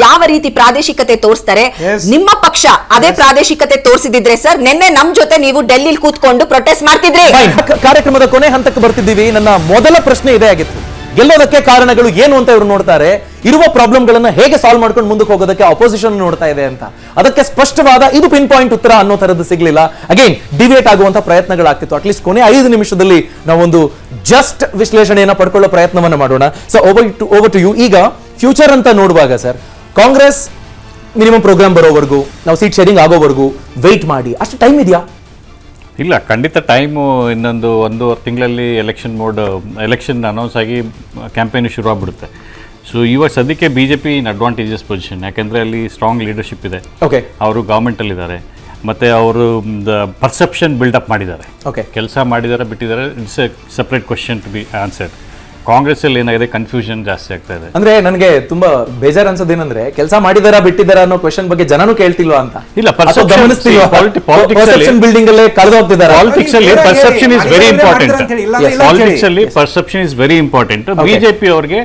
ಯಾವ ರೀತಿ ಪ್ರಾದೇಶಿಕತೆ ತೋರಿಸ್ತಾರೆ. ನಿಮ್ಮ ಪಕ್ಷ ಅದೇ ಪ್ರಾದೇಶಿಕತೆ ತೋರಿಸಿದ್ರೆ ಸರ್, ನಿನ್ನೆ ನಮ್ ಜೊತೆ ನೀವು ಡೆಲ್ಲಿಲಿ ಕೂತ್ಕೊಂಡು ಪ್ರೊಟೆಸ್ಟ್ ಮಾಡ್ತಿದ್ರಿ. ಕಾರ್ಯಕ್ರಮದ ಕೊನೆ ಹಂತಕ್ಕೆ ಬರ್ತಿದ್ದೀವಿ. ನನ್ನ ಮೊದಲ ಪ್ರಶ್ನೆ ಇದೇ ಆಗಿತ್ತು, ಗೆಲ್ಲೋದಕ್ಕೆ ಕಾರಣಗಳು ಏನು ಅಂತ ಇವರು ನೋಡ್ತಾರೆ, ಇರುವ ಪ್ರಾಬ್ಲಮ್ಗಳನ್ನ ಹೇಗೆ ಸಾಲ್ವ್ ಮಾಡ್ಕೊಂಡು ಮುಂದಕ್ಕೆ ಹೋಗೋದಕ್ಕೆ ಅಪೋಸಿಷನ್ ನೋಡ್ತಾ ಇದೆ ಅಂತ. ಅದಕ್ಕೆ ಸ್ಪಷ್ಟವಾದ ಇದು ಪಿನ್ ಪಾಯಿಂಟ್ ಉತ್ತರ ಅನ್ನೋ ತರದ್ದು ಸಿಗ್ಲಿಲ್ಲ. ಅಗೈನ್ ಡಿಬೇಟ್ ಆಗುವಂತ ಪ್ರಯತ್ನಗಳಾಗ್ತಿತ್ತು. ಅಟ್ಲೀಸ್ಟ್ ಕೊನೆ 5 ನಿಮಿಷದಲ್ಲಿ ನಾವೊಂದು ಜಸ್ಟ್ ವಿಶ್ಲೇಷಣೆಯನ್ನ ಪಡ್ಕೊಳ್ಳೋ ಪ್ರಯತ್ನವನ್ನ ಮಾಡೋಣ. So over to you. ಈಗ ಫ್ಯೂಚರ್ ಅಂತ ನೋಡುವಾಗ ಸರ್, ಕಾಂಗ್ರೆಸ್ ಮಿನಿಮಮ್ ಪ್ರೋಗ್ರಾಮ್ ಬರೋವರೆಗೂ, ನಾವು ಸೀಟ್ ಶೇರಿಂಗ್ ಆಗೋವರೆಗೂ ವೆಯ್ಟ್ ಮಾಡಿ, ಅಷ್ಟು ಟೈಮ್ ಇದೆಯಾ? ಇಲ್ಲ, ಖಂಡಿತ ಟೈಮು. ಇನ್ನೊಂದು 1.5 ತಿಂಗಳಲ್ಲಿ ಎಲೆಕ್ಷನ್ ಅನೌನ್ಸ್ ಆಗಿ ಕ್ಯಾಂಪೇನ್ ಶುರು ಆಗ್ಬಿಡುತ್ತೆ. ಸೊ ಇವಾಗ ಸದ್ಯಕ್ಕೆ BJP ಇನ್ ಅಡ್ವಾಂಟೇಜಸ್ ಪೊಸಿಷನ್, ಯಾಕೆಂದರೆ ಅಲ್ಲಿ ಸ್ಟ್ರಾಂಗ್ ಲೀಡರ್ಶಿಪ್ ಇದೆ. ಓಕೆ, ಅವರು ಗೌರ್ಮೆಂಟಲ್ಲಿದ್ದಾರೆ, ಮತ್ತು ಅವರು ಪರ್ಸೆಪ್ಷನ್ ಬಿಲ್ಡಪ್ ಮಾಡಿದ್ದಾರೆ. ಓಕೆ, ಕೆಲಸ ಮಾಡಿದ್ದಾರೆ ಬಿಟ್ಟಿದ್ದಾರೆ, it's a separate question to be answered. ಕಾಂಗ್ರೆಸ್ಸಲ್ಲಿ ಏನಾಗಿದೆ, ಕನ್ಫ್ಯೂಷನ್ ಜಾಸ್ತಿ ಆಗ್ತಾ ಇದೆ. ಅಂದ್ರೆ ನನಗೆ ತುಂಬಾ ಬೇಜಾರು ಅನ್ಸೋದೇನಂದ್ರೆ, ಕೆಲಸ ಮಾಡಿದಾರಾ ಬಿಟ್ಟಿದಾರಾ ಅನ್ನೋ ಕ್ವೆಶ್ಚನ್ ಬಗ್ಗೆ ಜನನು ಕೇಳ್ತಿಲ್ವಾ ಅಂತ. ಇಲ್ಲ, ಪರ್ಸೆಪ್ಷನ್ ಬಿಲ್ಡಿಂಗ್ ಅಲ್ಲೇ ಕಳೆದು ಹೋಗ್ತಿದ್ದಾರೆ. ಪಾಲಿಟಿಕ್ಸ್ ಅಲ್ಲಿ perception is very important. Politics ಅಲ್ಲಿ perception is very important. BJP ಅವ್ರಿಗೆ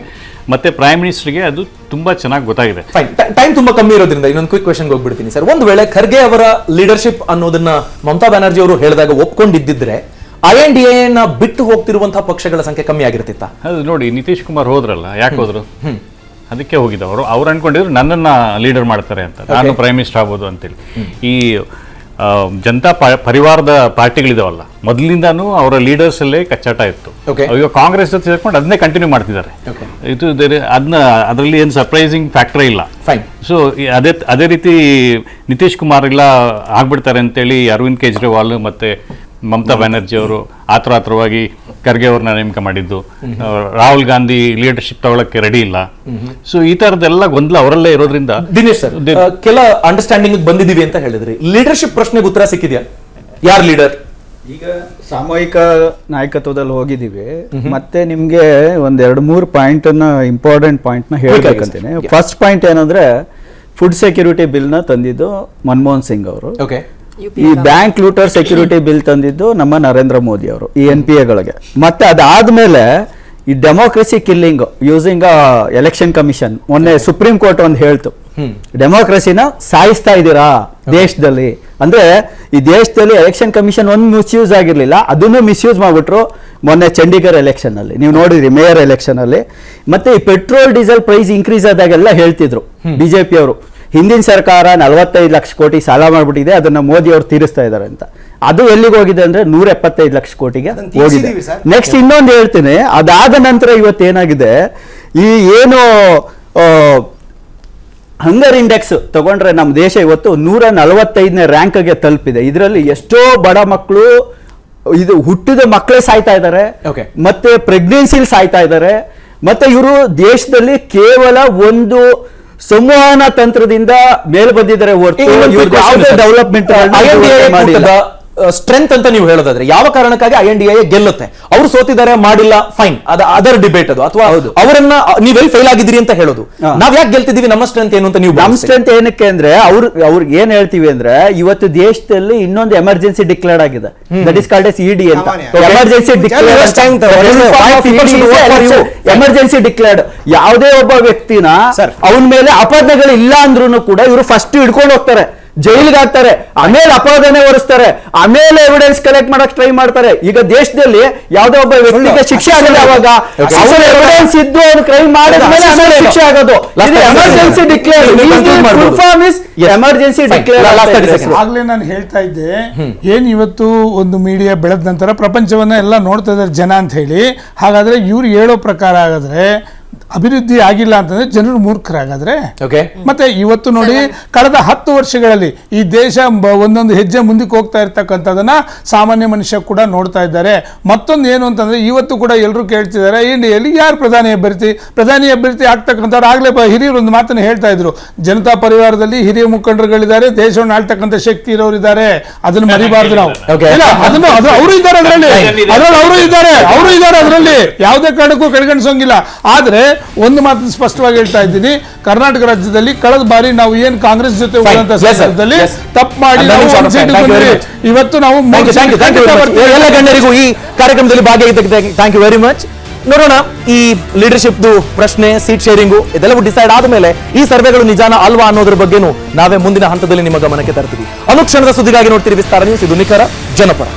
ಮತ್ತೆ ಪ್ರೈಮ್ ಮಿನಿಸ್ಟರ್ಗೆ ಅದು ತುಂಬಾ ಚೆನ್ನಾಗಿ ಗೊತ್ತಾಗಿದೆ. ಟೈಮ್ ತುಂಬಾ ಕಮ್ಮಿ ಇರೋದ್ರಿಂದ ಇನ್ನೊಂದು ಕ್ವಿಕ್ ಕ್ವೆಶನ್ ಹೋಗ್ಬಿಡ್ತೀನಿ ಸರ್. ಒಂದು ವೇಳೆ ಖರ್ಗೆ ಅವರ ಲೀಡರ್ಶಿಪ್ ಅನ್ನೋದನ್ನ ಮಮತಾ ಬ್ಯಾನರ್ಜಿ ಅವರು ಹೇಳಿದಾಗ ಒಪ್ಕೊಂಡಿದ್ದಿದ್ರೆ INDA ನ ಬಿಟ್ಟು ಹೋಗ್ತಿರುವಂತಹ ಪಕ್ಷಗಳ ಸಂಖ್ಯೆ ಕಮ್ಮಿ ಆಗಿರ್ತಿತ್ತ? ಅದು ನೋಡಿ, ನಿತೀಶ್ ಕುಮಾರ್ ಹೋದ್ರಲ್ಲ, ಯಾಕೆ ಹೋದ್ರು? ಅದಕ್ಕೆ ಹೋಗಿದ್ದವರು. ಅವ್ರು ಅನ್ಕೊಂಡಿದ್ರು ನನ್ನನ್ನ ಲೀಡರ್ ಮಾಡ್ತಾರೆ ಅಂತ, ನಾನು ಪ್ರೈಮ್ ಮಿನಿಸ್ಟರ್ ಆಗ್ಬೋದು ಅಂತೇಳಿ. ಈ ಜನತಾ ಪರಿವಾರದ ಪಾರ್ಟಿಗಳಿದಾವಲ್ಲ, ಮೊದಲಿಂದಾನು ಅವರ ಲೀಡರ್ಸ್ ಅಲ್ಲೇ ಕಚ್ಚಾಟ ಇತ್ತು. ಈಗ ಕಾಂಗ್ರೆಸ್ ಜೊತೆ ಸೇರ್ಕೊಂಡು ಅದನ್ನೇ ಕಂಟಿನ್ಯೂ ಮಾಡ್ತಿದ್ದಾರೆ. ಇದು ಅದರಲ್ಲಿ ಏನು ಸರ್ಪ್ರೈಸಿಂಗ್ ಫ್ಯಾಕ್ಟರ್ ಇಲ್ಲ. ಸೊ ಅದೇ ರೀತಿ ನಿತೀಶ್ ಕುಮಾರ್ ಎಲ್ಲ ಆಗ್ಬಿಡ್ತಾರೆ ಅಂತೇಳಿ ಅರವಿಂದ್ ಕೇಜ್ರಿವಾಲ್ ಮತ್ತೆ ಮಮತಾ ಬ್ಯಾನರ್ಜಿ ಅವರು ಆತುರವಾಗಿ ಖರ್ಗೆ ಅವ್ರನ್ನ ನೇಮಕ ಮಾಡಿದ್ದು. ರಾಹುಲ್ ಗಾಂಧಿ ಲೀಡರ್ಶಿಪ್ ತಗೊಳಕ್ಕೆ ರೆಡಿ ಇಲ್ಲ. ಸೊ ಈ ತರದೆಲ್ಲ ಗೊಂದಲ ಅವರಲ್ಲೇ ಇರೋದ್ರಿಂದ. ದಿನೇಶ್ ಸರ್, ಕೆಲ ಅಂಡರ್ಸ್ಟ್ಯಾಂಡಿಂಗ್ ಬಂದಿದೀವಿ ಅಂತ ಹೇಳಿದ್ರಿ, ಲೀಡರ್ಶಿಪ್ ಪ್ರಶ್ನೆಗೆ ಉತ್ತರ ಸಿಕ್ಕಿದ್ಯಾ? ಯಾರ್ ಲೀಡರ್? ಈಗ ಸಾಮೂಹಿಕ ನಾಯಕತ್ವದಲ್ಲಿ ಹೋಗಿದ್ದೀವಿ. ಮತ್ತೆ ನಿಮ್ಗೆ ಒಂದ್ 2-3 ಪಾಯಿಂಟ್ ಇಂಪಾರ್ಟೆಂಟ್ ಪಾಯಿಂಟ್ ನ ಹೇಳ್ಬೇಕಂತೀನಿ. ಫಸ್ಟ್ ಪಾಯಿಂಟ್ ಏನಂದ್ರೆ, ಫುಡ್ ಸೆಕ್ಯೂರಿಟಿ ಬಿಲ್ ನ ತಂದಿದ್ದು ಮನಮೋಹನ್ ಸಿಂಗ್ ಅವರು. ಈ ಬ್ಯಾಂಕ್ ಲೂಟರ್ ಸೆಕ್ಯೂರಿಟಿ ಬಿಲ್ ತಂದಿದ್ದು ನಮ್ಮ ನರೇಂದ್ರ ಮೋದಿ ಅವರು, ಈ NPA ಮತ್ತೆ ಅದಾದ್ಮೇಲೆ ಈ democracy killing using election commission. ಮೊನ್ನೆ ಸುಪ್ರೀಂ ಕೋರ್ಟ್ ಒಂದು ಹೇಳ್ತು, ಡೆಮೋಕ್ರಸಿನ ಸಾಯಿಸ್ತಾ ಇದ್ದೀರಾ ದೇಶದಲ್ಲಿ. ಅಂದ್ರೆ ಈ ದೇಶದಲ್ಲಿ ಎಲೆಕ್ಷನ್ ಕಮಿಷನ್ ಒಂದು ಮಿಸ್ಯೂಸ್ ಆಗಿರ್ಲಿಲ್ಲ, ಅದನ್ನು ಮಿಸ್ಯೂಸ್ ಮಾಡ್ಬಿಟ್ರು ಮೊನ್ನೆ ಚಂಡೀಗಢ ಎಲೆಕ್ಷನ್ ಅಲ್ಲಿ. ನೀವು ನೋಡಿದ್ರಿ ಮೇಯರ್ ಎಲೆಕ್ಷನ್ ಅಲ್ಲಿ. ಮತ್ತೆ ಈ ಪೆಟ್ರೋಲ್ ಡೀಸೆಲ್ ಪ್ರೈಸ್ ಇನ್ಕ್ರೀಸ್ ಆದಾಗೆಲ್ಲ ಹೇಳ್ತಿದ್ರು BJP ಅವರು, ಹಿಂದಿನ ಸರ್ಕಾರ 45 ಲಕ್ಷ ಕೋಟಿ ಸಾಲ ಮಾಡ್ಬಿಟ್ಟಿದೆ, ಅದನ್ನ ಮೋದಿ ಅವರು ತೀರಿಸ್ತಾ ಇದ್ದಾರೆ ಅಂತ. ಅದು ಎಲ್ಲಿಗೆ ಹೋಗಿದೆ ಅಂದ್ರೆ 175 ಲಕ್ಷ ಕೋಟಿಗೆ ಹೋಗಿದೆ. ನೆಕ್ಸ್ಟ್ ಇನ್ನೊಂದು ಹೇಳ್ತೀನಿ, ಅದಾದ ನಂತರ ಇವತ್ತೇನಾಗಿದೆ, ಈ ಏನು ಹಂಗರ್ ಇಂಡೆಕ್ಸ್ ತಗೊಂಡ್ರೆ ನಮ್ಮ ದೇಶ ಇವತ್ತು 145ನೇ ರ್ಯಾಂಕ್ಗೆ ತಲುಪಿದೆ. ಇದರಲ್ಲಿ ಎಷ್ಟೋ ಬಡ ಮಕ್ಕಳು, ಇದು ಹುಟ್ಟಿದ ಮಕ್ಕಳೇ ಸಾಯ್ತಾ ಇದ್ದಾರೆ, ಮತ್ತೆ ಪ್ರೆಗ್ನೆನ್ಸಿಲ್ ಸಾಯ್ತಾ ಇದ್ದಾರೆ. ಮತ್ತೆ ಇವರು ದೇಶದಲ್ಲಿ ಕೇವಲ ಒಂದು ಸಂವಹನ ತಂತ್ರದಿಂದ ಮೇಲ್ ಬಂದಿದ್ದಾರೆ ಹೊರತು ಡೆವಲಪ್ಮೆಂಟ್ ಮಾಡಿಲ್ಲ. ಸ್ಟ್ರೆಂತ್ ಅಂತ ನೀವು ಹೇಳೋದಾದ್ರೆ ಯಾವ ಕಾರಣಕ್ಕಾಗಿ INDA ಗೆಲ್ಲುತ್ತೆ? ಅವ್ರು ಸೋತಿದ್ದಾರೆ, ಮಾಡಿಲ್ಲ, ಫೈನ್, ಅದರ ಡಿಬೇಟ್ ಅದು. ಅಥವಾ ಅವರನ್ನ ನೀವೆಲ್ಲಿ ಫೇಲ್ ಆಗಿದ್ದೀರಿ ಅಂತ ಹೇಳೋದು. ನಾವ್ ಯಾಕೆ ಗೆಲ್ತಿದೀವಿ, ನಮ್ಮ ಸ್ಟ್ರೆಂತ್ ಏನು ಅಂತ ನೀವು. ನಮ್ಮ ಸ್ಟ್ರೆಂತ್ ಏನಕ್ಕೆ ಅಂದ್ರೆ, ಅವ್ರಿಗೆ ಏನ್ ಹೇಳ್ತೀವಿ ಅಂದ್ರೆ, ಇವತ್ತು ದೇಶದಲ್ಲಿ ಇನ್ನೊಂದು ಎಮರ್ಜೆನ್ಸಿ ಡಿಕ್ಲೇರ್ಡ್ ಆಗಿದೆ, that is called as ED ಅಂತ. Emergency declared. ಯಾವುದೇ ಒಬ್ಬ ವ್ಯಕ್ತಿನ ಅವನ ಮೇಲೆ ಅಪರಾಧಗಳು ಇಲ್ಲ ಅಂದ್ರೂ ಕೂಡ ಇವರು ಫಸ್ಟ್ ಹಿಡ್ಕೊಂಡು ಹೋಗ್ತಾರೆ, ಜೈಲಿಗೆ ಹಾಕ್ತಾರೆ, ಆಮೇಲೆ ಅಪರಾಧನೆ ಹೊರಿಸ್ತಾರೆ, ಆಮೇಲೆ ಎವಿಡೆನ್ಸ್ ಕಲೆಕ್ಟ್ ಮಾಡಕ್ ಟ್ರೈ ಮಾಡ್ತಾರೆ. ಈಗ ದೇಶದಲ್ಲಿ ಯಾವುದೋ ಒಬ್ಬ ವ್ಯಕ್ತಿಗೆ ಶಿಕ್ಷೆ ಆಗಲ್ಲ, ಅವಾಗ ಎವಿಡೆನ್ಸ್ ಇದ್ದು ಅವ್ರು ಕ್ರೈಮ್ ಮಾಡಿದ್ಮೇಲೆ ಶಿಕ್ಷೆ ಆಗೋದು. Emergency declare, emergency declare. ಆಗ್ಲೇ ನಾನು ಹೇಳ್ತಾ ಇದ್ದೆ, ಏನ್ ಇವತ್ತು ಒಂದು ಮೀಡಿಯಾ ಬೆಳೆದ ನಂತರ ಪ್ರಪಂಚವನ್ನ ಎಲ್ಲ ನೋಡ್ತಾ ಇದ್ದಾರೆ ಜನ ಅಂತ ಹೇಳಿ. ಹಾಗಾದ್ರೆ ಇವ್ರು ಹೇಳೋ ಪ್ರಕಾರ ಆಗಾದ್ರೆ ಅಭಿವೃದ್ಧಿ ಆಗಿಲ್ಲ ಅಂತಂದ್ರೆ ಜನರು ಮೂರ್ಖರಾಗಾದ್ರೆ. ಮತ್ತೆ ಇವತ್ತು ನೋಡಿ, ಕಳೆದ 10 ವರ್ಷಗಳಲ್ಲಿ ಈ ದೇಶ ಒಂದೊಂದು ಹೆಜ್ಜೆ ಮುಂದಕ್ಕೆ ಹೋಗ್ತಾ ಇರ್ತಕ್ಕಂಥದನ್ನ ಸಾಮಾನ್ಯ ಮನುಷ್ಯ ಕೂಡ ನೋಡ್ತಾ ಇದ್ದಾರೆ. ಮತ್ತೊಂದು ಏನು ಅಂತಂದ್ರೆ, ಇವತ್ತು ಕೂಡ ಎಲ್ಲರೂ ಕೇಳ್ತಿದ್ದಾರೆ, ಇಂಡಿಯಲ್ಲಿ ಯಾರು ಪ್ರಧಾನಿ ಅಭ್ಯರ್ಥಿ ಆಗ್ತಕ್ಕಂಥವ್ರು. ಆಗ್ಲೇ ಹಿರಿಯರು ಒಂದು ಮಾತನ್ನು ಹೇಳ್ತಾ ಇದ್ರು, ಜನತಾ ಪರಿವಾರದಲ್ಲಿ ಹಿರಿಯ ಮುಖಂಡರುಗಳಿದ್ದಾರೆ, ದೇಶವನ್ನು ಆಳ್ತಕ್ಕಂಥ ಶಕ್ತಿ ಇರೋರು ಇದ್ದಾರೆ, ಅದನ್ನು ಮರಿಬಾರ್ದು ನಾವು. ಅದನ್ನು ಅವರು ಇದ್ದಾರೆ, ಅವರು ಇದ್ದಾರೆ ಅದರಲ್ಲಿ ಯಾವುದೇ ಕಾರಣಕ್ಕೂ ಕಡೆಗಣಿಸೋಂಗಿಲ್ಲ. ಆದ್ರೆ ಒಂದು ಮಾತು ಸ್ಪಷ್ಟವಾಗಿ ಹೇಳ್ತಾ ಇದ್ದೀನಿ, ಕರ್ನಾಟಕ ರಾಜ್ಯದಲ್ಲಿ ಕಳೆದ ಬಾರಿ ನಾವು ಏನು ಕಾಂಗ್ರೆಸ್ ಜೊತೆ ಹೋದಂತ ಸಂದರ್ಭದಲ್ಲಿ ತಪ್ಪು ಮಾಡಿ ಇವತ್ತು ನಾವು ಎಲ್ಲ ಗಣ್ಯರಿಗೂ ಈ ಕಾರ್ಯಕ್ರಮದಲ್ಲಿ ಭಾಗಿಯಾಗಿದ್ದಕ್ಕೆ ಥ್ಯಾಂಕ್ ಯು ವೆರಿ ಮಚ್. ನೋಡೋಣ, ಈ ಲೀಡರ್ಶಿಪ್ ಪ್ರಶ್ನೆ, ಸೀಟ್ ಶೇರಿಂಗು ಇದೆಲ್ಲವೂ ಡಿಸೈಡ್ ಆದ್ಮೇಲೆ ಈ ಸರ್ವೆಗಳು ನಿಜಾನ ಅಲ್ವಾ ಅನ್ನೋದ್ರ ಬಗ್ಗೆನೂ ನಾವೇ ಮುಂದಿನ ಹಂತದಲ್ಲಿ ನಿಮ್ಮ ಗಮನಕ್ಕೆ ತರ್ತೀವಿ. ಅನುಕ್ಷಣದ ಸುದ್ದಿಗಾಗಿ ನೋಡ್ತೀರಿ ವಿಸ್ತಾರ ನ್ಯೂಸ್. ಇದು ನಿಖರ ಜನಪರ.